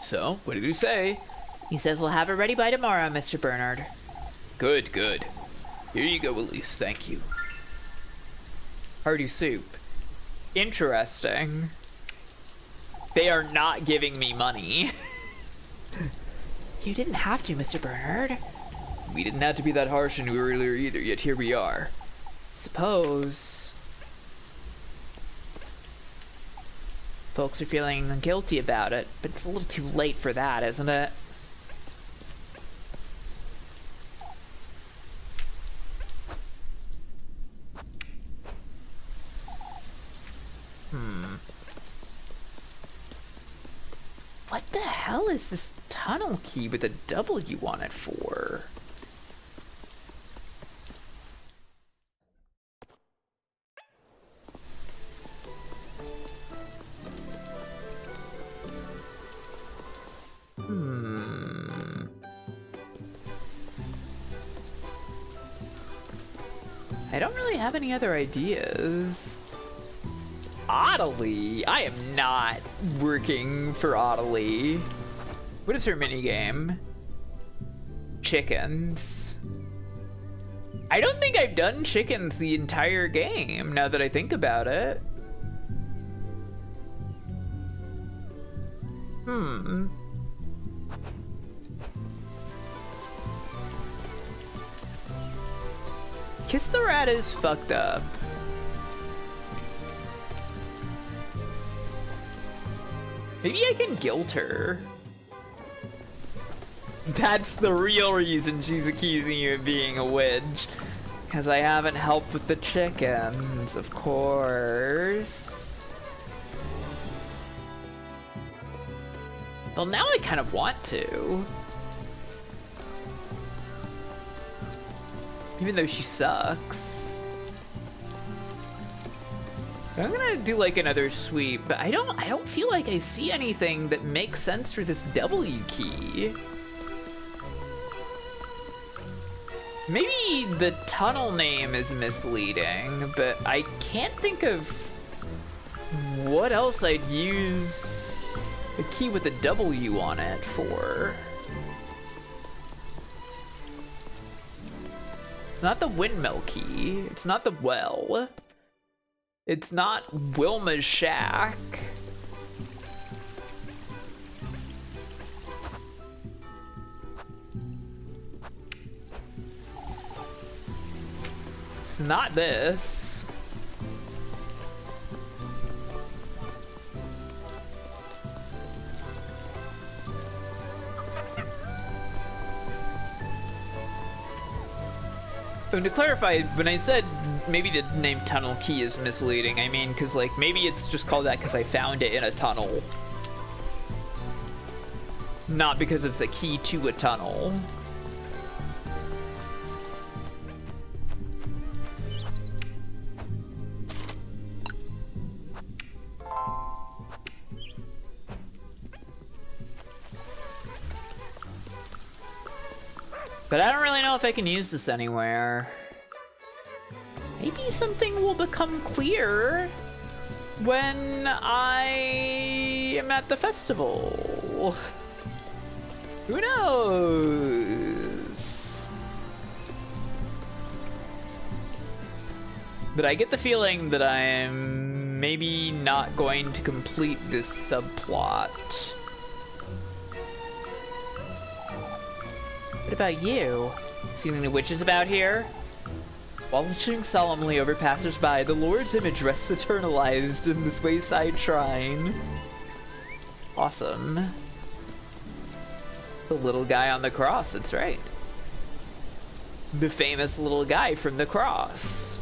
So, what did you say? He says we'll have it ready by tomorrow, Mr. Bernard. Good, good. Here you go, Elise. Thank you. Hearty soup. Interesting. They are not giving me money. You didn't have to, Mr. Bernard. We didn't have to be that harsh on you earlier either, yet here we are. Suppose folks are feeling guilty about it, but it's a little too late for that, isn't it? What the hell is this tunnel key with a W on it for? I don't really have any other ideas. Ottilie? I am not working for Ottilie. What is her minigame? Chickens. I don't think I've done chickens the entire game, now that I think about it. Kiss the Rat is fucked up. Maybe I can guilt her. That's the real reason she's accusing you of being a witch. Because I haven't helped with the chickens, of course. Well, now I kind of want to. Even though she sucks. I'm gonna do like another sweep, but I don't feel like I see anything that makes sense for this W key. Maybe the tunnel name is misleading, but I can't think of what else I'd use a key with a W on it for. It's not the windmill key. It's not the well. It's not Wilma's shack. It's not this. And to clarify, when I said maybe the name Tunnel Key is misleading, I mean because like maybe it's just called that because I found it in a tunnel. Not because it's a key to a tunnel. But I don't really know if I can use this anywhere. Maybe something will become clear when I am at the festival. Who knows? But I get the feeling that I'm maybe not going to complete this subplot. What about you? Seen any witches about here? Watching solemnly over passers-by, the Lord's image rests eternalized in this wayside shrine. Awesome. The little guy on the cross, that's right. The famous little guy from the cross.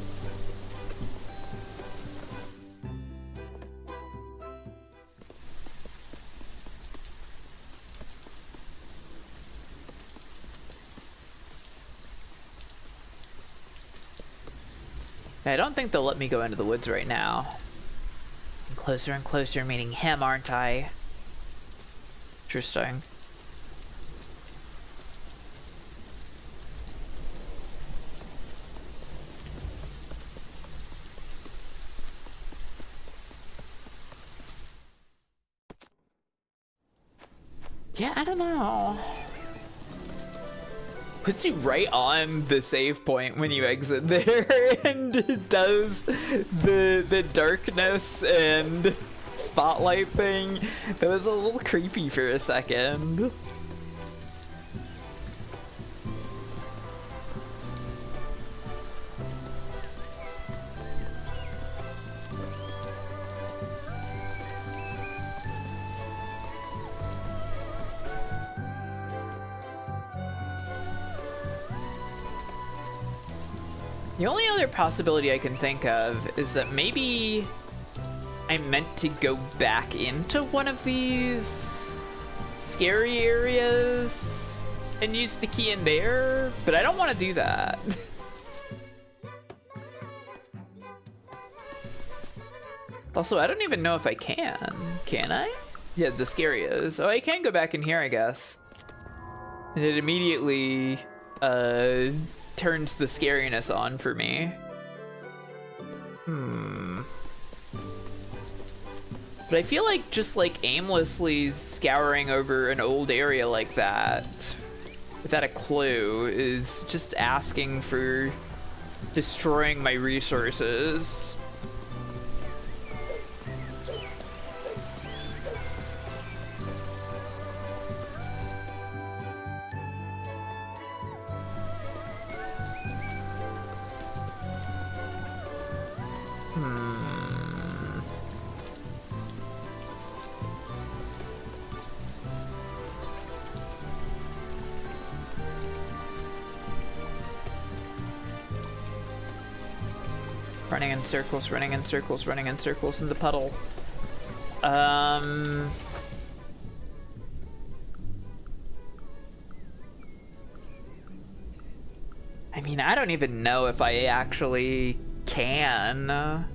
I don't think they'll let me go into the woods right now. I'm closer and closer meeting him, aren't I? Interesting. Yeah, I don't know. Puts you right on the save point when you exit there, and it does the darkness and spotlight thing. That was a little creepy for a second. The only other possibility I can think of is that maybe I meant to go back into one of these scary areas and use the key in there, but I don't want to do that. Also, I don't even know if I can I? Yeah, the scary is. Oh, I can go back in here, I guess. And it immediately, turns the scariness on for me. But I feel like just like aimlessly scouring over an old area like that without a clue is just asking for destroying my resources. Running in circles, running in circles, running in circles in the puddle. I mean, I don't even know if I actually can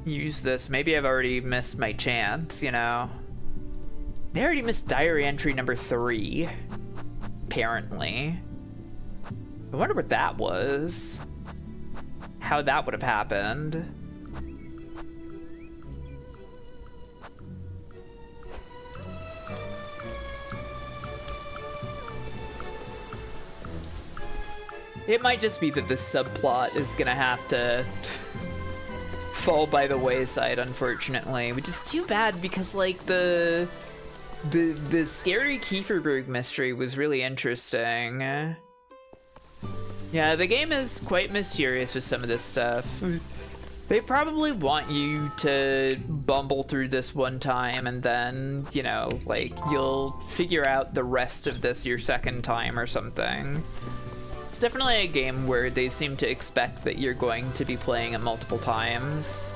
use this. Maybe I've already missed my chance, you know? I already missed diary entry number 3, apparently. I wonder what that was. How that would have happened. It might just be that this subplot is gonna have to fall by the wayside, unfortunately, which is too bad because, like, the scary Kieferberg mystery was really interesting. Yeah, the game is quite mysterious with some of this stuff. They probably want you to bumble through this one time and then, you know, like, you'll figure out the rest of this your second time or something. It's definitely a game where they seem to expect that you're going to be playing it multiple times.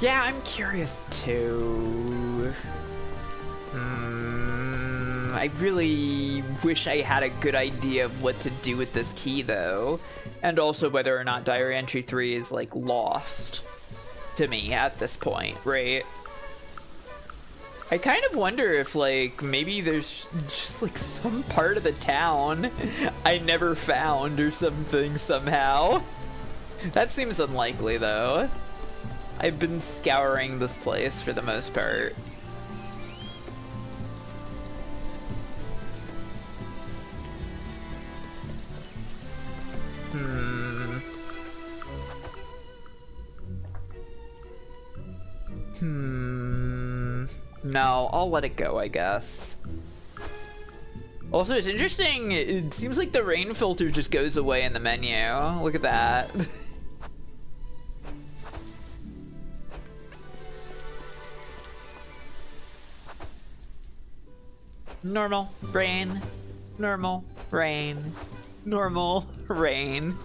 Yeah, I'm curious too. I really wish I had a good idea of what to do with this key, though. And also whether or not Diary Entry 3 is, like, lost to me at this point, right? I kind of wonder if, like, maybe there's just, like, some part of the town I never found or something somehow. That seems unlikely, though. I've been scouring this place for the most part. No, I'll let it go, I guess. Also, it's interesting, it seems like the rain filter just goes away in the menu. Look at that. Normal, rain, normal, rain, normal, rain.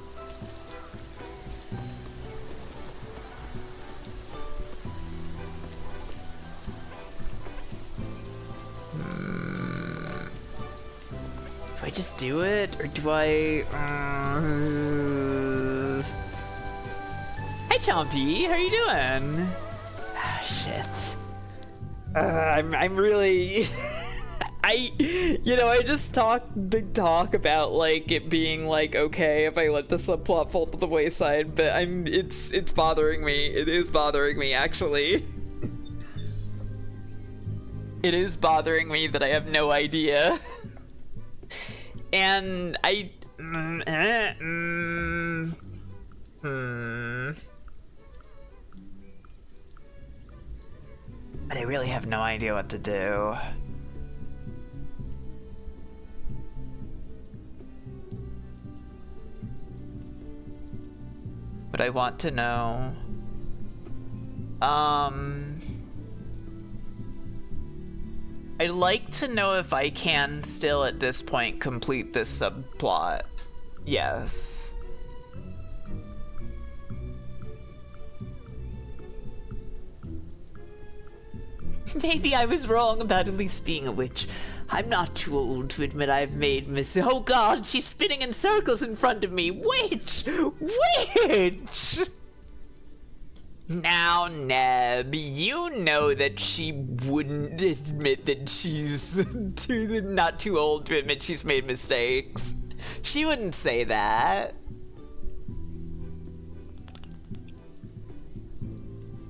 Do I just do it, or do I... Hi, Chompy, how are you doing? Ah, shit. I'm really... I just talk big talk about, like, it being, like, okay if I let the subplot fall to the wayside, but it's bothering me. It is bothering me, actually. It is bothering me that I have no idea. And but I really have no idea what to do. But I want to know. I'd like to know if I can still at this point complete this subplot. Yes. Maybe I was wrong about Elise being a witch. I'm not too old to admit I've made Oh god, she's spinning in circles in front of me. Witch! Witch! Now, Neb, you know that she wouldn't admit that she's not too old to admit she's made mistakes. She wouldn't say that.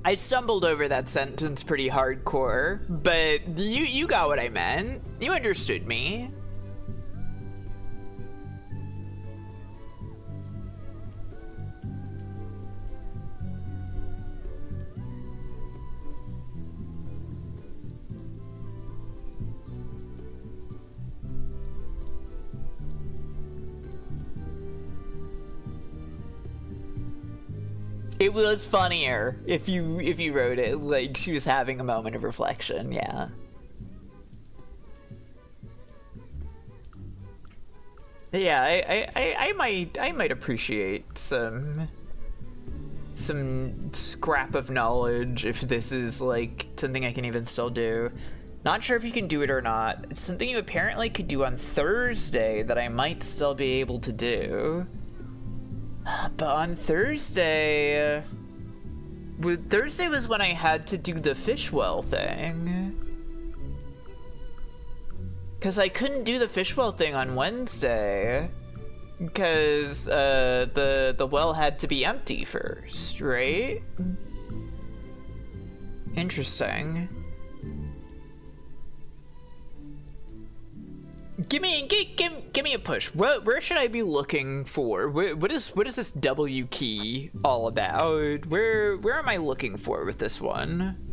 I stumbled over that sentence pretty hardcore, but you got what I meant. You understood me. It was funnier if you wrote it like she was having a moment of reflection, yeah. Yeah, I might appreciate some scrap of knowledge if this is like something I can even still do. Not sure if you can do it or not. It's something you apparently could do on Thursday that I might still be able to do. But on Thursday... Thursday was when I had to do the fish well thing. Because I couldn't do the fish well thing on Wednesday. Because the well had to be empty first, right? Interesting. Give me a push. Where should I be looking for? What is this W key all about? Where am I looking for with this one?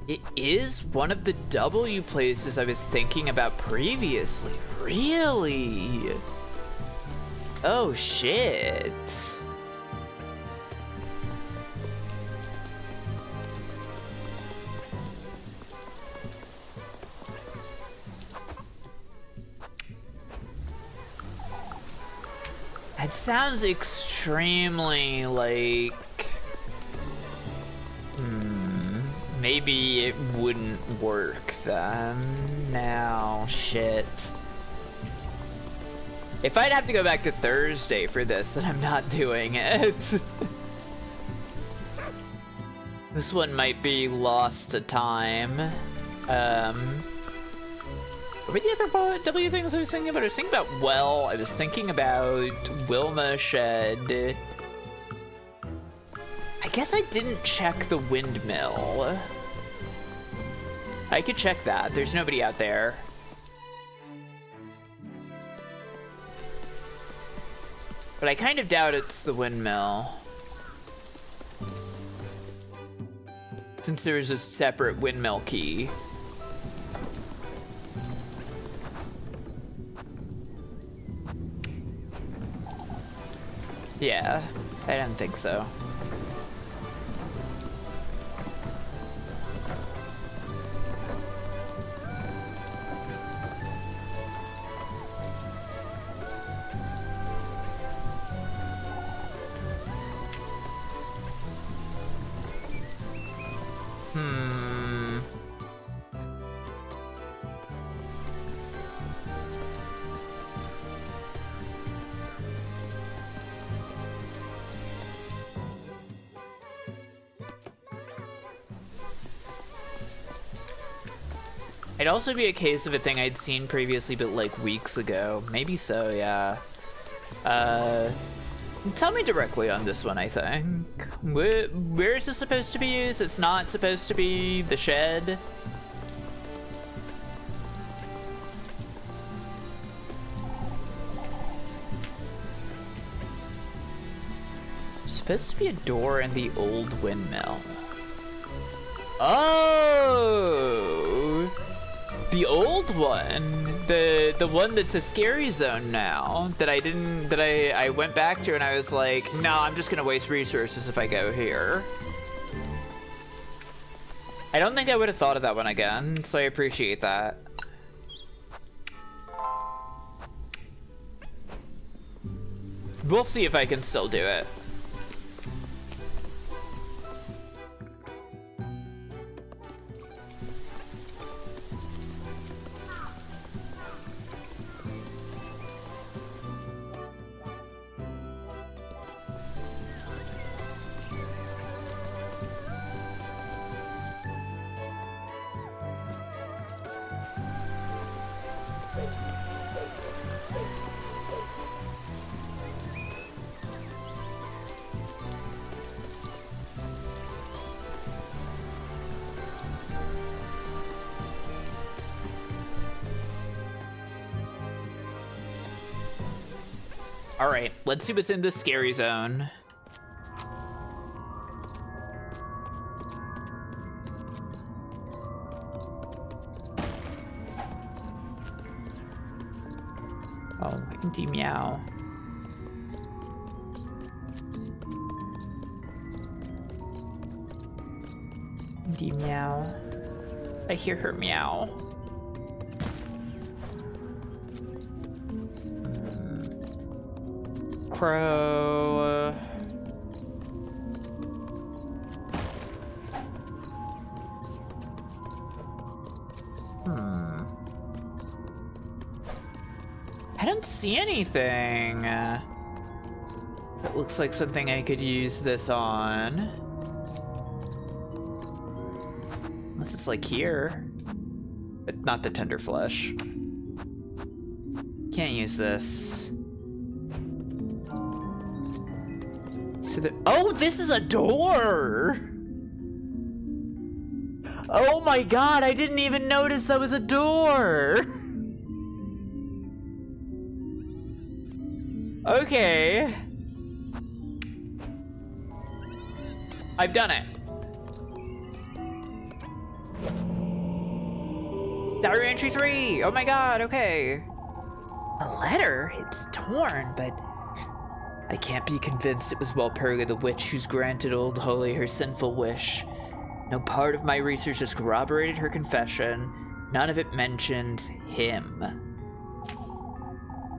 It is one of the W places I was thinking about previously. Really? Oh, shit. That sounds extremely like... Maybe it wouldn't work then. Now, shit. If I'd have to go back to Thursday for this, then I'm not doing it. This one might be lost to time. What were the other W things I was thinking about? I was thinking about well. I was thinking about Wilma Shed. I guess I didn't check the windmill. I could check that. There's nobody out there. But I kind of doubt it's the windmill. Since there's a separate windmill key. Yeah, I don't think so. It'd also be a case of a thing I'd seen previously, but like weeks ago. Maybe so, yeah. Tell me directly on this one, I think. Where is this supposed to be used? It's not supposed to be the shed. It's supposed to be a door in the old windmill. Oh! The old one, the one that's a scary zone now, that I went back to and I was like, no, I'm just gonna waste resources if I go here. I don't think I would have thought of that one again, so I appreciate that. We'll see if I can still do it. All right, let's see what's in the scary zone. Oh, Indy Meow. Do you meow? I hear her meow. Crow. I don't see anything. It looks like something I could use this on. Unless it's like here. But not the tender flesh. Can't use this. So oh, this is a door! Oh my god, I didn't even notice that was a door! Okay. I've done it. Diary entry 3! Oh my god, okay. A letter? It's torn, but I can't be convinced it was Walpurga the witch who's granted Old Holy her sinful wish. No part of my research has corroborated her confession. None of it mentions him.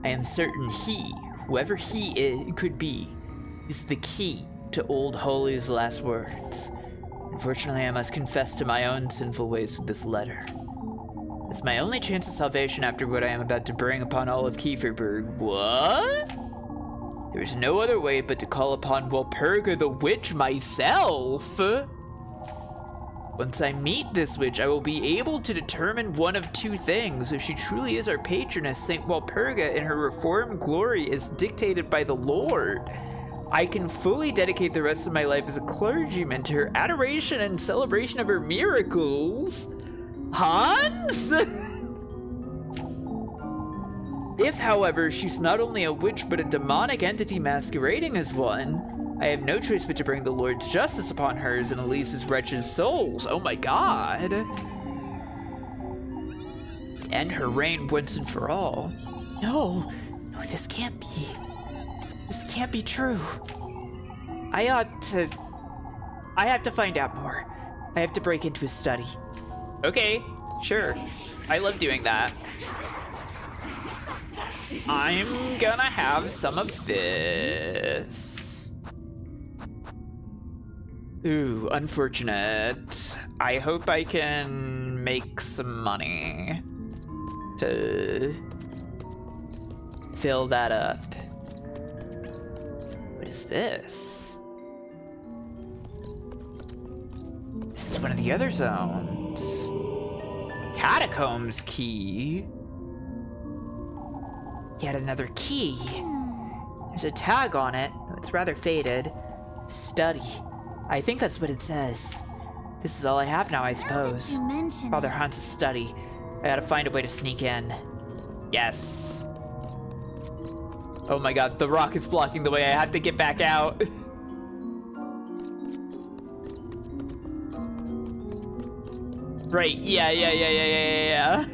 I am certain he, whoever he could be, is the key to Old Holy's last words. Unfortunately, I must confess to my own sinful ways with this letter. It's my only chance of salvation after what I am about to bring upon all of Kieferberg. What? There is no other way but to call upon Walpurga the witch myself. Once I meet this witch, I will be able to determine one of two things. If she truly is our patroness, Saint Walpurga in her reformed glory is dictated by the Lord. I can fully dedicate the rest of my life as a clergyman to her adoration and celebration of her miracles. Hans? If, however, she's not only a witch but a demonic entity masquerading as one, I have no choice but to bring the Lord's justice upon hers and Elise's wretched souls. Oh my god. End her reign once and for all. No, this can't be. This can't be true. I have to find out more. I have to break into his study. Okay, sure. I love doing that. I'm gonna have some of this. Ooh, unfortunate. I hope I can make some money to fill that up. What is this? This is one of the other zones. Catacombs key. Yet another key. There's a tag on it. It's rather faded. Study. I think that's what it says. This is all I have now, I suppose. Father Hans' study. I gotta find a way to sneak in. Yes. Oh my god, the rock is blocking the way. I have to get back out. Right, yeah.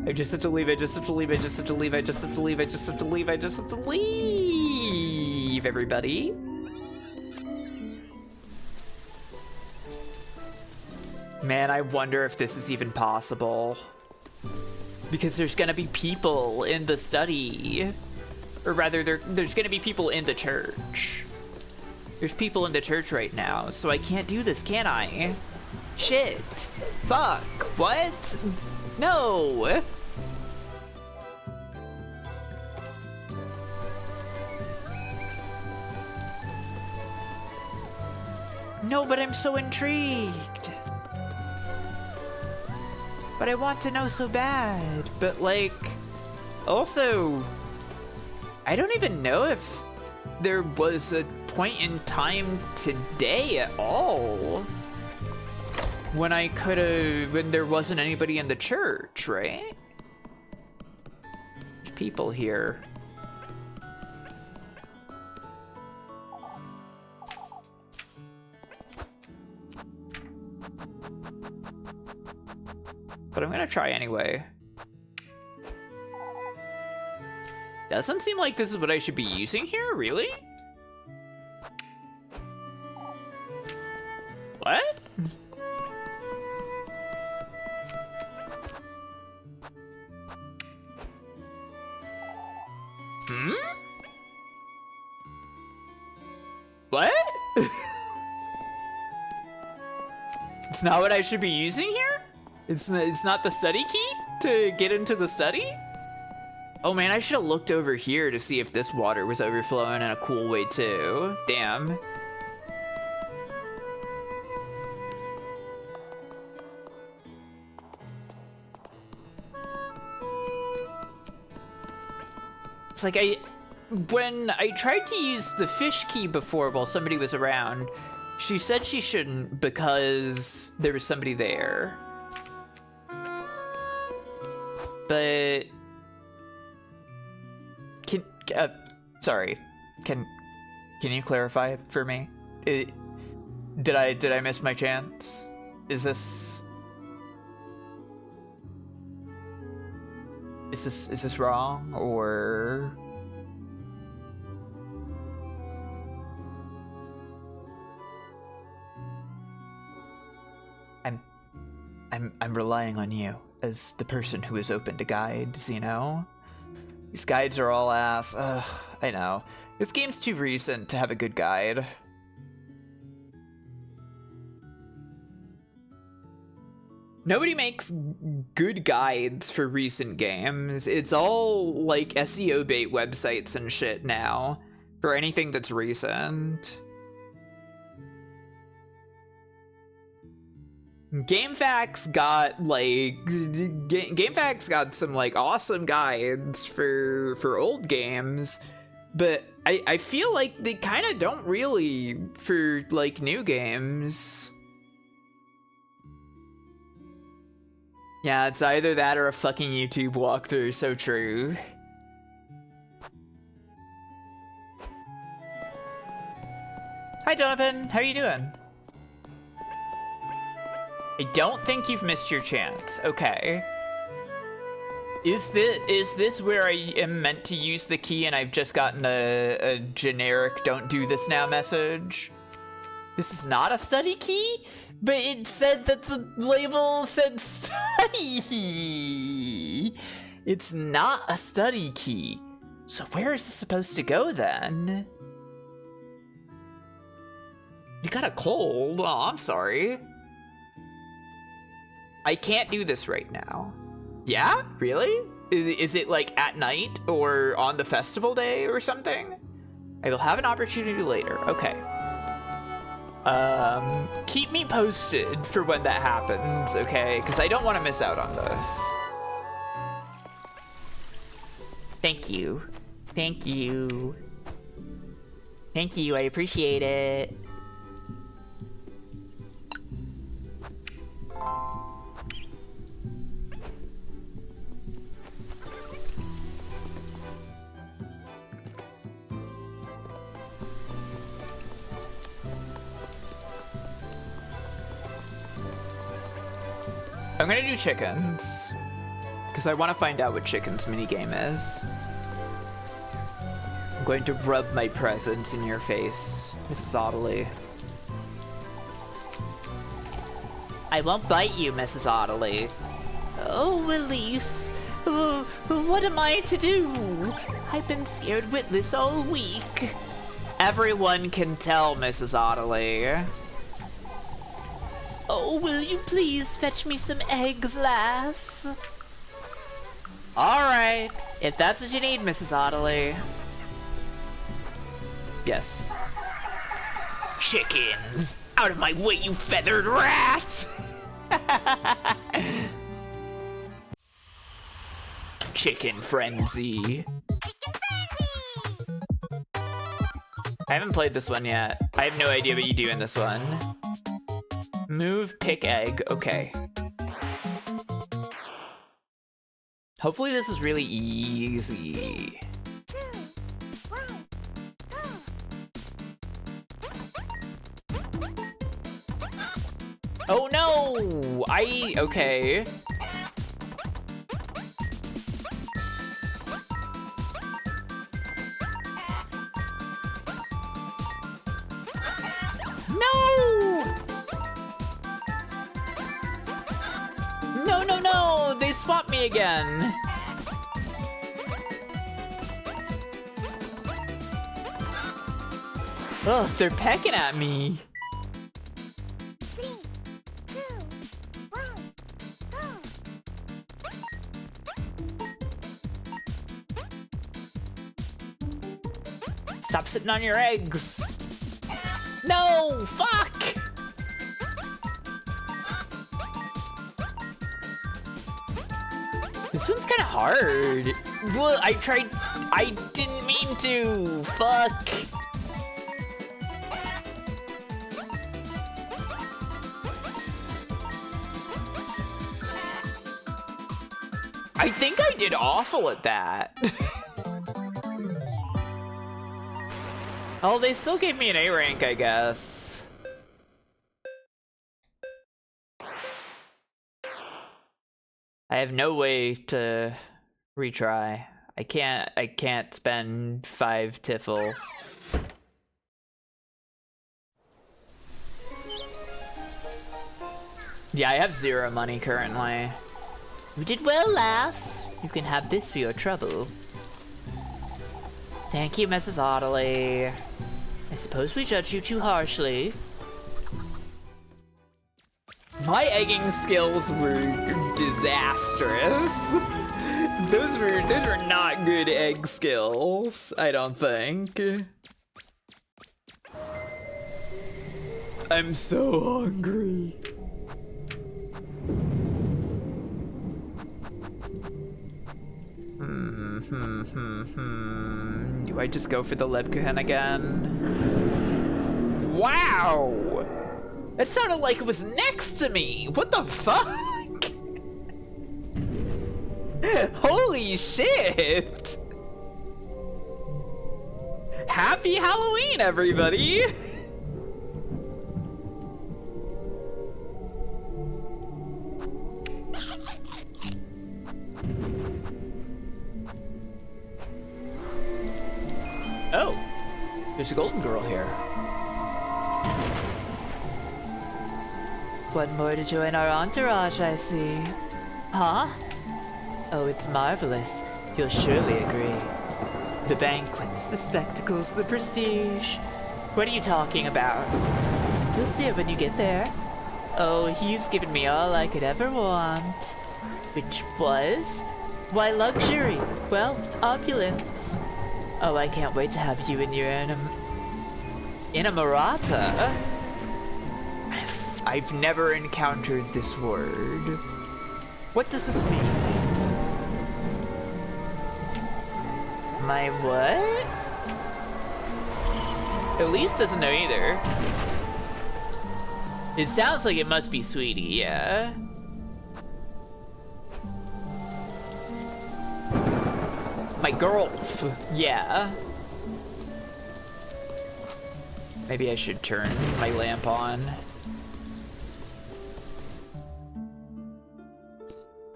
I just have to leave, I just have to leave, everybody. Man, I wonder if this is even possible. Because there's gonna be people in the study. Or rather, there's gonna be people in the church. There's people in the church right now, so I can't do this, can I? Shit. Fuck. What? No! No, but I'm so intrigued. But I want to know so bad. But like, also, I don't even know if there was a point in time today at all when when there wasn't anybody in the church, right? There's people here. But I'm gonna try anyway. Doesn't seem like this is what I should be using here, really? What? It's not what I should be using here? It's not the study key to get into the study? Oh man, I should have looked over here to see if this water was overflowing in a cool way too. Damn. It's like when I tried to use the fish key before while somebody was around, she said she shouldn't because there was somebody there. But sorry, can you clarify for me? Did I miss my chance? Is this wrong, or I'm relying on you as the person who has opened a guides, you know? These guides are all ass. Ugh, I know. This game's too recent to have a good guide. Nobody makes good guides for recent games. It's all like SEO bait websites and shit now for anything that's recent. GameFAQs got some like awesome guides for old games, but I feel like they kind of don't really for like new games. Yeah, it's either that or a fucking YouTube walkthrough, so true. Hi Jonathan, how are you doing? I don't think you've missed your chance. Okay. Is this where I am meant to use the key and I've just gotten a generic "don't do this now" message? This is not a study key? But it said that the label said study. It's not a study key. So where is this supposed to go then? You got a cold? Oh, I'm sorry. I can't do this right now. Yeah? Really? Is it like at night or on the festival day or something? I will have an opportunity later. Okay. Keep me posted for when that happens, okay? Because I don't want to miss out on this. Thank you. Thank you. Thank you, I appreciate it. I'm gonna do chickens, because I want to find out what chickens minigame is. I'm going to rub my presence in your face, Mrs. Audley. I won't bite you, Mrs. Audley. Oh, Elise. What am I to do? I've been scared witless all week. Everyone can tell, Mrs. Audley. Oh, will you please fetch me some eggs, lass? Alright, if that's what you need, Mrs. Audley. Yes. Chickens! Out of my way, you feathered rat! Chicken frenzy. I haven't played this one yet. I have no idea what you do in this one. Move, pick egg, okay. Hopefully this is really easy. Oh no! Okay. No! They spot me again. Ugh, they're pecking at me. 3, 2, 1, go! Stop sitting on your eggs. No, fuck. This one's kind of hard. Well, I didn't mean to. Fuck. I think I did awful at that. Oh, they still gave me an A rank, I guess. I have no way to retry. I can't spend 5 tiffle. Yeah, I have 0 money currently. You did well, lass. You can have this for your trouble. Thank you, Mrs. Audley. I suppose we judge you too harshly. My egging skills were disastrous. Those were not good egg skills, I don't think. I'm so hungry. Do I just go for the Lebkuhen again? Wow! That sounded like it was next to me! What the fuck? Holy shit! Happy Halloween, everybody! Oh, there's a golden girl here. One more to join our entourage, I see. Huh? Oh, it's marvelous. You'll surely agree. The banquets, the spectacles, the prestige. What are you talking about? You'll see it when you get there. Oh, he's given me all I could ever want. Which was? Why, luxury, wealth, opulence. Oh, I can't wait to have you in your inamorata. I've never encountered this word. What does this mean? My what? Elise doesn't know either. It sounds like it must be sweetie, yeah. My girlf, yeah. Maybe I should turn my lamp on.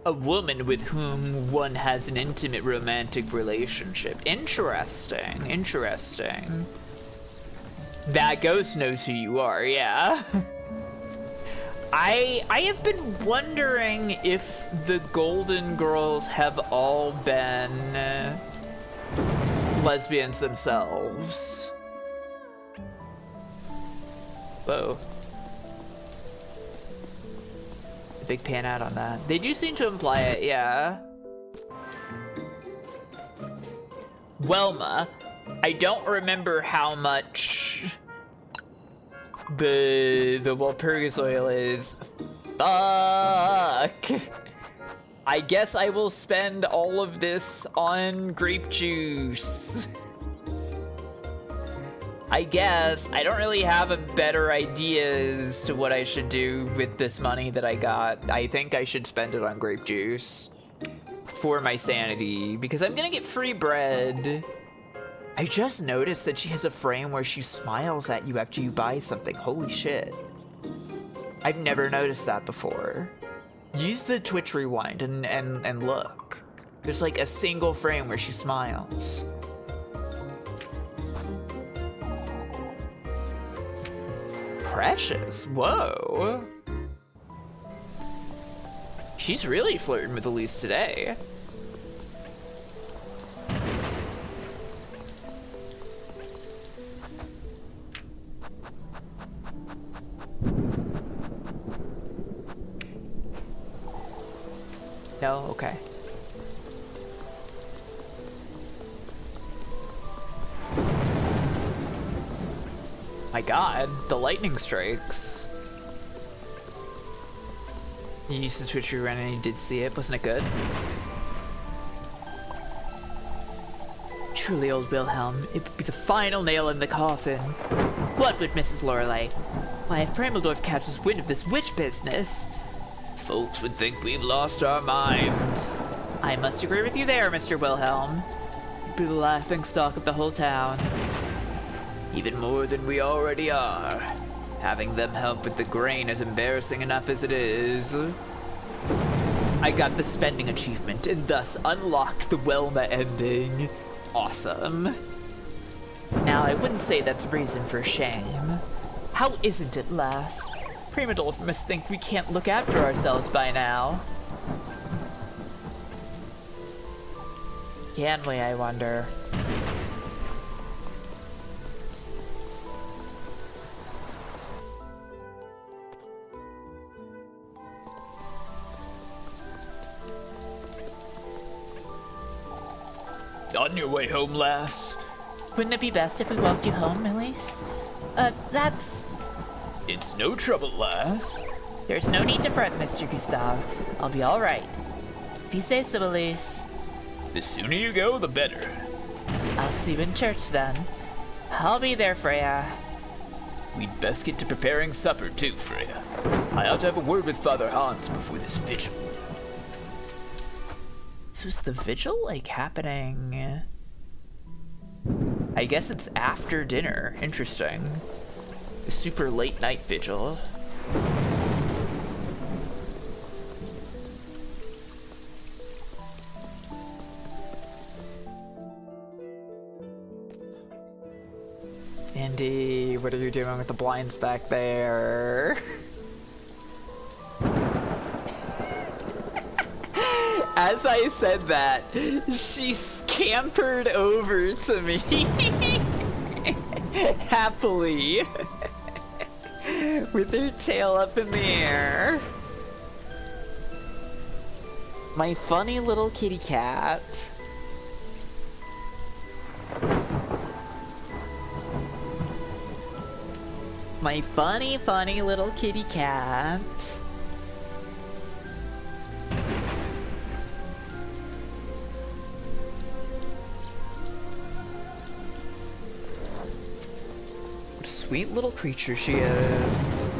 A woman with whom one has an intimate romantic relationship. Interesting, interesting. That ghost knows who you are, yeah. I have been wondering if the Golden Girls have all been lesbians themselves. Whoa. Big pan out on that. They do seem to imply it, yeah. Welma, I don't remember how much the Walpurgis oil is. Fuck. I guess I will spend all of this on grape juice. I guess. I don't really have a better idea as to what I should do with this money that I got. I think I should spend it on grape juice for my sanity, because I'm gonna get free bread. I just noticed that she has a frame where she smiles at you after you buy something. Holy shit. I've never noticed that before. Use the Twitch rewind and look. There's like a single frame where she smiles. Precious, whoa. She's really flirting with Elise today. No? Okay. My god, the lightning strikes. You used to switch your run and you did see it. Wasn't it good? Truly, old Wilhelm, it would be the final nail in the coffin. What would Mrs. Lorelei? Why, if Primeldorf catches wind of this witch business, Folks would think we've lost our minds. I must agree with you there, Mr. Wilhelm. You'd be the laughingstock of the whole town. Even more than we already are. Having them help with the grain is embarrassing enough as it is. I got the spending achievement and thus unlocked the Welma ending. Awesome. Now, I wouldn't say that's reason for shame. How isn't it, lass? Primadolf must think we can't look after ourselves by now. Can we, I wonder? On your way home, lass? Wouldn't it be best if we walked you home, Elise? That's... It's no trouble, lass. There's no need to fret, Mr. Gustav. I'll be all right. If you say so, Elise. The sooner you go, the better. I'll see you in church then. I'll be there, Freya. We'd best get to preparing supper too, Freya. I ought to have a word with Father Hans before this vigil. So is the vigil, like, happening? I guess it's after dinner. Interesting. A super late night vigil. Andy, what are you doing with the blinds back there? As I said that, she scampered over to me. Happily. With her tail up in the air. My funny little kitty cat. My funny little kitty cat. What a sweet little creature she is.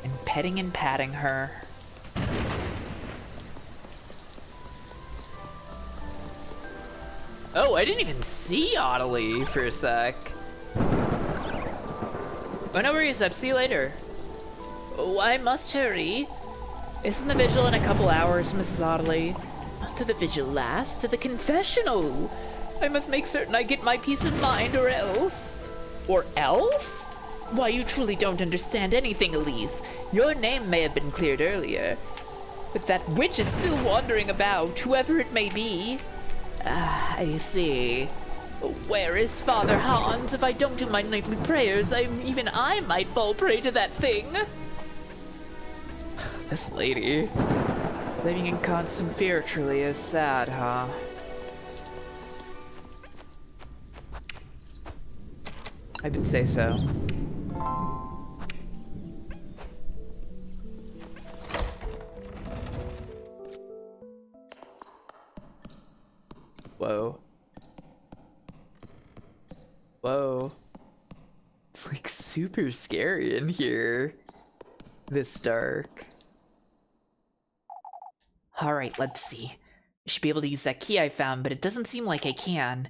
And petting and patting her. Oh, I didn't even see Ottilie for a sec. Oh, no worries, I'll see you later. Oh, I must hurry. Isn't the vigil in a couple hours, Mrs. Ottilie? Not to the vigil, lass, to the confessional. I must make certain I get my peace of mind, or else. Or else? Why, you truly don't understand anything, Elise. Your name may have been cleared earlier, but that witch is still wandering about, whoever it may be. Ah, I see. Where is Father Hans? If I don't do my nightly prayers, even I might fall prey to that thing. This lady. Living in constant fear truly is sad, huh? I would say so. Whoa. Whoa. It's like super scary in here. This dark. Alright, let's see. I should be able to use that key I found, but it doesn't seem like I can.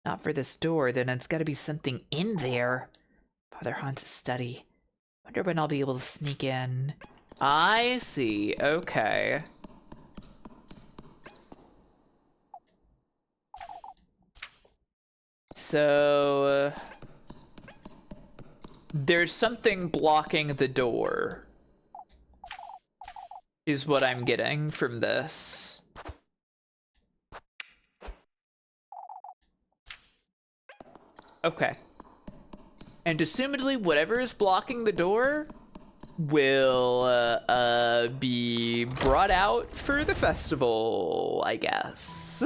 Not for this door, then it's gotta be something in there. Father Hans' study. Wonder when I'll be able to sneak in. I see, okay. So, there's something blocking the door, is what I'm getting from this. Okay. And assumedly, whatever is blocking the door will be brought out for the festival, I guess.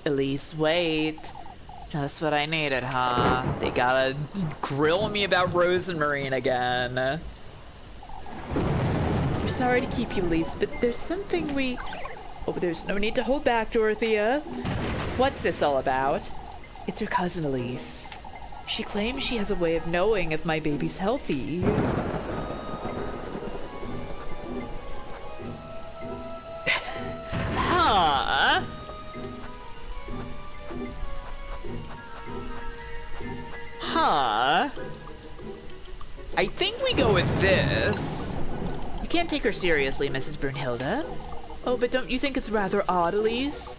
Elise, wait. Just what I needed, huh? They gotta grill me about Rose and Marine again. We're sorry to keep you, Elise, but there's something we... Oh, there's no need to hold back, Dorothea. What's this all about? It's her cousin, Elise. She claims she has a way of knowing if my baby's healthy. Huh? Huh? I think we go with this. You can't take her seriously, Mrs. Brunhilde. Oh, but don't you think it's rather odd, Elise?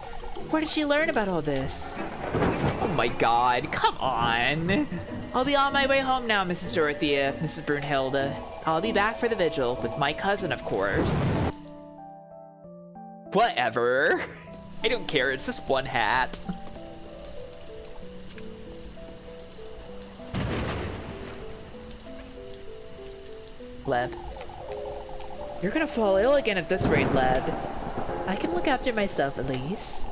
Where did she learn about all this? Oh my god, come on. I'll be on my way home now, Mrs. Dorothea, Mrs. Brunhilde. I'll be back for the vigil, with my cousin, of course. Whatever. I don't care, it's just one hat. Leb. You're gonna fall ill again at this rate, Leb. I can look after myself, Elise.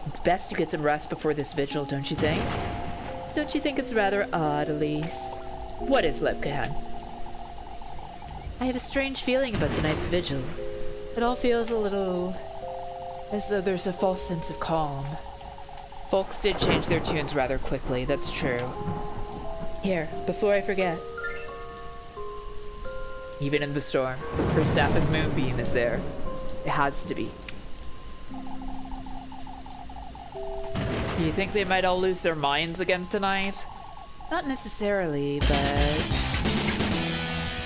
It's best you get some rest before this vigil, don't you think? Don't you think it's rather odd, Elise? What is, Lebkuhen? I have a strange feeling about tonight's vigil. It all feels a little... as though there's a false sense of calm. Folks did change their tunes rather quickly, that's true. Here, before I forget. Even in the storm, her sapphic moonbeam is there. It has to be. Do you think they might all lose their minds again tonight? Not necessarily, but...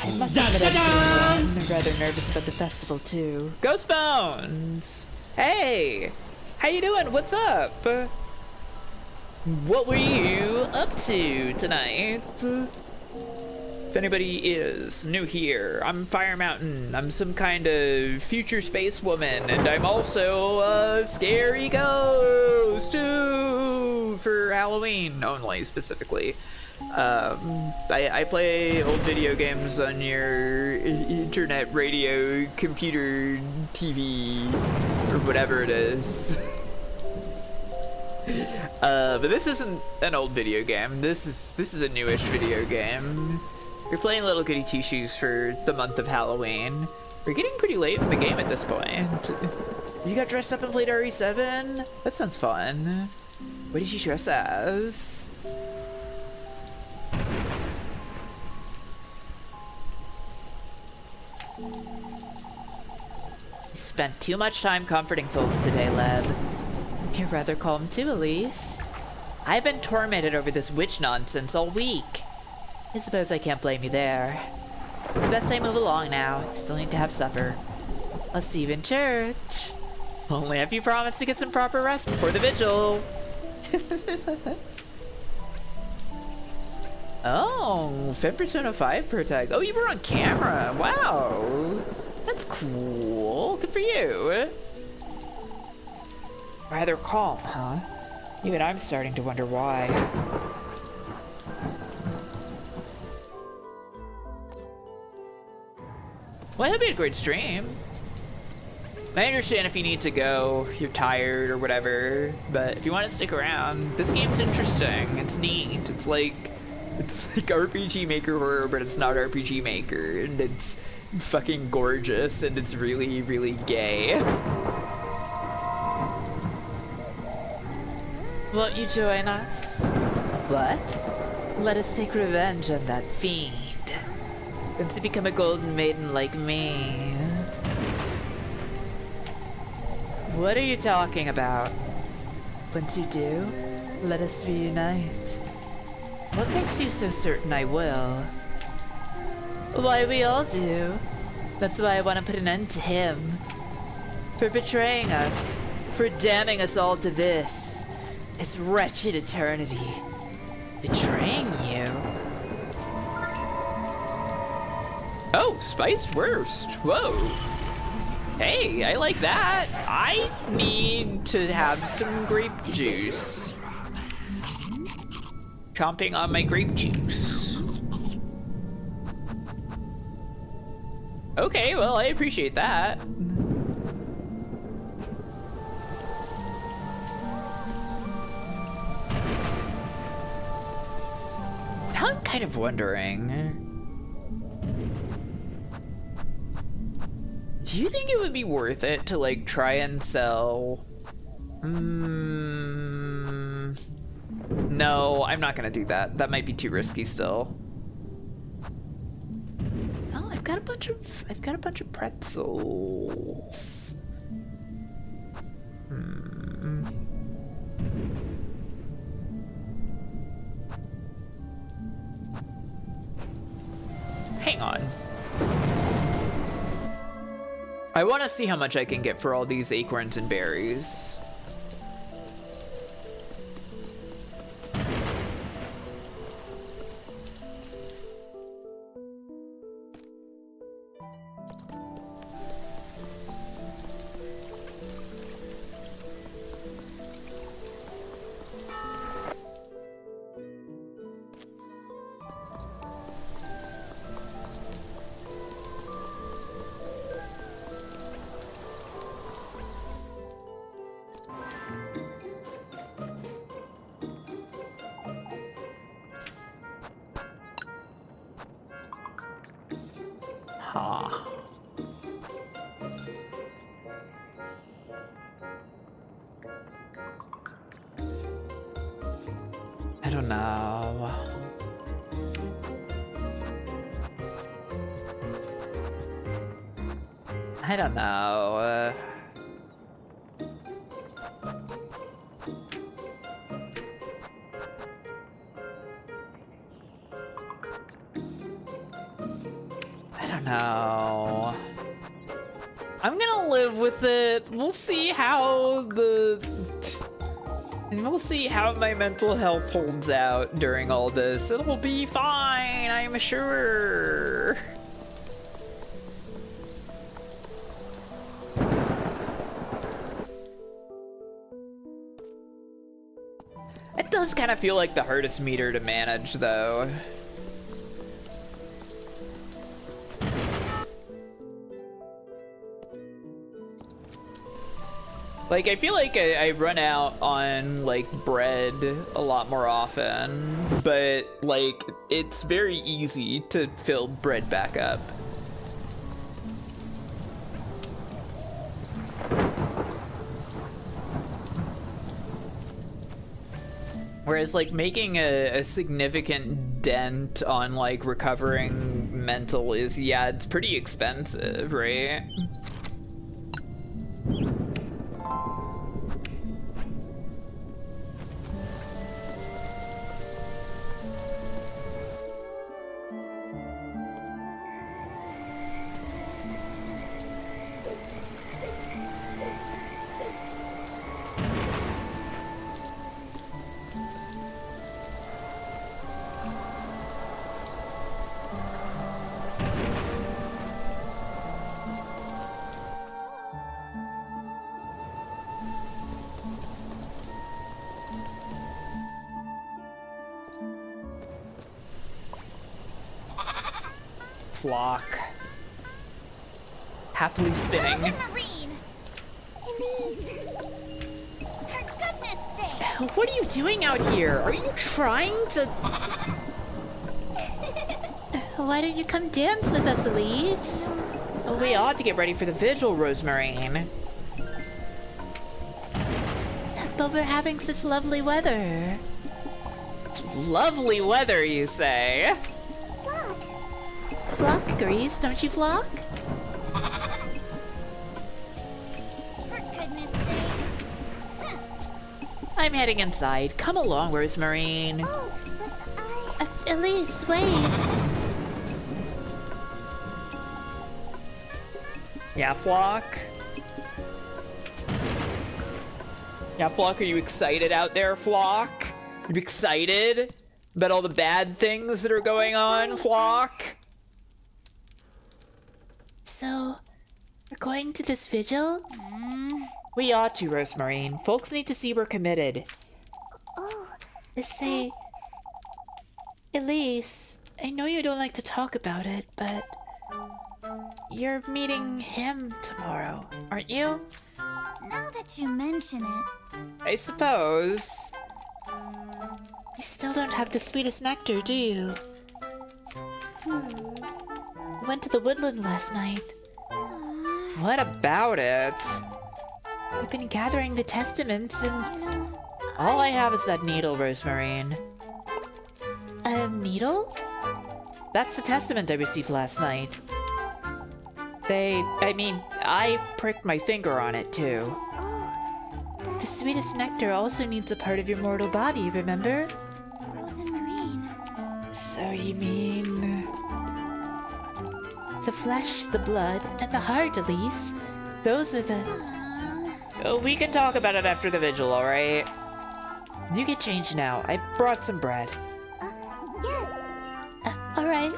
I must admit I'm rather nervous about the festival, too. Ghost Bones! Hey! How you doing? What's up? What were you up to tonight? If anybody is new here, I'm Fire Mountain. I'm some kind of future space woman, and I'm also a scary ghost too, for Halloween only, specifically. I play old video games on your internet, radio, computer, TV, or whatever it is. But this isn't an old video game. This is a newish video game. You're playing little Goody Two Shoes for the month of Halloween. We're getting pretty late in the game at this point. You got dressed up and played RE7? That sounds fun. What did you dress as? You spent too much time comforting folks today, Leb. You're rather calm too, Elise. I've been tormented over this witch nonsense all week. I suppose I can't blame you there. It's best I move along now. I still need to have supper. I'll see you in church. Only if you promise to get some proper rest before the vigil. Oh, Persona 5 protag. Oh, you were on camera. Wow. That's cool. Good for you. Rather calm, huh? Even I'm starting to wonder why. Well, I hope you had a great stream. I understand if you need to go, you're tired or whatever, but if you want to stick around, this game's interesting. It's neat. It's like RPG Maker horror, but it's not RPG Maker, and it's fucking gorgeous, and it's really, really gay. Won't you join us? What? Let us take revenge on that fiend. And to become a golden maiden like me. What are you talking about? Once you do, let us reunite. What makes you so certain I will? Why, we all do. That's why I want to put an end to him. For betraying us. For damning us all to this wretched eternity. Betraying you? Oh, spiced worst. Whoa. Hey, I like that. I need to have some grape juice. Chomping on my grape juice. Okay, well, I appreciate that. Now I'm kind of wondering, do you think it would be worth it to like try and sell? No, I'm not gonna do that. That might be too risky still. Oh, I've got a bunch of pretzels. Hang on. I want to see how much I can get for all these acorns and berries. Huh. I don't know. I don't know. I don't know. I'm gonna live with it. We'll see how we'll see how my mental health holds out during all this. It'll be fine, I'm sure. It does kind of feel like the hardest meter to manage, though. Like, I feel like I run out on, like, bread a lot more often, but, like, it's very easy to fill bread back up. Whereas, like, making a significant dent on, like, recovering mental is, yeah, it's pretty expensive, right? Flock. Happily spinning. Marine! Elise! For goodness sake! What are you doing out here? Are you trying to... Why don't you come dance with us, Elise? Well, we ought to get ready for the vigil, Rosemarine. But we're having such lovely weather. Lovely weather, you say? Flock agrees, don't you, Flock? For goodness sake! I'm heading inside. Come along, Rosemarine. Oh, but Elise, wait. Yeah, Flock? Yeah, Flock, are you excited out there, Flock? You excited about all the bad things that are going on, Flock? So, We're going to this vigil? We ought to, Rosemarine. Folks need to see we're committed. Say, Elise, I know you don't like to talk about it, but you're meeting him tomorrow, aren't you? Now that you mention it, I suppose. You still don't have the sweetest nectar, do you? We went to the woodland last night. What about it? We've been gathering the testaments and All I have is that needle, Rosemarine. a needle? That's the testament I received last night. I pricked my finger on it too. The sweetest nectar also needs a part of your mortal body, remember? Rose and Marine. So you mean... the flesh, the blood, and the heart, Elise. Those are the... Oh, we can talk about it after the vigil, alright? You get changed now. I brought some bread. Yes. Alright.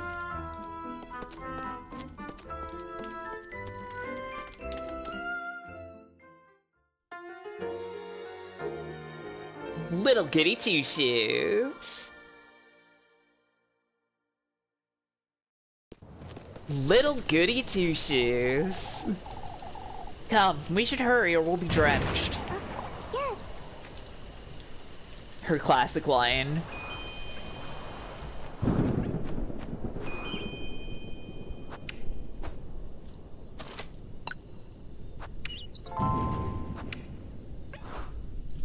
Little Goody Two Shoes. Little Goody Two Shoes. Come, we should hurry or we'll be drenched. Yes. Her classic line.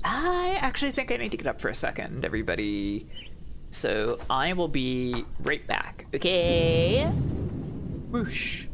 I actually think I need to get up for a second, everybody. So I will be right back, okay? Whoosh.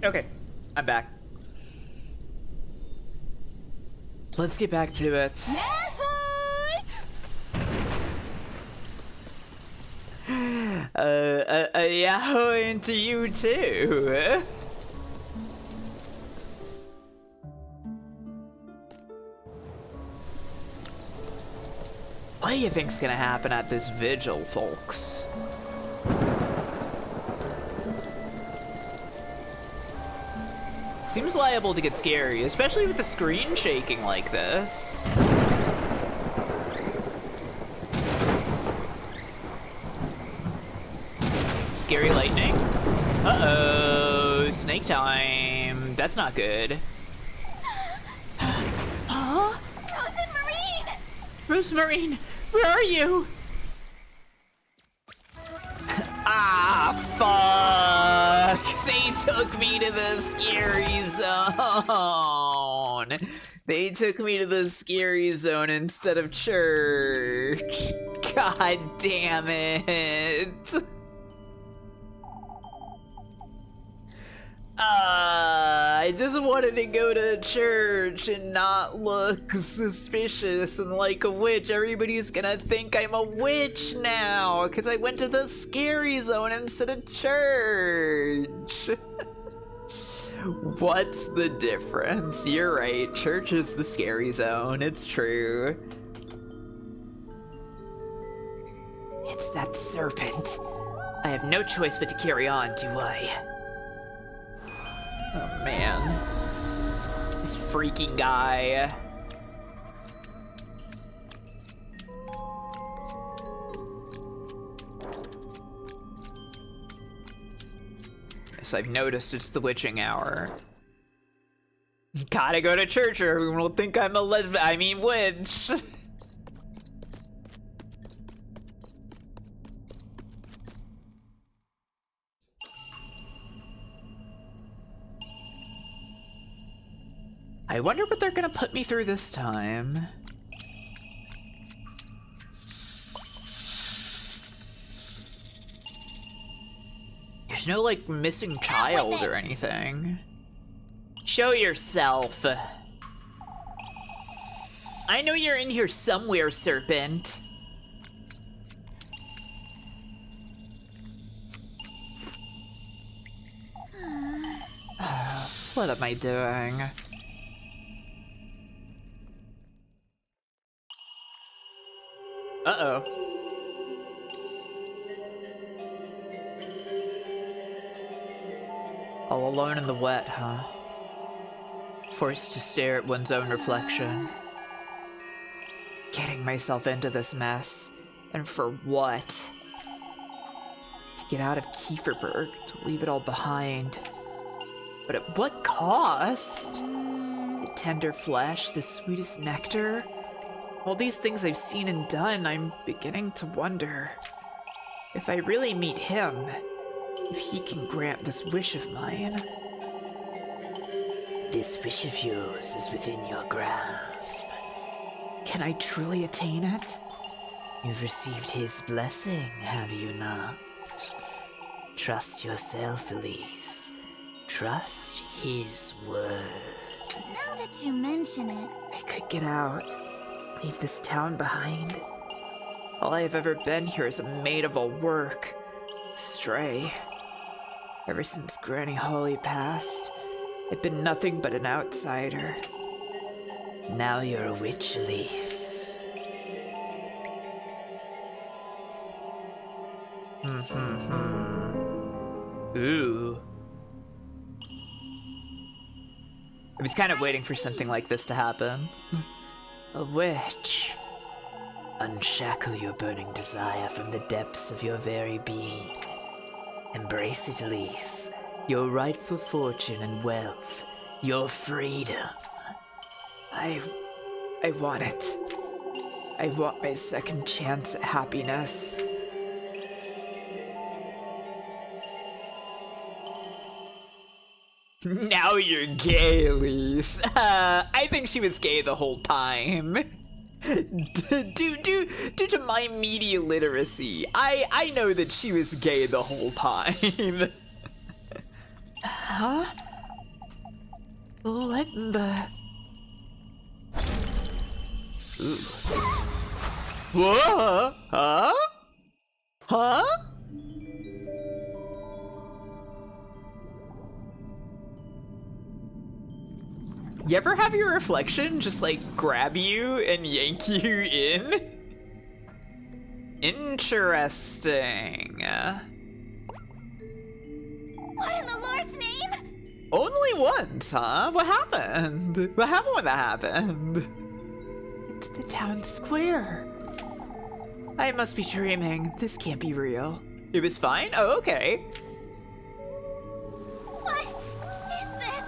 Okay, I'm back. Let's get back to it. Yahoo to you too. What do you think's gonna happen at this vigil, folks? Seems liable to get scary, especially with the screen shaking like this. Scary lightning. Uh-oh, snake time. That's not good. Huh? Rosemarine, where are you? Ah, fuck! They took me to the scary zone. They took me to the scary zone instead of church. God damn it. I just wanted to go to church and not look suspicious and like a witch. Everybody's gonna think I'm a witch now because I went to the scary zone instead of church. What's the difference? You're right, church is the scary zone. It's true. It's that serpent. I have no choice but to carry on, do I? Oh man. This freaking guy. Yes, I've noticed it's the witching hour. Gotta go to church or everyone will think I'm a witch. I wonder what they're gonna put me through this time. There's no, like, missing child or anything. Show yourself. I know you're in here somewhere, serpent. What am I doing? Uh-oh. All alone in the wet, huh? Forced to stare at one's own reflection. Getting myself into this mess. And for what? To get out of Kieferberg, to leave it all behind. But at what cost? The tender flesh, the sweetest nectar? All these things I've seen and done, I'm beginning to wonder if I really meet him, if he can grant this wish of mine. This wish of yours is within your grasp. Can I truly attain it? You've received his blessing, have you not? Trust yourself, Elise. Trust his word. Now that you mention it, I could get out. Leave this town behind. All I have ever been here is a maid of all work. Stray. Ever since Granny Holly passed, I've been nothing but an outsider. Now you're a witch, Elise. Ooh. I was kind of waiting for something like this to happen. A witch. Unshackle your burning desire from the depths of your very being. Embrace it, Elise. Your rightful fortune and wealth. Your freedom. I want it. I want my second chance at happiness. Now you're gay, Elise. I think she was gay the whole time. Due to my media literacy, I know that she was gay the whole time. Huh? What the? Whoa! Huh? Huh? You ever have your reflection just like grab you and yank you in? Interesting. What in the Lord's name? Only once, huh? What happened? What happened when that happened? It's the town square. I must be dreaming. This can't be real. It was fine? Oh, okay. What is this?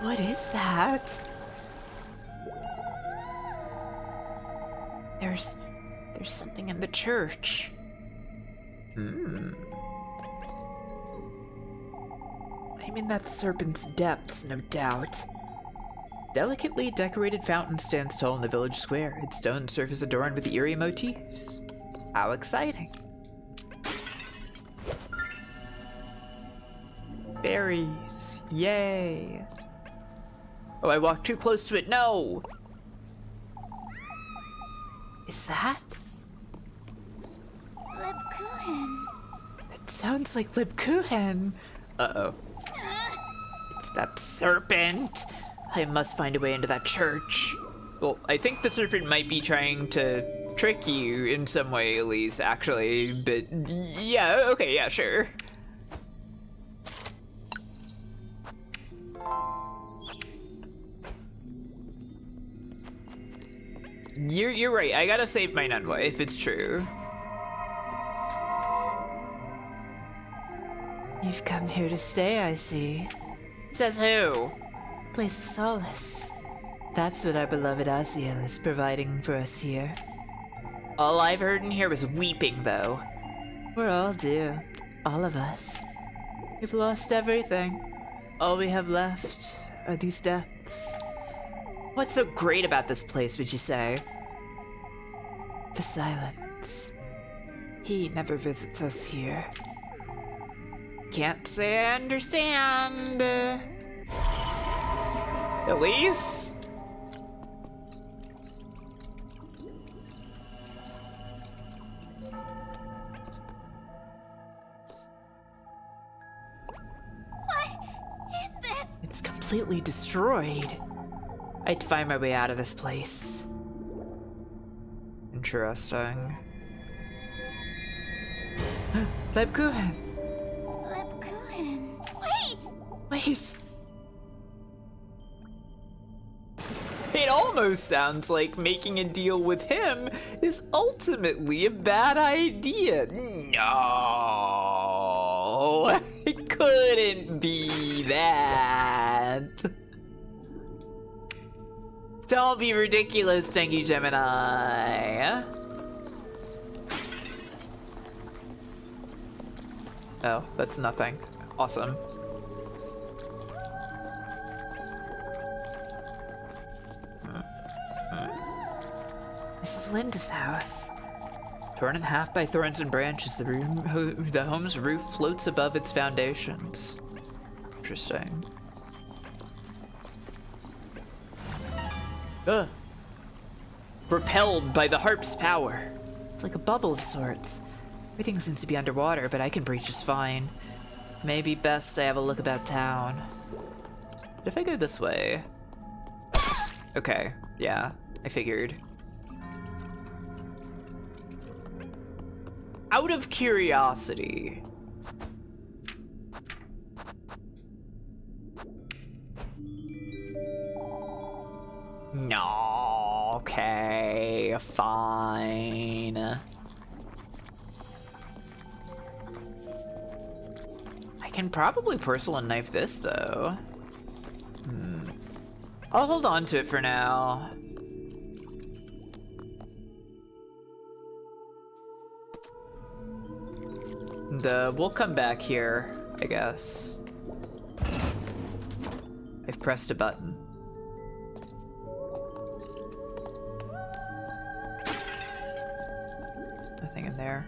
What is that? There's something in the church. I'm in that serpent's depths, no doubt. Delicately decorated fountain stands tall in the village square, its stone surface adorned with eerie motifs. How exciting. Berries, yay. Oh, I walked too close to it, no! Is that? Lebkuhen. That sounds like Lebkuhen. Uh-oh. It's that serpent. I must find a way into that church. Well, I think the serpent might be trying to trick you in some way, Elise, actually, but yeah, okay, yeah, sure. You're right, I gotta save my nun-wife, it's true. You've come here to stay, I see. Says who? Place of solace. That's what our beloved Aziel is providing for us here. All I've heard in here was weeping, though. We're all doomed. All of us. We've lost everything. All we have left are these depths. What's so great about this place, would you say? The silence. He never visits us here. Can't say I understand. Elise? What is this? It's completely destroyed. I'd find my way out of this place. Interesting. Lebkuhen! Lebkuhen. Wait! Wait! It almost sounds like making a deal with him is ultimately a bad idea. No, it couldn't be that. Don't be ridiculous, thank you, Gemini. Oh, that's nothing. Awesome. This is Linda's house. Torn in half by thorns and branches, the home's roof floats above its foundations. Interesting. Ugh. Repelled by the harp's power. It's like a bubble of sorts. Everything seems to be underwater, but I can breathe just fine. Maybe best I have a look about town. What if I go this way? Okay, yeah, I figured. Out of curiosity. No, okay, fine. I can probably porcelain knife this though. I'll hold on to it for now. And we'll come back here, I guess. I've pressed a button. Nothing in there.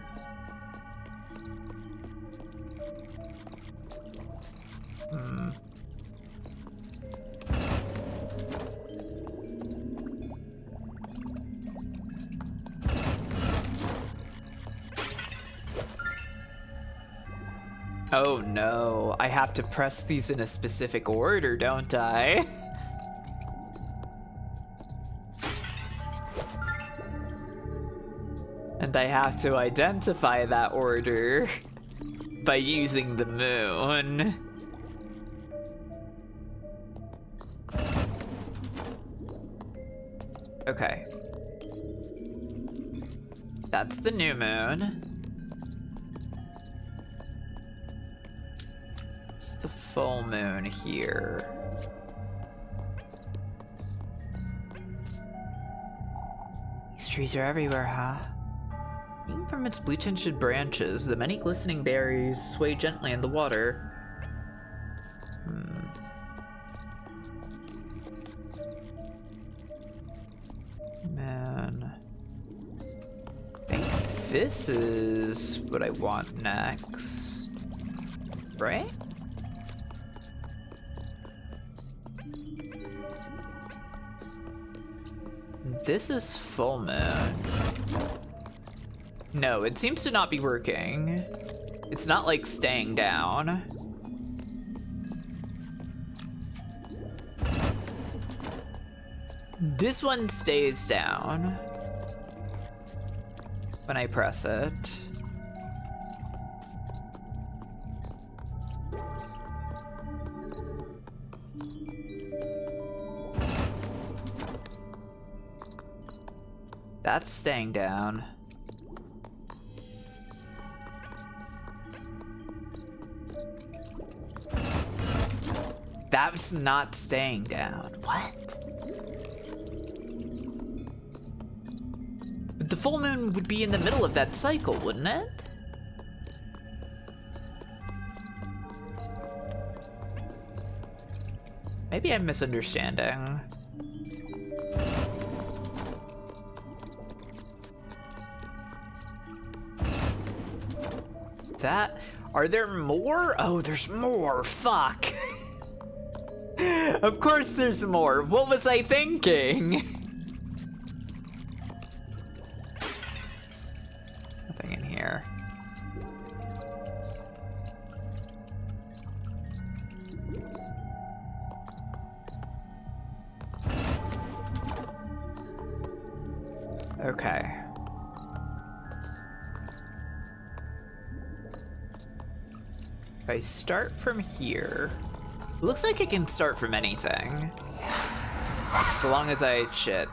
Oh no, I have to press these in a specific order, don't I? And I have to identify that order by using the moon. Okay. That's the new moon. It's the full moon here. These trees are everywhere, huh? Hanging from its blue-tinted branches, the many glistening berries sway gently in the water. Man. I think this is what I want next. Right? This is full moon. No, it seems to not be working. It's not like staying down. This one stays down when I press it. That's staying down. That's not staying down. What? But the full moon would be in the middle of that cycle, wouldn't it? Maybe I'm misunderstanding. That... Are there more? Oh, there's more. Fuck. Of course there's more. What was I thinking? Nothing in here. Okay. If I start from here, it looks like I can start from anything. So long as I shit.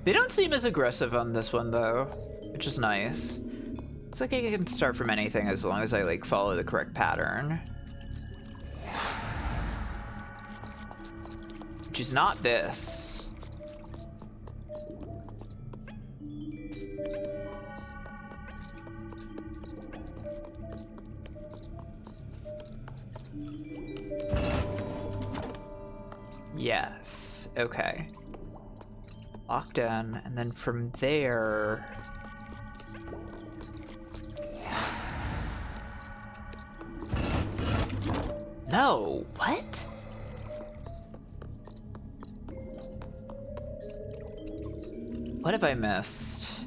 They don't seem as aggressive on this one though, which is nice. Looks like I can start from anything as long as I like follow the correct pattern. Which is not this. Yes, okay. Locked in, and then from there... No, what? What have I missed?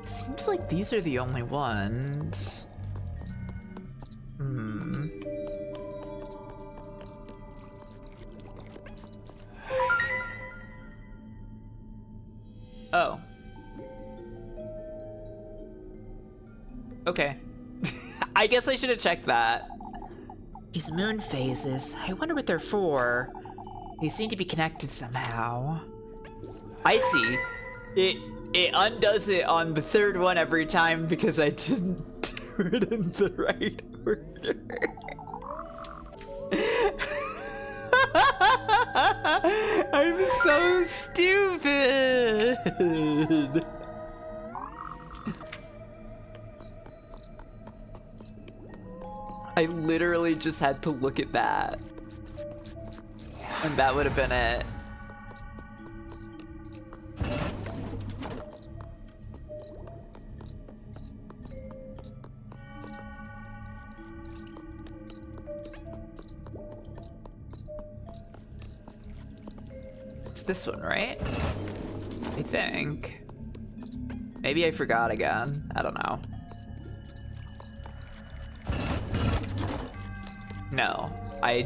Seems like these are the only ones. Oh. Okay. I guess I should have checked that. These moon phases, I wonder what they're for. They seem to be connected somehow. I see. It undoes it on the third one every time because I didn't do it in the right order. I'm so stupid. I literally just had to look at that. And that would have been it. It's this one, right? I think. Maybe I forgot again. I don't know. No, I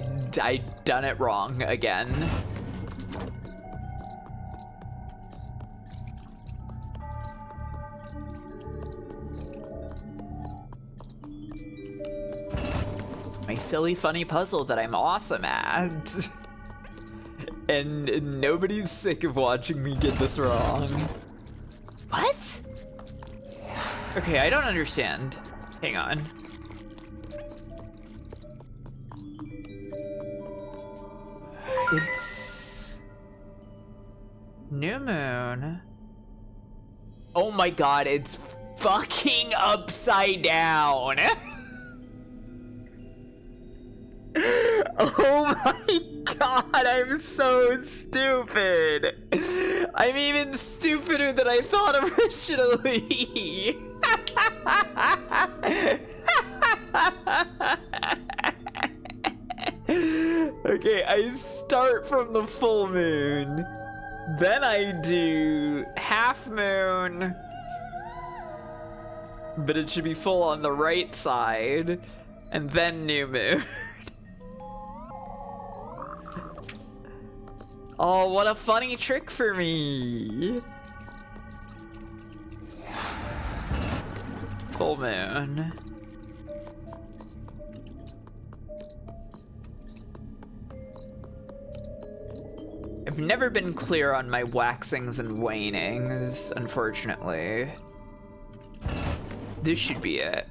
done it wrong again. My silly funny puzzle that I'm awesome at. and nobody's sick of watching me get this wrong. What? Okay, I don't understand. Hang on. It's new moon. Oh my god, it's fucking upside down. Oh my god, I'm so stupid. I'm even stupider than I thought originally. Okay, I start from the full moon, then I do half moon, but it should be full on the right side, and then new moon. Oh, what a funny trick for me. Full moon. I've never been clear on my waxings and wanings, unfortunately. This should be it.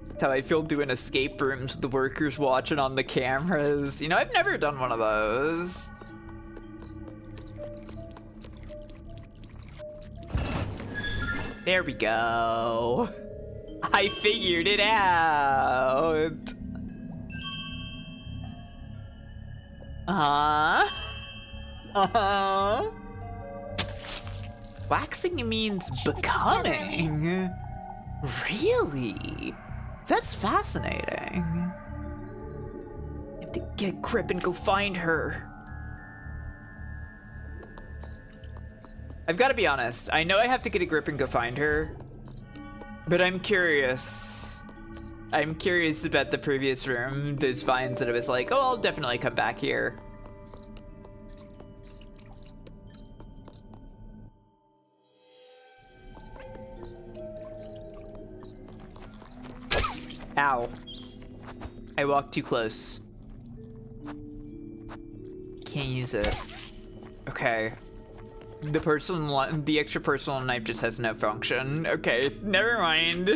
That's how I feel doing escape rooms with the workers watching on the cameras. You know, I've never done one of those. There we go. I figured it out. Waxing means becoming. Really? That's fascinating. I have to get grip and go find her. I've got to be honest. I know I have to get a grip and go find her, but I'm curious. I'm curious about the previous room. Those finds that I was like, oh, I'll definitely come back here. Ow. I walked too close. Can't use it. Okay. The extra personal knife just has no function. Okay, never mind.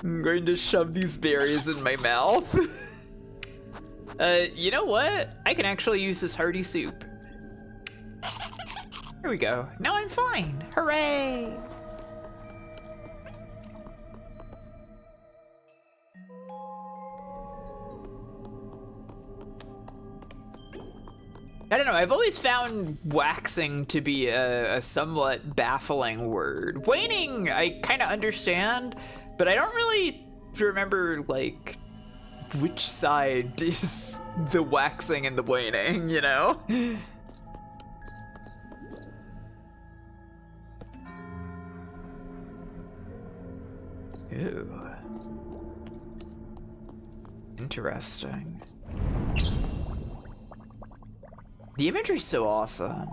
I'm going to shove these berries in my mouth. You know what? I can actually use this hearty soup. Here we go. Now I'm fine. Hooray! I don't know, I've always found waxing to be a somewhat baffling word. Waning, I kind of understand, but I don't really remember, like, which side is the waxing and the waning, you know? Ooh. Interesting. The imagery's so awesome.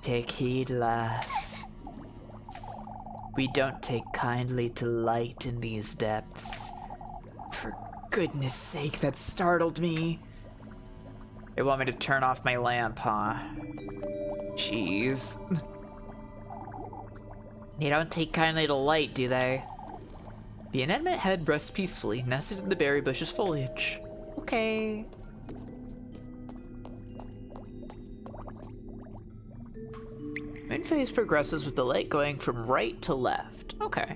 Take heed, lass. We don't take kindly to light in these depths. For goodness sake, that startled me. They want me to turn off my lamp, huh? Jeez. They don't take kindly to light, do they? The inanimate head rests peacefully, nested in the berry bush's foliage. Okay. Moon phase progresses with the light going from right to left. Okay.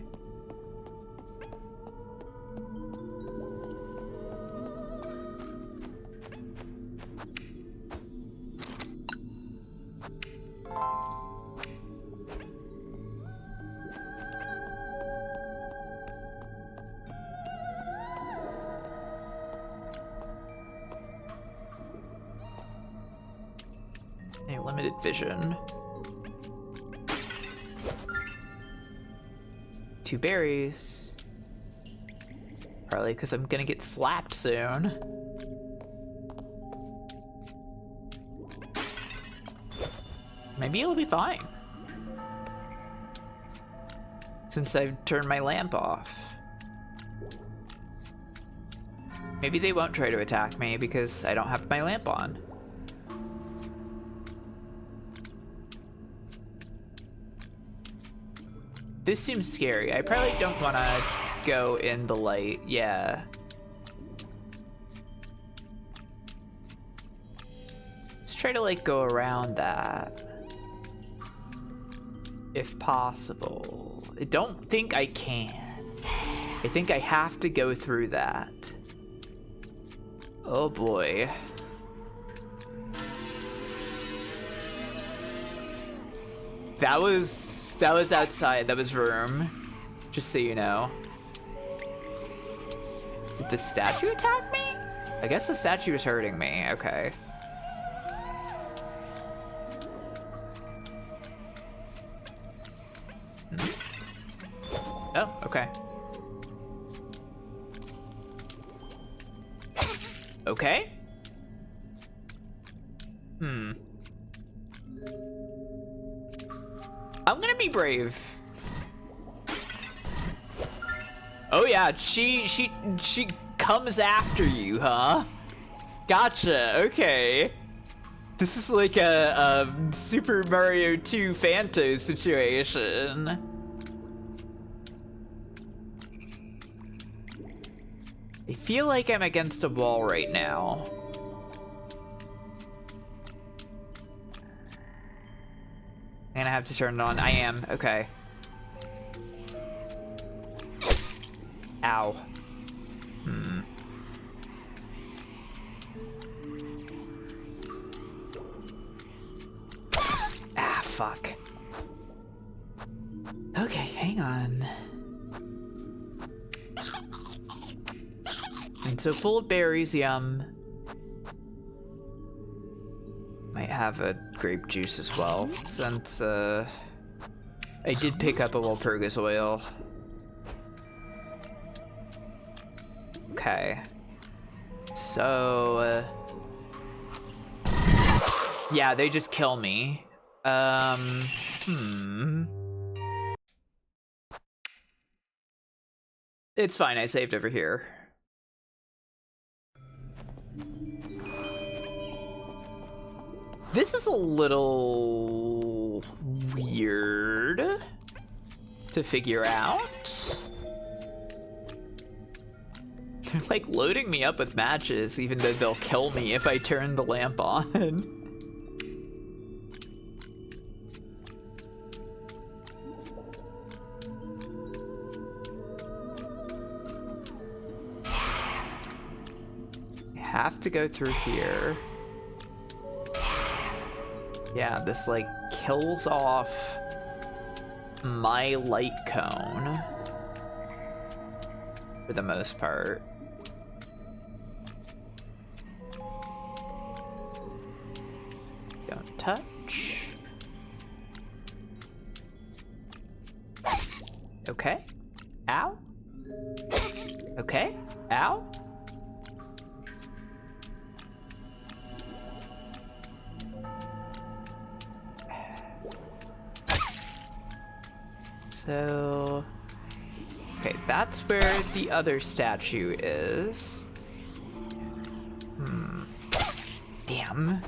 A limited vision. 2 berries. Probably because I'm gonna get slapped soon. Maybe it'll be fine. Since I've turned my lamp off. Maybe they won't try to attack me because I don't have my lamp on. This seems scary. I probably don't want to go in the light. Yeah. Let's try to like go around that. If possible. I don't think I can. I think I have to go through that. Oh boy. That was outside. That was room. Just so you know. Did the statue attack me? I guess the statue is hurting me. Okay. Oh, okay. Okay. I'm gonna be brave. Oh yeah, she comes after you, huh? Gotcha, okay. This is like a Super Mario 2 Phantom situation. I feel like I'm against a wall right now. I'm gonna have to turn it on. I am, okay. Ow. Ah, fuck. Okay, hang on. And so full of berries, yum. Might have a grape juice as well, since I did pick up a Walpurgis oil. Okay. So yeah, they just kill me. It's fine, I saved over here. This is a little weird to figure out. They're like loading me up with matches, even though they'll kill me if I turn the lamp on. I have to go through here. Yeah, this like kills off my light cone for the most part. Don't touch. Okay. Ow. Okay. Ow. So, okay, that's where the other statue is. Damn.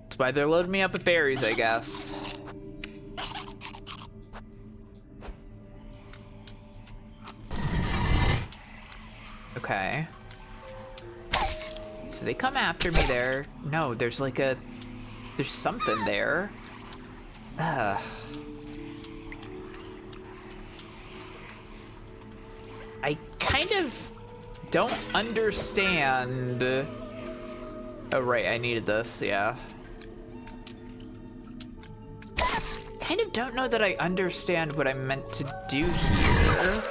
That's why they're loading me up with berries, I guess. Okay. So they come after me there. No, there's like there's something there. I kind of don't understand. Oh, right, I needed this, yeah. Kind of don't know that I understand what I'm meant to do here.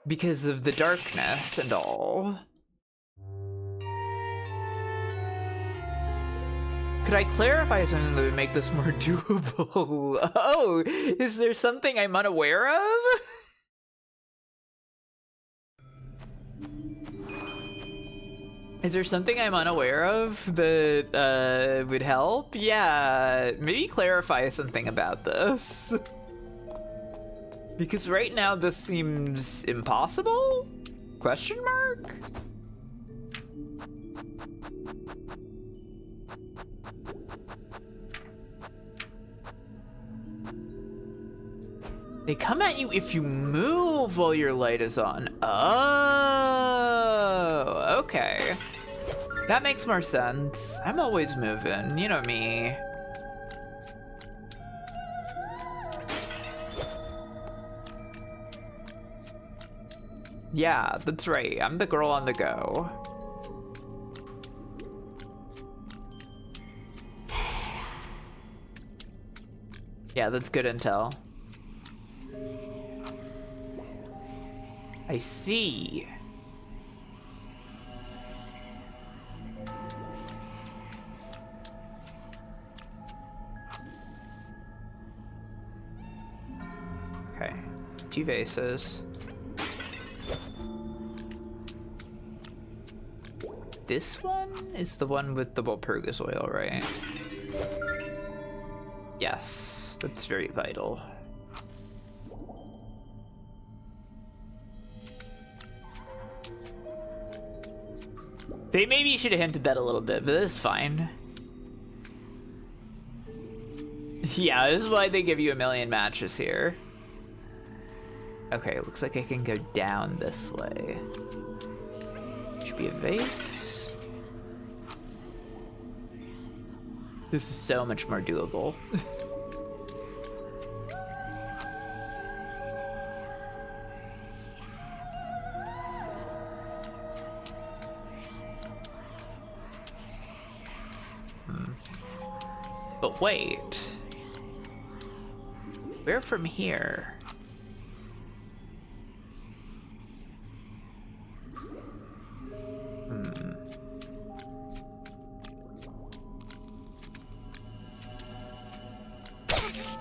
Because of the darkness and all. Could I clarify something that would make this more doable? Oh, is there something I'm unaware of? Is there something I'm unaware of that would help? Yeah, maybe clarify something about this. Because right now this seems impossible? Question mark? They come at you if you move while your light is on. Oh, okay. That makes more sense. I'm always moving, you know me. Yeah, that's right. I'm the girl on the go. Yeah, that's good intel. I see. Okay, 2 vases. This one is the one with the Walpurgis oil, right? Yes, that's very vital. They maybe should have hinted that a little bit, but that's fine. Yeah, this is why they give you a million matches here. Okay, looks like I can go down this way. Should be a vase. This is so much more doable. But wait. Where from here?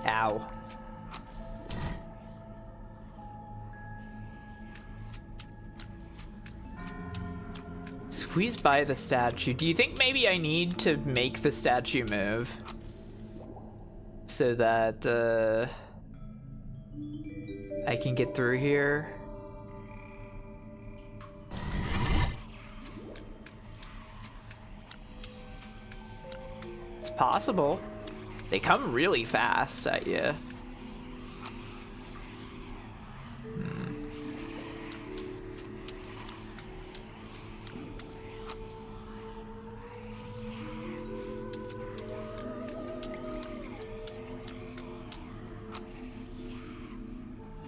Ow. Squeeze by the statue. Do you think maybe I need to make the statue move? So that, I can get through here? It's possible. They come really fast at you.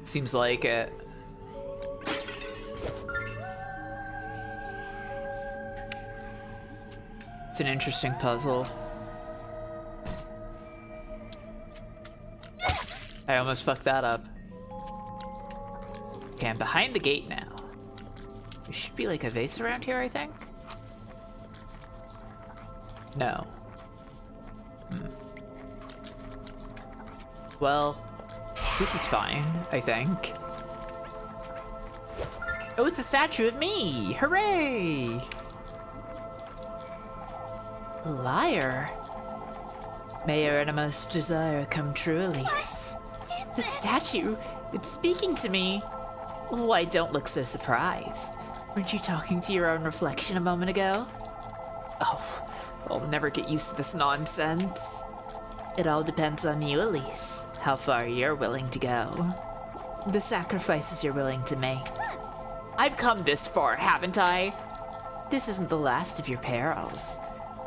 Seems like it. It's an interesting puzzle. I almost fucked that up. Okay, I'm behind the gate now. There should be like a vase around here, I think. No. Well, this is fine, I think. Oh, it's a statue of me! Hooray! Liar. May your innermost desire come true, Elise. The statue, it's speaking to me. Why, don't look so surprised. Weren't you talking to your own reflection a moment ago? Oh, I'll never get used to this nonsense. It all depends on you, Elise. How far you're willing to go. The sacrifices you're willing to make. I've come this far, haven't I? This isn't the last of your perils.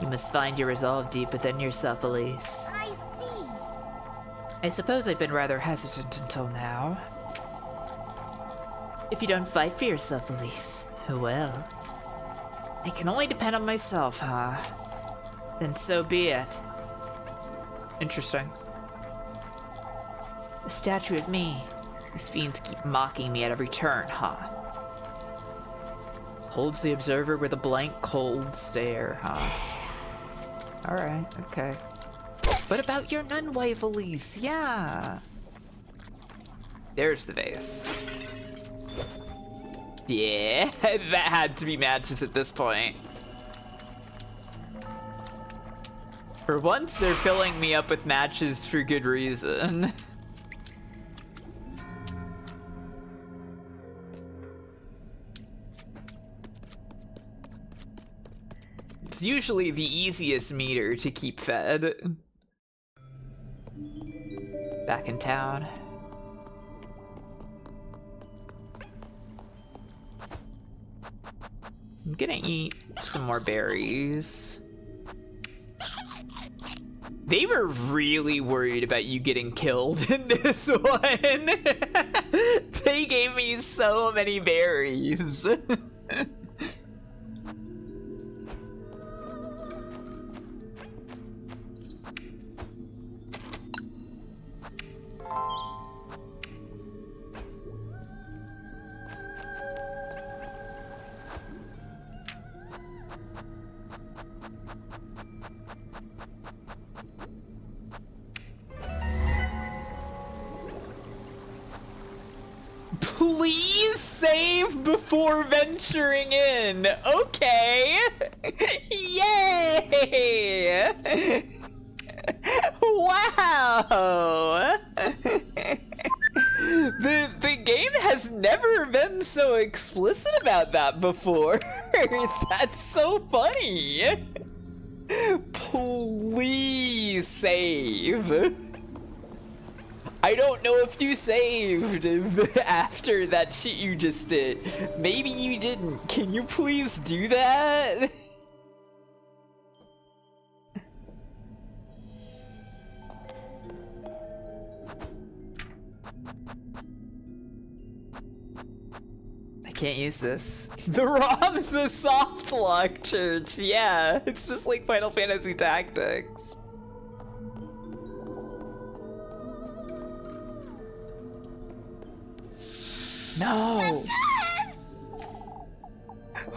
You must find your resolve deep within yourself, Elise. I see. I suppose I've been rather hesitant until now. If you don't fight for yourself, Elise, who will? I can only depend on myself, huh? Then so be it. Interesting. A statue of me. These fiends keep mocking me at every turn, huh? Holds the observer with a blank, cold stare, huh? Alright, okay. What about your nun wife, Elise? Yeah. There's the vase. Yeah, that had to be matches at this point. For once, they're filling me up with matches for good reason. It's usually the easiest meter to keep fed. Back in town. I'm gonna eat some more berries. They were really worried about you getting killed in this one. They gave me so many berries. Please save before venturing in. Okay. Yay! Wow. The game has never been so explicit about that before. That's so funny. Please save. I don't know if you saved after that shit you just did. Maybe you didn't. Can you please do that? I can't use this. The ROM's a soft lock, Church. Yeah, it's just like Final Fantasy Tactics. No!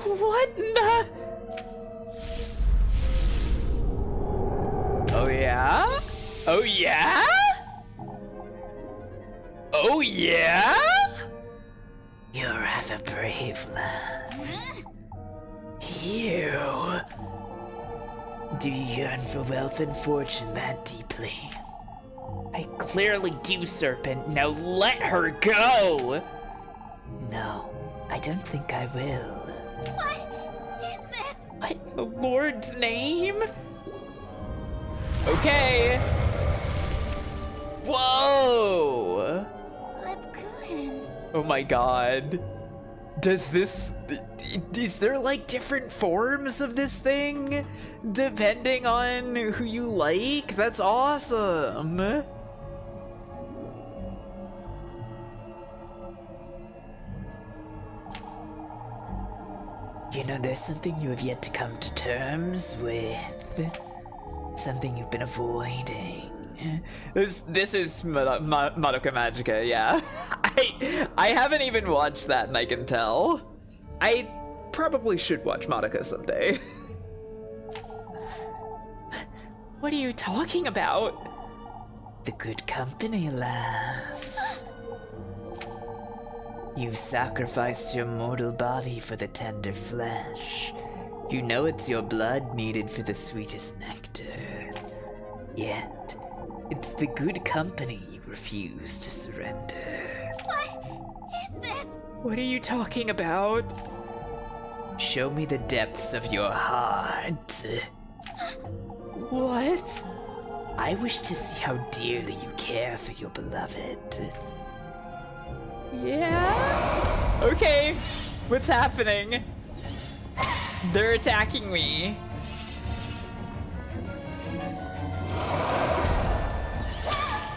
What the? Oh yeah? Oh yeah? Oh yeah? You're rather brave, lass. You. Do you yearn for wealth and fortune that deeply? I clearly do, Serpent. Now let her go! No, I don't think I will. What is this? What? The Lord's name? Okay. Whoa! Lebkuhen. Oh my god. Does this... Is there like different forms of this thing? Depending on who you like? That's awesome. You know, there's something you have yet to come to terms with. Something you've been avoiding. This is Madoka Magica, yeah. I haven't even watched that and I can tell. I probably should watch Madoka someday. What are you talking about? The good company, lass. You've sacrificed your mortal body for the tender flesh. You know it's your blood needed for the sweetest nectar. Yet, it's the good company you refuse to surrender. What is this? What are you talking about? Show me the depths of your heart. What? I wish to see how dearly you care for your beloved. Yeah? Okay, what's happening? They're attacking me.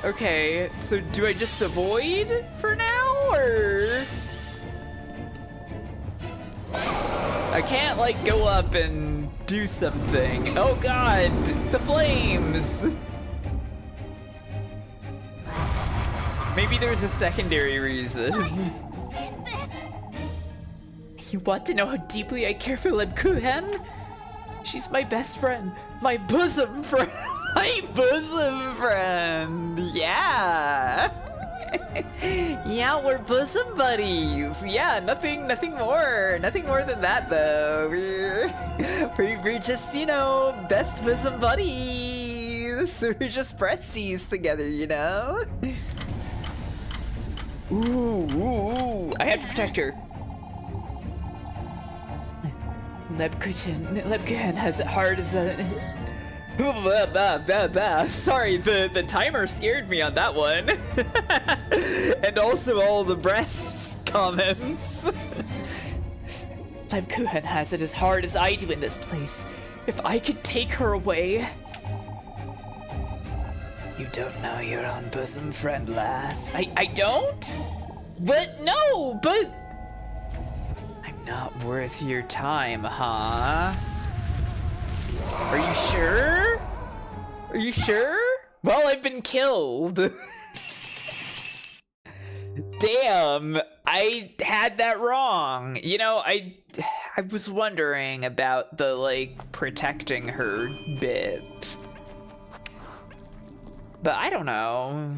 Okay, so do I just avoid for now, or? I can't, like, go up and do something. Oh god, the flames! Maybe there's a secondary reason. Is this? You want to know how deeply I care for Lebkuhen? She's my best friend, my bosom friend. My bosom friend! Yeah! Yeah, we're bosom buddies. Yeah, nothing more than that though. We're just, you know, best bosom buddies. We're just besties together, you know. Ooh, I have to protect her. Lebkuhen has it hard as a... Sorry, the timer scared me on that one. And also all the breast comments. Lebkuhen has it as hard as I do in this place. If I could take her away... You don't know your own bosom friend, lass. I don't? But no, but... I'm not worth your time, huh? Are you sure? Are you sure? Well, I've been killed. Damn, I had that wrong. You know, I was wondering about the, like, protecting her bit. But I don't know.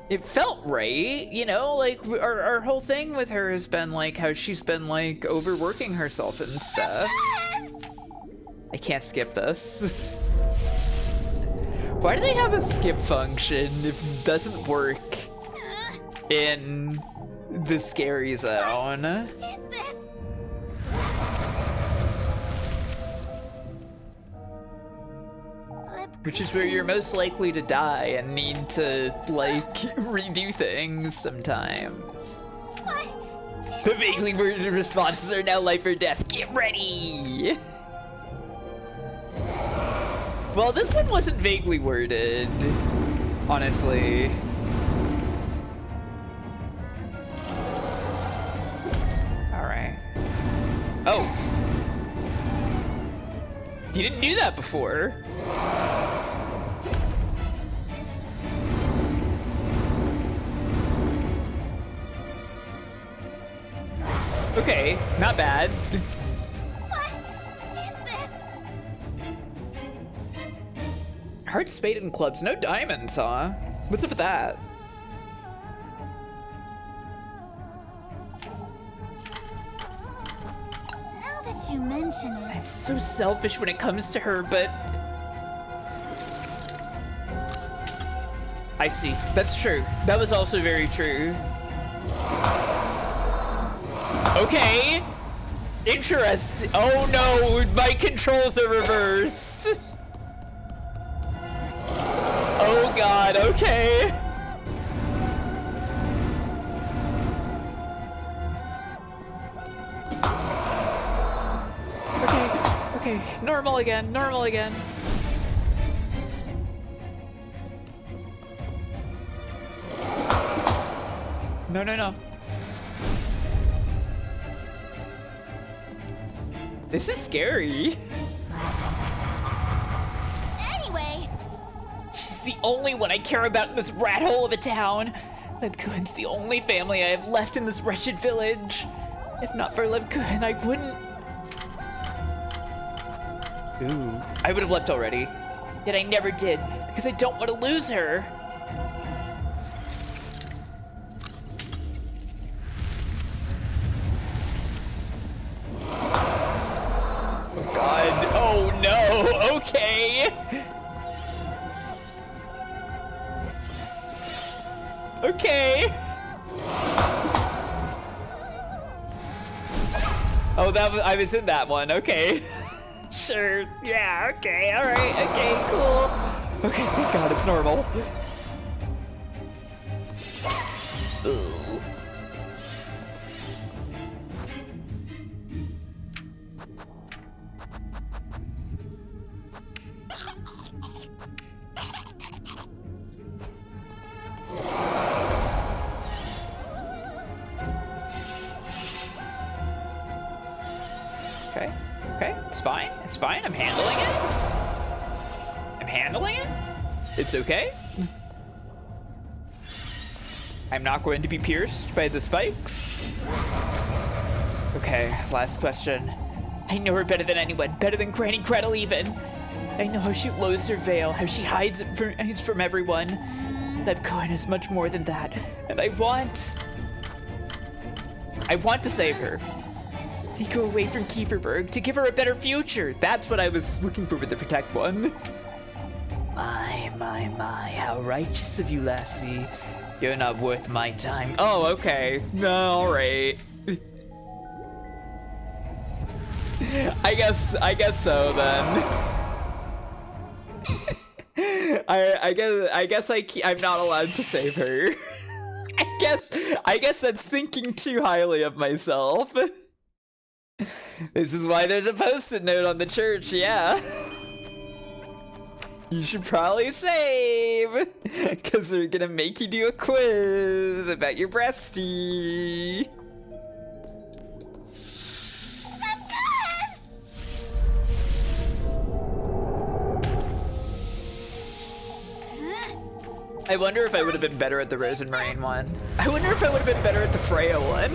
It felt right, you know, like our whole thing with her has been like how she's been like overworking herself and stuff. I can't skip this. Why do they have a skip function if it doesn't work in the scary zone? Is this? Which is where you're most likely to die and need to, like, redo things sometimes. What? The vaguely worded responses are now life or death. Get ready! Well, this one wasn't vaguely worded, honestly. Alright. Oh! You didn't do that before. Okay, not bad. What is this? Heart, spade, and clubs. No diamonds, huh? What's up with that? Now that you mention it, I'm so selfish when it comes to her, but... I see. That's true. That was also very true. Okay. Interesting. Oh no, my controls are reversed. Oh god, okay. Okay, normal again, normal again. No, no, no. This is scary. anyway, She's the only one I care about in this rat hole of a town. Lebkuhen's the only family I have left in this wretched village. If not for Lebkuhen, I wouldn't... Ooh, I would have left already. Yet I never did, because I don't want to lose her. Oh god, oh no, okay. Okay. Oh, I was in that one, okay. Sure, yeah, okay, alright, okay, cool. Okay, thank god it's normal. Ugh. Okay, it's fine. It's fine. I'm handling it. I'm handling it. It's okay. I'm not going to be pierced by the spikes. Okay, last question. I know her better than anyone, better than Granny Gretel even. I know how she lowers her veil, how she hides it from everyone. Lebkuhen is much more than that, and I want to save her. Take her away from Kieferberg to give her a better future. That's what I was looking for with the Protect one. My, how righteous of you, lassie. You're not worth my time. Oh, okay. No, all right. I guess so then. I guess I'm not allowed to save her. I guess that's thinking too highly of myself. This is why there's a post-it note on the church, yeah. You should probably save, because they're gonna make you do a quiz about your breastie. I wonder if I would have been better at the Rose and Marine one. I wonder if I would have been better at the Freya one.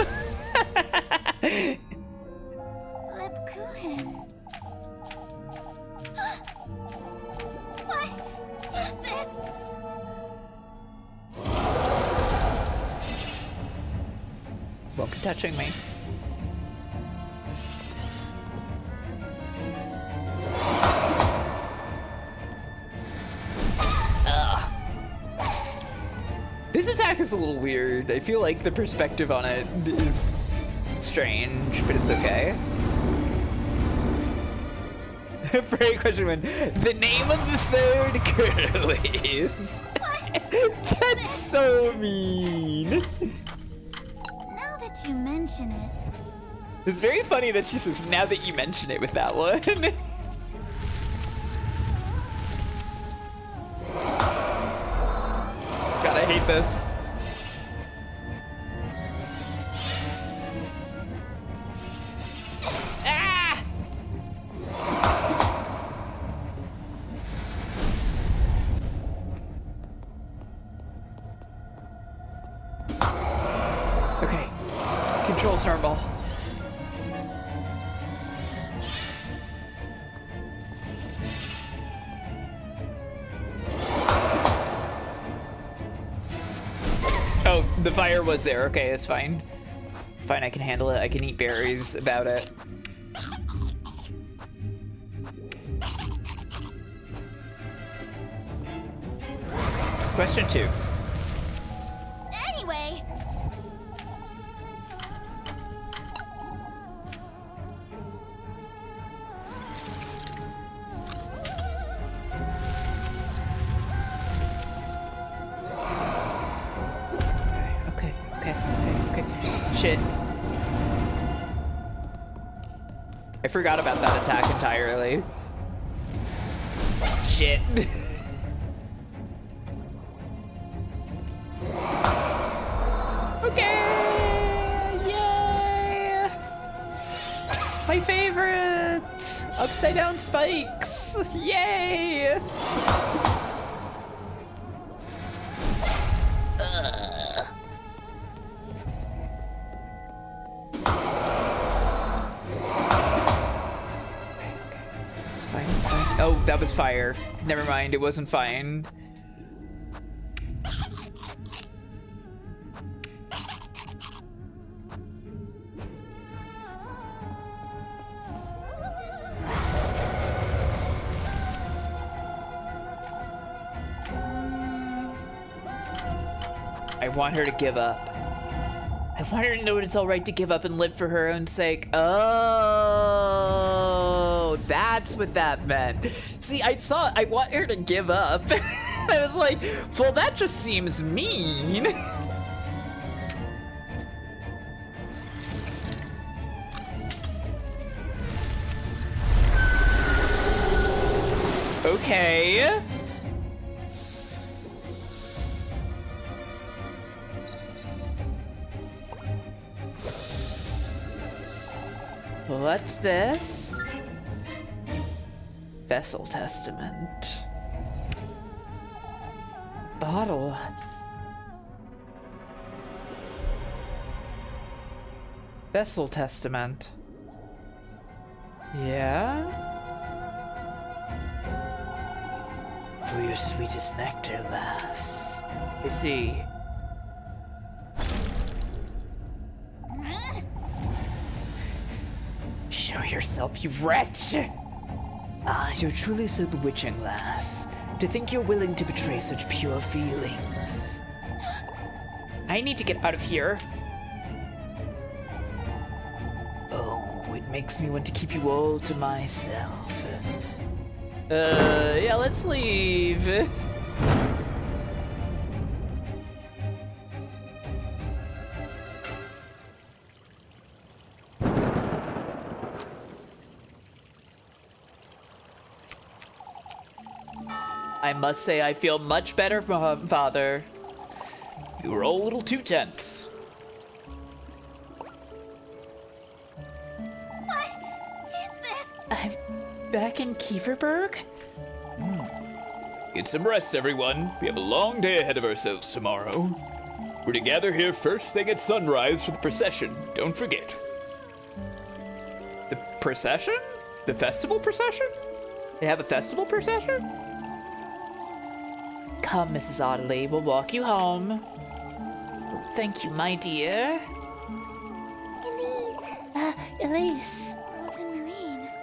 Lebkuhen. What is this? Won't be touching me. This attack is a little weird. I feel like the perspective on it is strange, but it's okay. Very question one. The name of the third girl is. That's so mean. Now that you mention it. It's very funny that she says, now that you mention it with that one. God, I hate this. Ah! Okay, control snowball. Oh, the fire was there. Okay, it's fine. Fine, I can handle it. I can eat berries about it. Question 2. Anyway. Okay. Shit. I forgot about that attack entirely. Shit. Okay! Yay! My favorite! Upside down spikes! Yay! It's fine. Oh, that was fire. Never mind, it wasn't fine. I want her to give up. I want her to know it's all right to give up and live for her own sake. Oh, that's what that meant. See, I want her to give up. I was like, well, that just seems mean. Okay. What's this? Vessel Testament. Bottle. Vessel Testament. Yeah? For your sweetest nectar, lass. I see. Show yourself, you wretch! Ah, you're truly so bewitching, lass. To think you're willing to betray such pure feelings. I need to get out of here. Oh, it makes me want to keep you all to myself. Yeah, let's leave. I must say I feel much better, Father. You were all a little too tense. What is this? I'm back in Kieferberg? Get some rest, everyone. We have a long day ahead of ourselves tomorrow. We're to gather here first thing at sunrise for the procession. Don't forget. The procession? The festival procession? They have a festival procession? Come, Mrs. Audley, we'll walk you home. Thank you, my dear. Elise. Elise.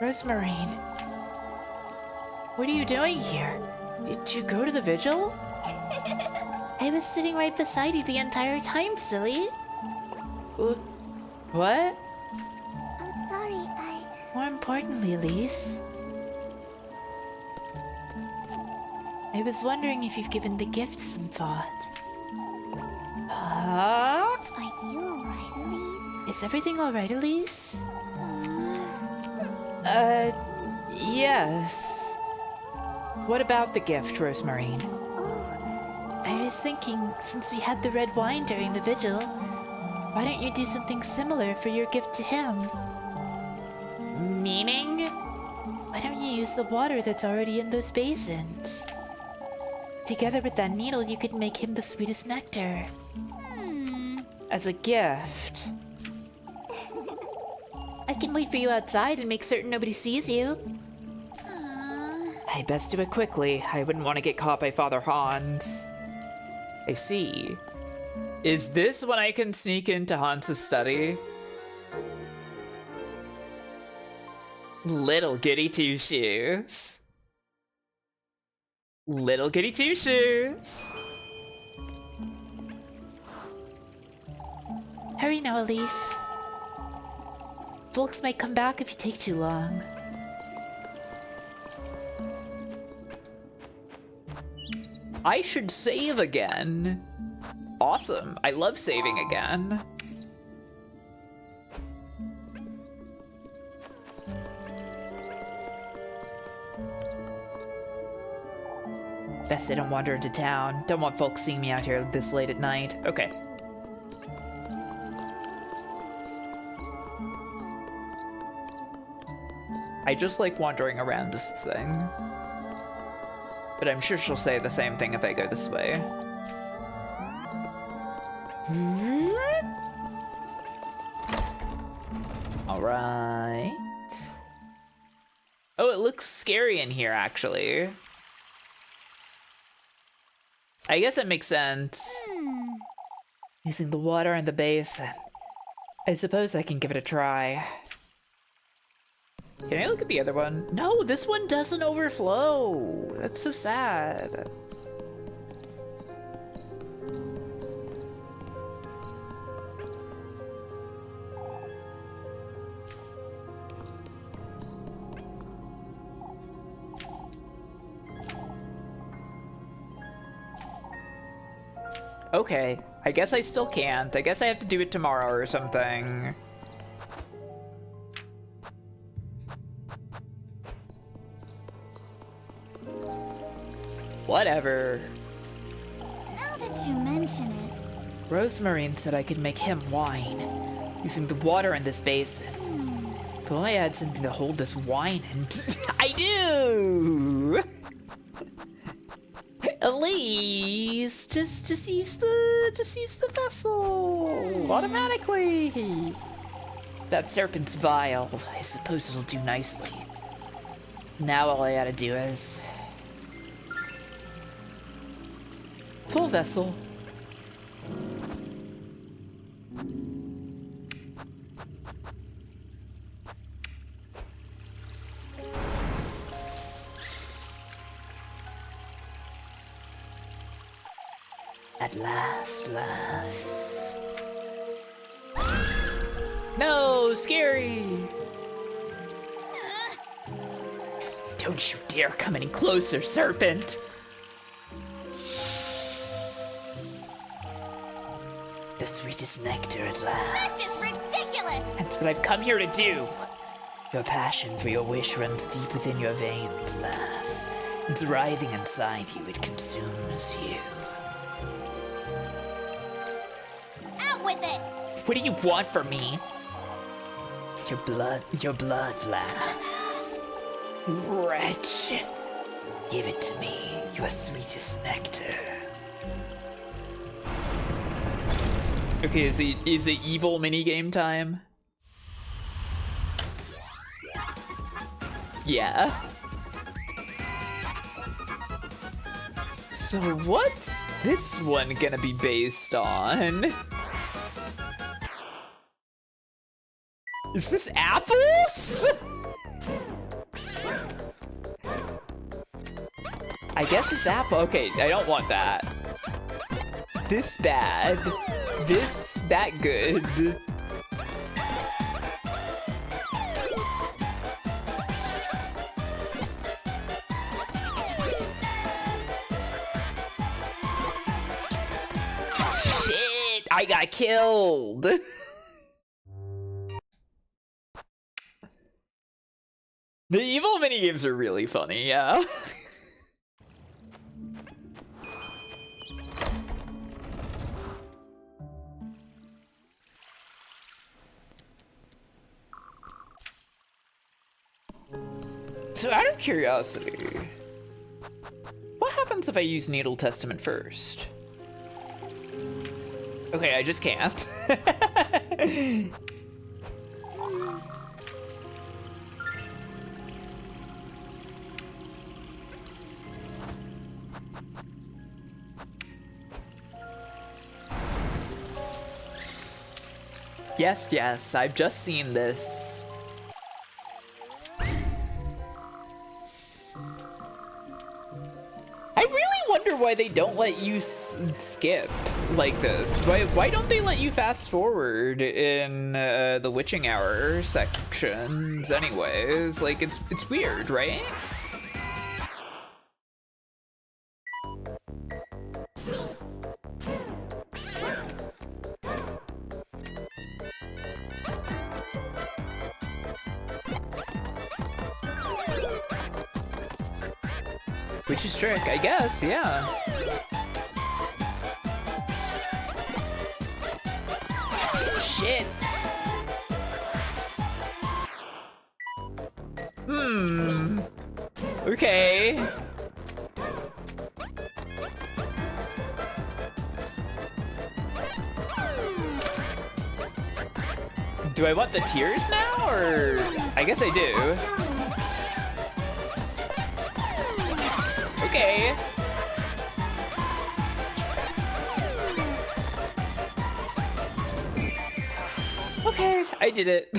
Rosemarine. What are you doing here? Did you go to the vigil? I was sitting right beside you the entire time, silly. What? I'm sorry, More importantly, Elise, I was wondering if you've given the gifts some thought. Huh? Are you alright, Elise? Is everything alright, Elise? Yes. What about the gift, Rosemarine? I was thinking, since we had the red wine during the vigil, why don't you do something similar for your gift to him? Meaning? Why don't you use the water that's already in those basins? Together with that needle, you could make him the sweetest nectar. As a gift? I can wait for you outside and make certain nobody sees you. I best do it quickly. I wouldn't want to get caught by Father Hans. I see. Is this when I can sneak into Hans's study? Little Goody Two Shoes. Little Goody Two Shoes. Hurry now, Elise. Folks might come back if you take too long. I should save again. Awesome. I love saving again. That's it, I'm wandering to town. Don't want folks seeing me out here this late at night. Okay. I just like wandering around this thing. But I'm sure she'll say the same thing if I go this way. Alright. Oh, it looks scary in here, actually. I guess it makes sense. Using the water in the basin. I suppose I can give it a try. Can I look at the other one? No, this one doesn't overflow. That's so sad. Okay, I guess I still can't. I guess I have to do it tomorrow or something. Whatever. Now that you mention it, Rosemarine said I could make him wine, using the water in this basin. If only I had something to hold this wine in. I do! Elise, just use the vessel automatically. That serpent's vial. I suppose it'll do nicely. Now all I gotta do is full vessel. At last. No, scary! Don't you dare come any closer, serpent! The sweetest nectar at last. This is ridiculous! That's what I've come here to do. Your passion for your wish runs deep within your veins, lass. It's writhing inside you, it consumes you. Out with it! What do you want from me? Your blood, lass. Wretch. Give it to me, your sweetest nectar. Okay, is it evil minigame time? Yeah. So what's this one gonna be based on? Is this apples? I guess it's apple. Okay, I don't want that. This bad. This that good. Shit, I got killed. The evil minigames are really funny, yeah. So out of curiosity, what happens if I use Needle Testament first? Okay, I just can't. Yes, I've just seen this. I really wonder why they don't let you skip like this. Why don't they let you fast forward in the witching hour sections anyways? Like, it's weird, right? Witch's trick, I guess, yeah. Shit. Okay. Do I want the tears now, or? I guess I do. Okay. Okay, I did it.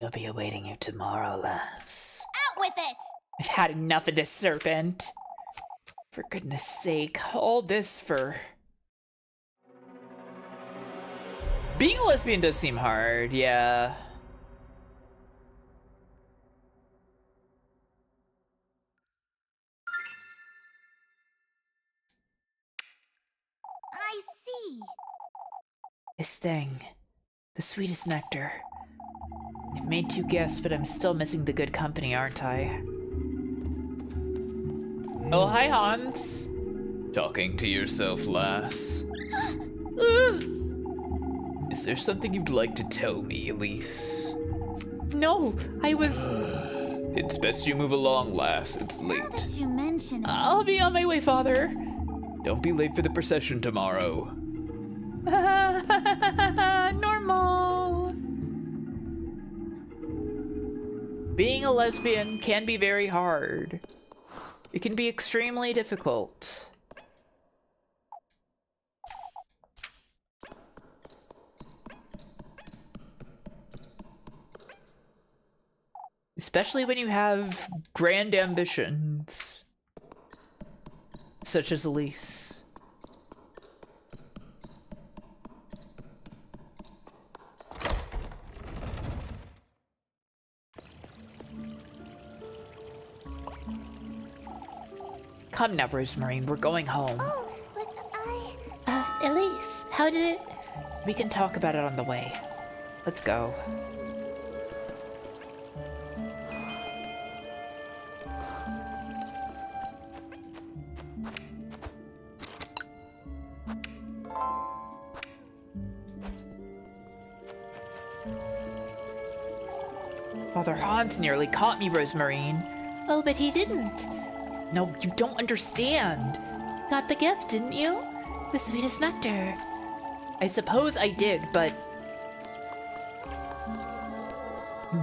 I'll be awaiting you tomorrow, lass. Out with it! I've had enough of this serpent. For goodness sake, all this for... Being a lesbian does seem hard, yeah. I see. This thing, the sweetest nectar. I've made 2 gifts, but I'm still missing the good company, aren't I? Oh, hi, Hans. Talking to yourself, lass. Is there something you'd like to tell me, Elise? No, I was... It's best you move along, lass. It's Now late. that you mention it. I'll be on my way, Father. Don't be late for the procession tomorrow. Normal. Being a lesbian can be very hard. It can be extremely difficult. Especially when you have grand ambitions, such as Elise. Come now, Rosemary, we're going home. Oh, but Elise, how did it? We can talk about it on the way. Let's go. Father Hans nearly caught me, Rosemarine. Oh, but he didn't. No, you don't understand. Got the gift, didn't you? The sweetest nectar. I suppose I did, but...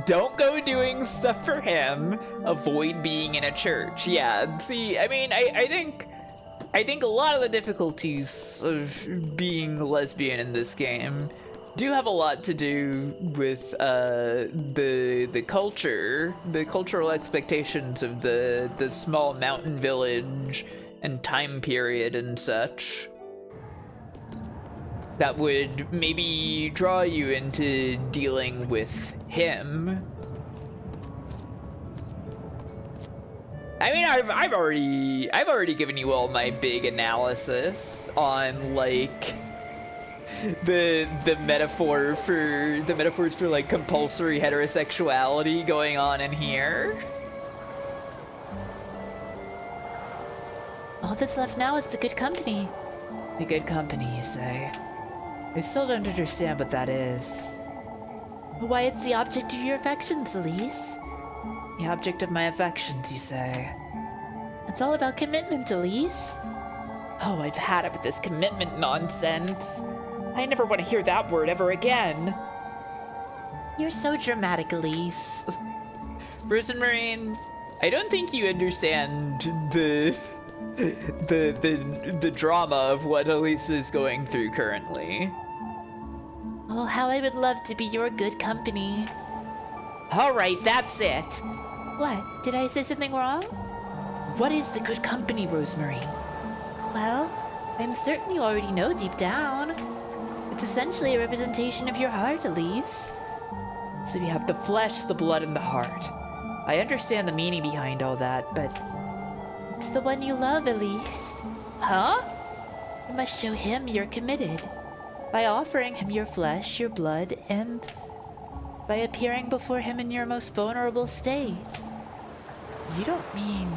Don't go doing stuff for him. Avoid being in a church. Yeah, see, I mean, I think a lot of the difficulties of being lesbian in this game do have a lot to do with the culture, the cultural expectations of the small mountain village and time period and such that would maybe draw you into dealing with him. I mean, I've already given you all my big analysis on like the metaphors for like compulsory heterosexuality going on in here. All that's left now is the good company. The good company, you say? I still don't understand what that is. Why, it's the object of your affections, Elise. The object of my affections, you say? It's all about commitment, Elise. Oh, I've had it with this commitment nonsense. I never want to hear that word ever again. You're so dramatic, Elise. Rosemarine, I don't think you understand the drama of what Elise is going through currently. Oh, how I would love to be your good company. All right, that's it. What? Did I say something wrong? What is the good company, Rosemarine? Well, I'm certain you already know deep down. It's essentially a representation of your heart, Elise. So you have the flesh, the blood, and the heart. I understand the meaning behind all that, but... It's the one you love, Elise. Huh? You must show him you're committed. By offering him your flesh, your blood, and by appearing before him in your most vulnerable state. You don't mean...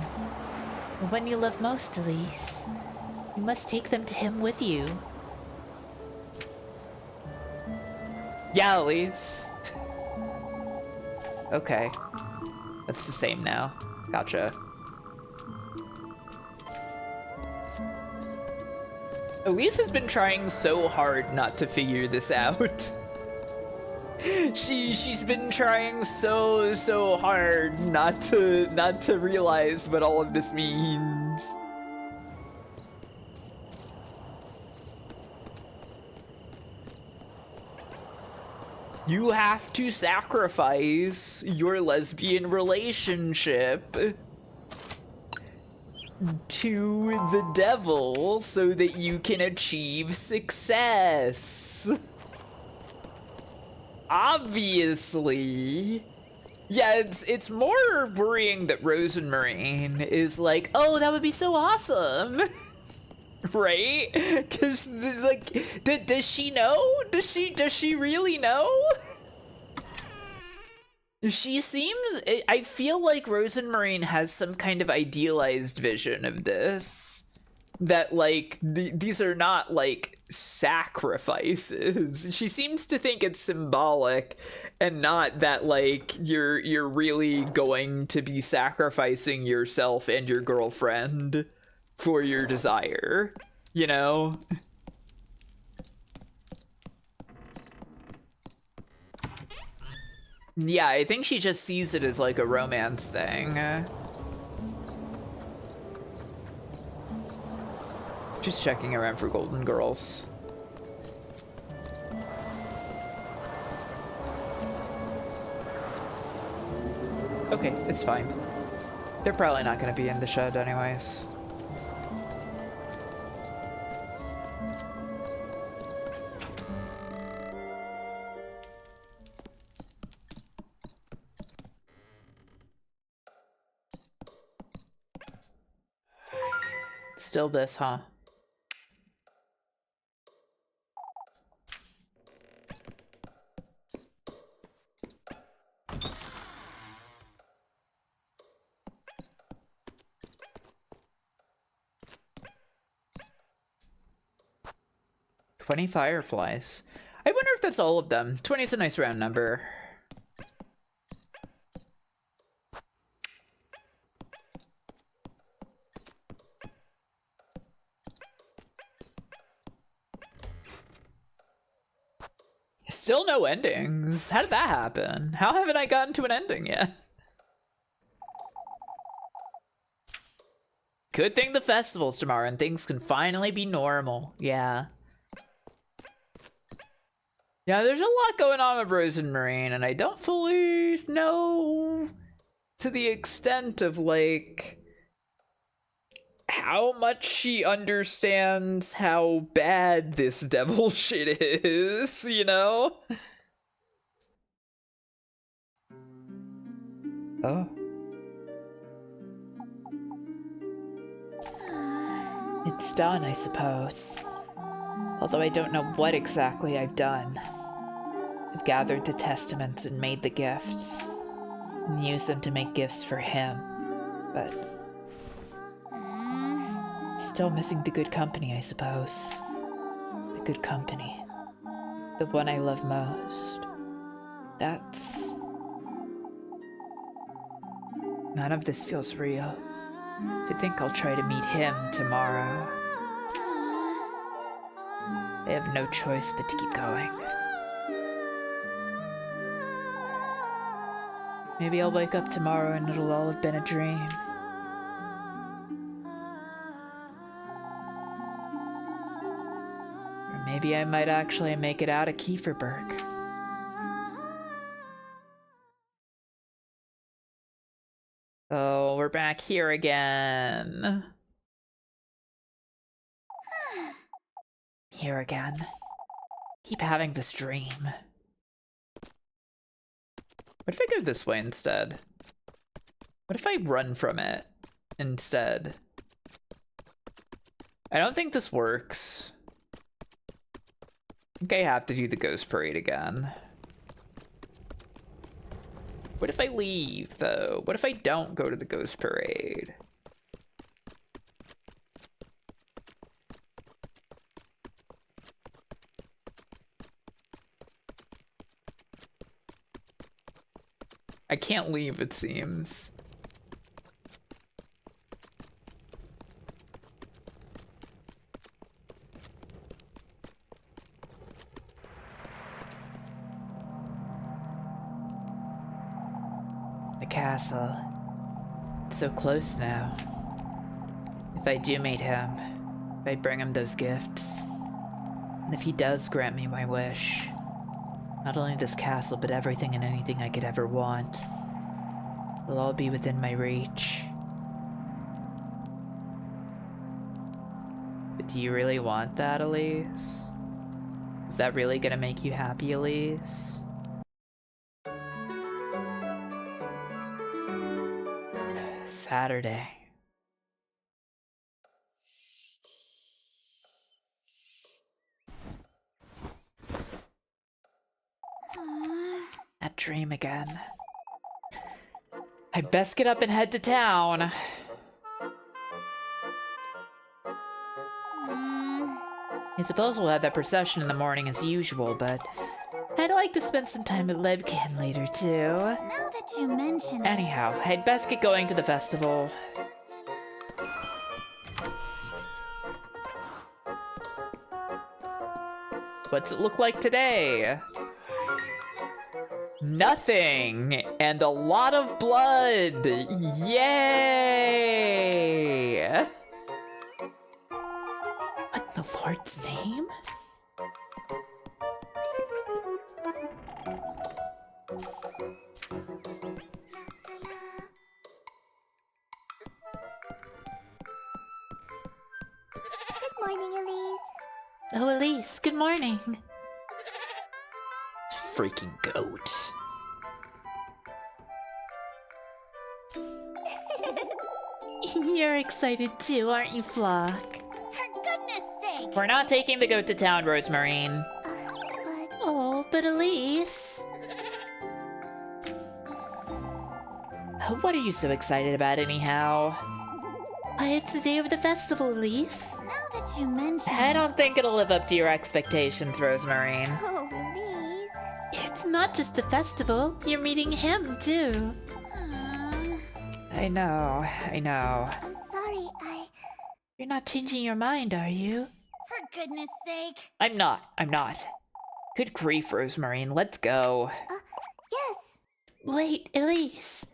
The one you love most, Elise. You must take them to him with you. Yeah, Elise. Okay. That's the same now. Gotcha. Elise has been trying so hard not to figure this out. She's been trying so hard not to realize what all of this means. You have to sacrifice your lesbian relationship to the devil so that you can achieve success. Obviously. Yeah, it's more worrying that Rosemarine is like, oh, that would be so awesome. Right? Because, like, does she know? Does she really know? She seems... I feel like Rosemarine has some kind of idealized vision of this. that like these are not like sacrifices. She seems to think it's symbolic and not that like you're really going to be sacrificing yourself and your girlfriend for your desire, you know? Yeah, I think she just sees it as like a romance thing. Just checking around for golden girls. Okay, it's fine. They're probably not going to be in the shed anyways. Still this, huh? "20 fireflies. I wonder if that's all of them. 20 is a nice round number. Still no endings. How did that happen? How haven't I gotten to an ending yet? Good thing the festival's tomorrow and things can finally be normal. Yeah. Yeah, there's a lot going on with Rose and Marine, and I don't fully know to the extent of, like, how much she understands how bad this devil shit is, you know? Oh. It's done, I suppose. Although I don't know what exactly I've done. I've gathered the testaments and made the gifts, and used them to make gifts for him, but still missing the good company, I suppose. The good company. The one I love most. That's... None of this feels real. To think I'll try to meet him tomorrow. I have no choice but to keep going. Maybe I'll wake up tomorrow and it'll all have been a dream. Or maybe I might actually make it out of Kieferberg. Oh, we're back here again. Here again. Keep having this dream. What if I go this way instead? What if I run from it instead? I don't think this works. I think I have to do the ghost parade again. What if I leave, though? What if I don't go to the ghost parade? I can't leave, it seems. The castle. It's so close now. If I do meet him, if I bring him those gifts, and if he does grant me my wish, not only this castle, but everything and anything I could ever want, will all be within my reach. But do you really want that, Elise? Is that really gonna make you happy, Elise? Saturday. That dream again. I best get up and head to town. I suppose we'll have that procession in the morning as usual, but I'd like to spend some time at Lebkuhen later, too. Now that you mention it. Anyhow, I'd best get going to the festival. What's it look like today? Nothing! And a lot of blood! Yay! What in the Lord's name? Good morning, Elise. Oh, Elise, good morning. Freaking goat. You're excited too, aren't you, Flock? For goodness sake. We're not taking the goat to town, Rosemarine. But Oh, but Elise. What are you so excited about, anyhow? Why, it's the day of the festival, Elise. now that you mention I don't think it'll live up to your expectations, Rosemarine. Oh, Elise. It's not just the festival. You're meeting him, too. I know. I'm sorry, You're not changing your mind, are you? For goodness sake. I'm not. Good grief, Rosemarine, let's go. Yes. Wait, Elise.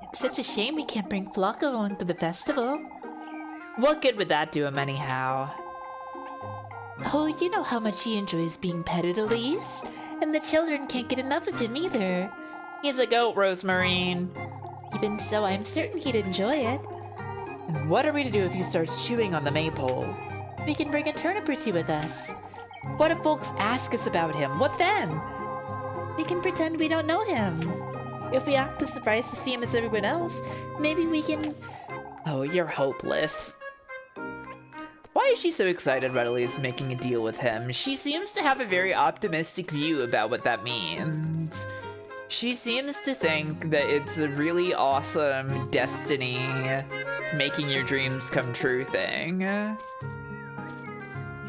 It's such a shame we can't bring Flock along to the festival. What good would that do him, anyhow? Oh, you know how much he enjoys being petted, Elise. And the children can't get enough of him either. He's a goat, Rosemarine. Even so, I'm certain he'd enjoy it. And what are we to do if he starts chewing on the maypole? We can bring a turnip or two with us. What if folks ask us about him? What then? We can pretend we don't know him. If we act as surprised to see him as everyone else, maybe we can... Oh, you're hopeless. Why is she so excited about Elise making a deal with him? She seems to have a very optimistic view about what that means. She seems to think that it's a really awesome destiny, making your dreams come true thing. It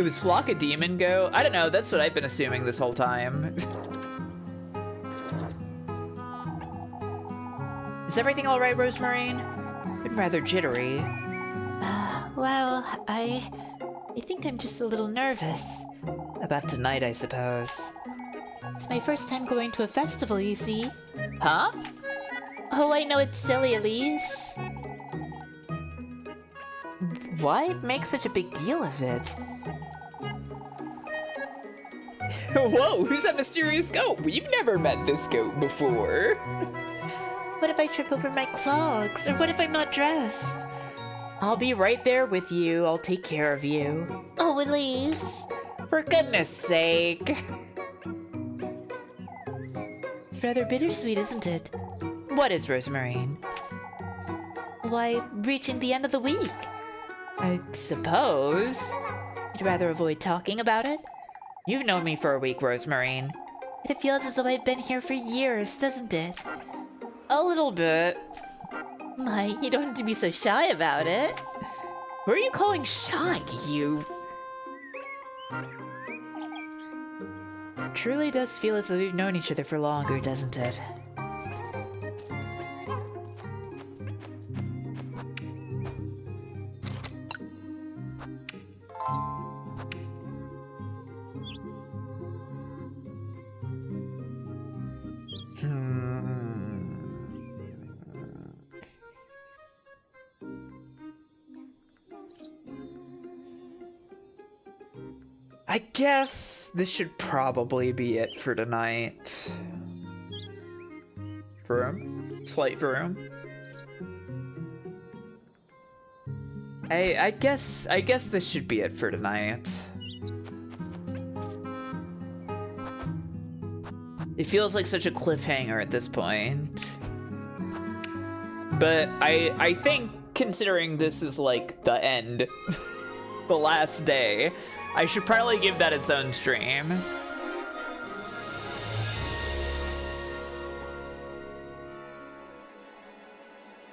was Flock a demon goat? I don't know, that's what I've been assuming this whole time. Is everything alright, Rosemarine? Been rather jittery. Well, I think I'm just a little nervous. About tonight, I suppose. It's my first time going to a festival, you see. Huh? Oh, I know it's silly, Elise. Why make such a big deal of it? Whoa, who's that mysterious goat? We've never met this goat before. What if I trip over my clogs? Or what if I'm not dressed? I'll be right there with you. I'll take care of you. Oh, Elise. For goodness sake. It's rather bittersweet, isn't it? What is, Rosemarine? Why, reaching the end of the week. I suppose. You'd rather avoid talking about it? You've known me for a week, Rosemarine. It feels as though I've been here for years, doesn't it? A little bit. My, you don't have to be so shy about it. Who are you calling shy, you? Truly does feel as though we've known each other for longer, doesn't it? I guess this should probably be it for tonight. Vroom. Slight vroom. I guess this should be it for tonight. It feels like such a cliffhanger at this point. But I think, considering this is like the end, the last day, I should probably give that its own stream.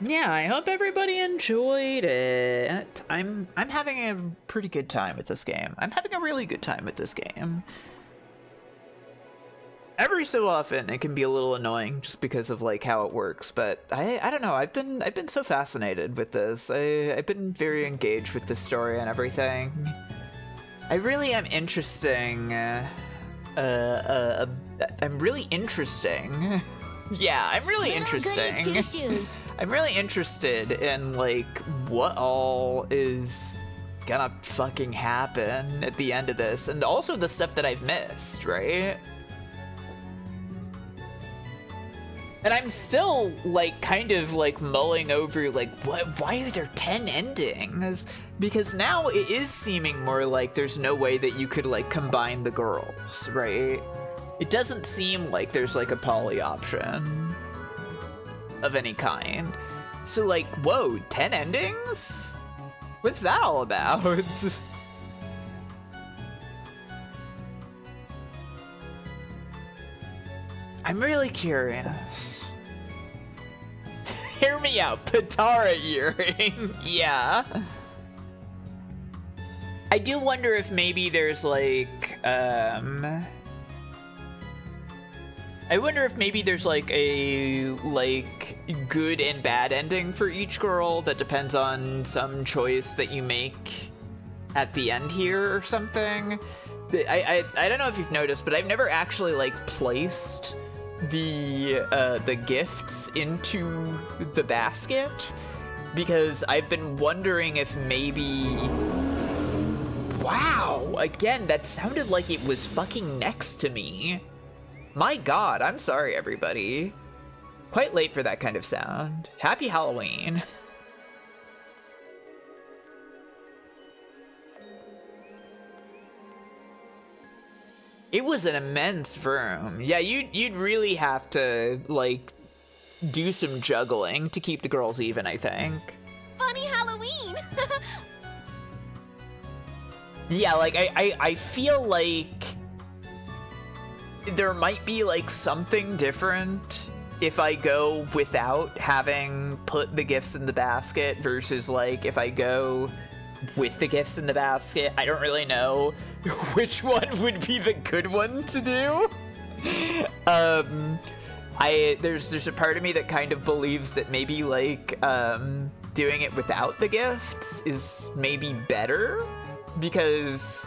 Yeah, I hope everybody enjoyed it. I'm having a pretty good time with this game. I'm having a really good time with this game. Every so often it can be a little annoying just because of like how it works, but I don't know, I've been so fascinated with this. I've been very engaged with the story and everything. I really am interesting. I'm really interesting. Yeah, I'm really interesting. Goody Two Shoes. I'm really interested in like what all is gonna fucking happen at the end of this, and also the stuff that I've missed, right? And I'm still like kind of like mulling over like why are there 10 endings? Because now it is seeming more like there's no way that you could like combine the girls, right? It doesn't seem like there's like a poly option of any kind. So like, whoa, 10 endings? What's that all about? I'm really curious. Hear me out, Patara earring. Yeah. I do wonder if maybe there's like, I wonder if maybe there's like a like good and bad ending for each girl that depends on some choice that you make at the end here or something. I don't know if you've noticed, but I've never actually like placed the gifts into the basket because I've been wondering if maybe. Wow, again, that sounded like it was fucking next to me. My god, I'm sorry, everybody. Quite late for that kind of sound. Happy Halloween. It was an immense room. Yeah, you'd really have to, like, do some juggling to keep the girls even, I think. Funny Halloween. Yeah, like, I feel like there might be like something different if I go without having put the gifts in the basket versus like if I go with the gifts in the basket. I don't really know which one would be the good one to do. There's a part of me that kind of believes that maybe like doing it without the gifts is maybe better because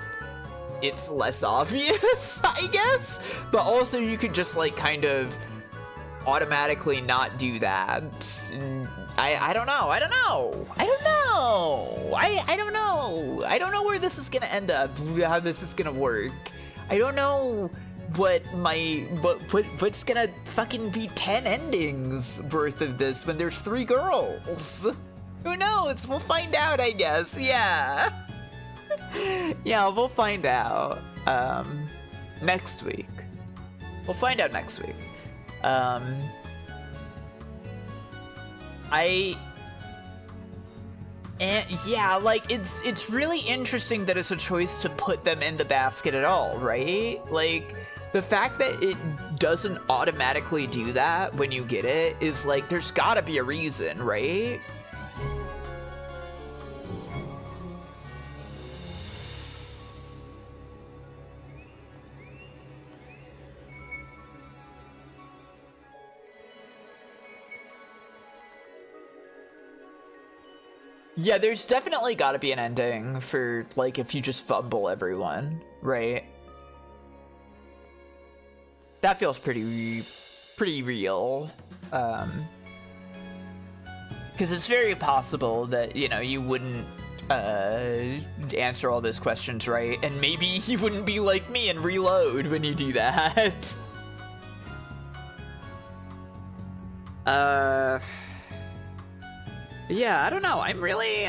it's less obvious, I guess, but also you could just like kind of automatically not do that. I don't know. I don't know where this is gonna end up, how this is gonna work. I don't know what's gonna fucking be 10 endings worth of this when there's 3 girls. Who knows? We'll find out, I guess. Yeah. Yeah, we'll find out next week. We'll find out next week. Yeah, like it's really interesting that it's a choice to put them in the basket at all, right? Like the fact that it doesn't automatically do that when you get it is like there's gotta be a reason, right? Yeah, there's definitely got to be an ending for, like, if you just fumble everyone, right? That feels pretty real. Because it's very possible that, you know, you wouldn't answer all those questions right, and maybe you wouldn't be like me and reload when you do that. Yeah, I don't know. I'm really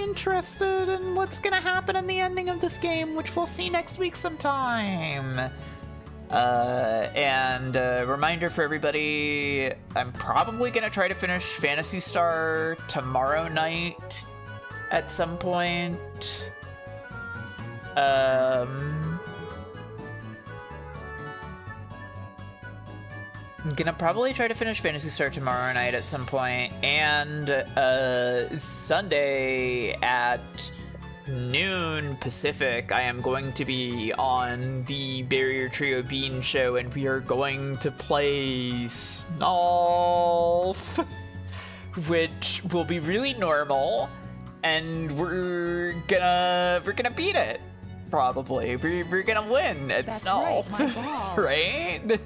interested in what's gonna happen in the ending of this game, which we'll see next week sometime. And reminder for everybody, I'm probably gonna try to finish Phantasy Star tomorrow night at some point. I'm gonna probably try to finish Fantasy Star tomorrow night at some point, and Sunday at noon Pacific, I am going to be on the Barrier Trio Bean show, and we are going to play Snolf, which will be really normal, and we're gonna beat it. Probably we're gonna win at Snolf, right?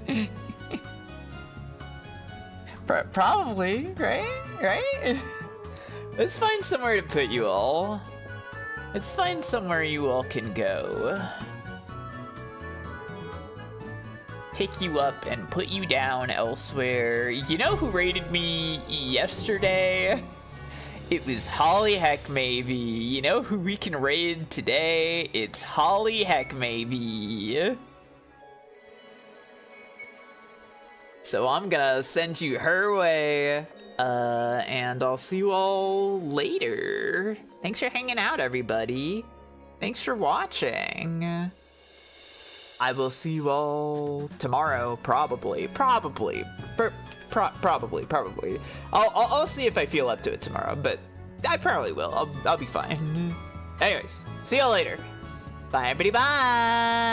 Probably, right? Let's find somewhere to put you all. Let's find somewhere you all can go. Pick you up and put you down elsewhere. You know who raided me yesterday? It was Holly Heck Maybe. You know who we can raid today? It's Holly Heck Maybe. So I'm gonna send you her way, and I'll see you all later. Thanks for hanging out, everybody. Thanks for watching. I will see you all tomorrow, probably. Probably. I'll see if I feel up to it tomorrow, but I probably will. I'll be fine. Anyways, see you all later. Bye, everybody. Bye.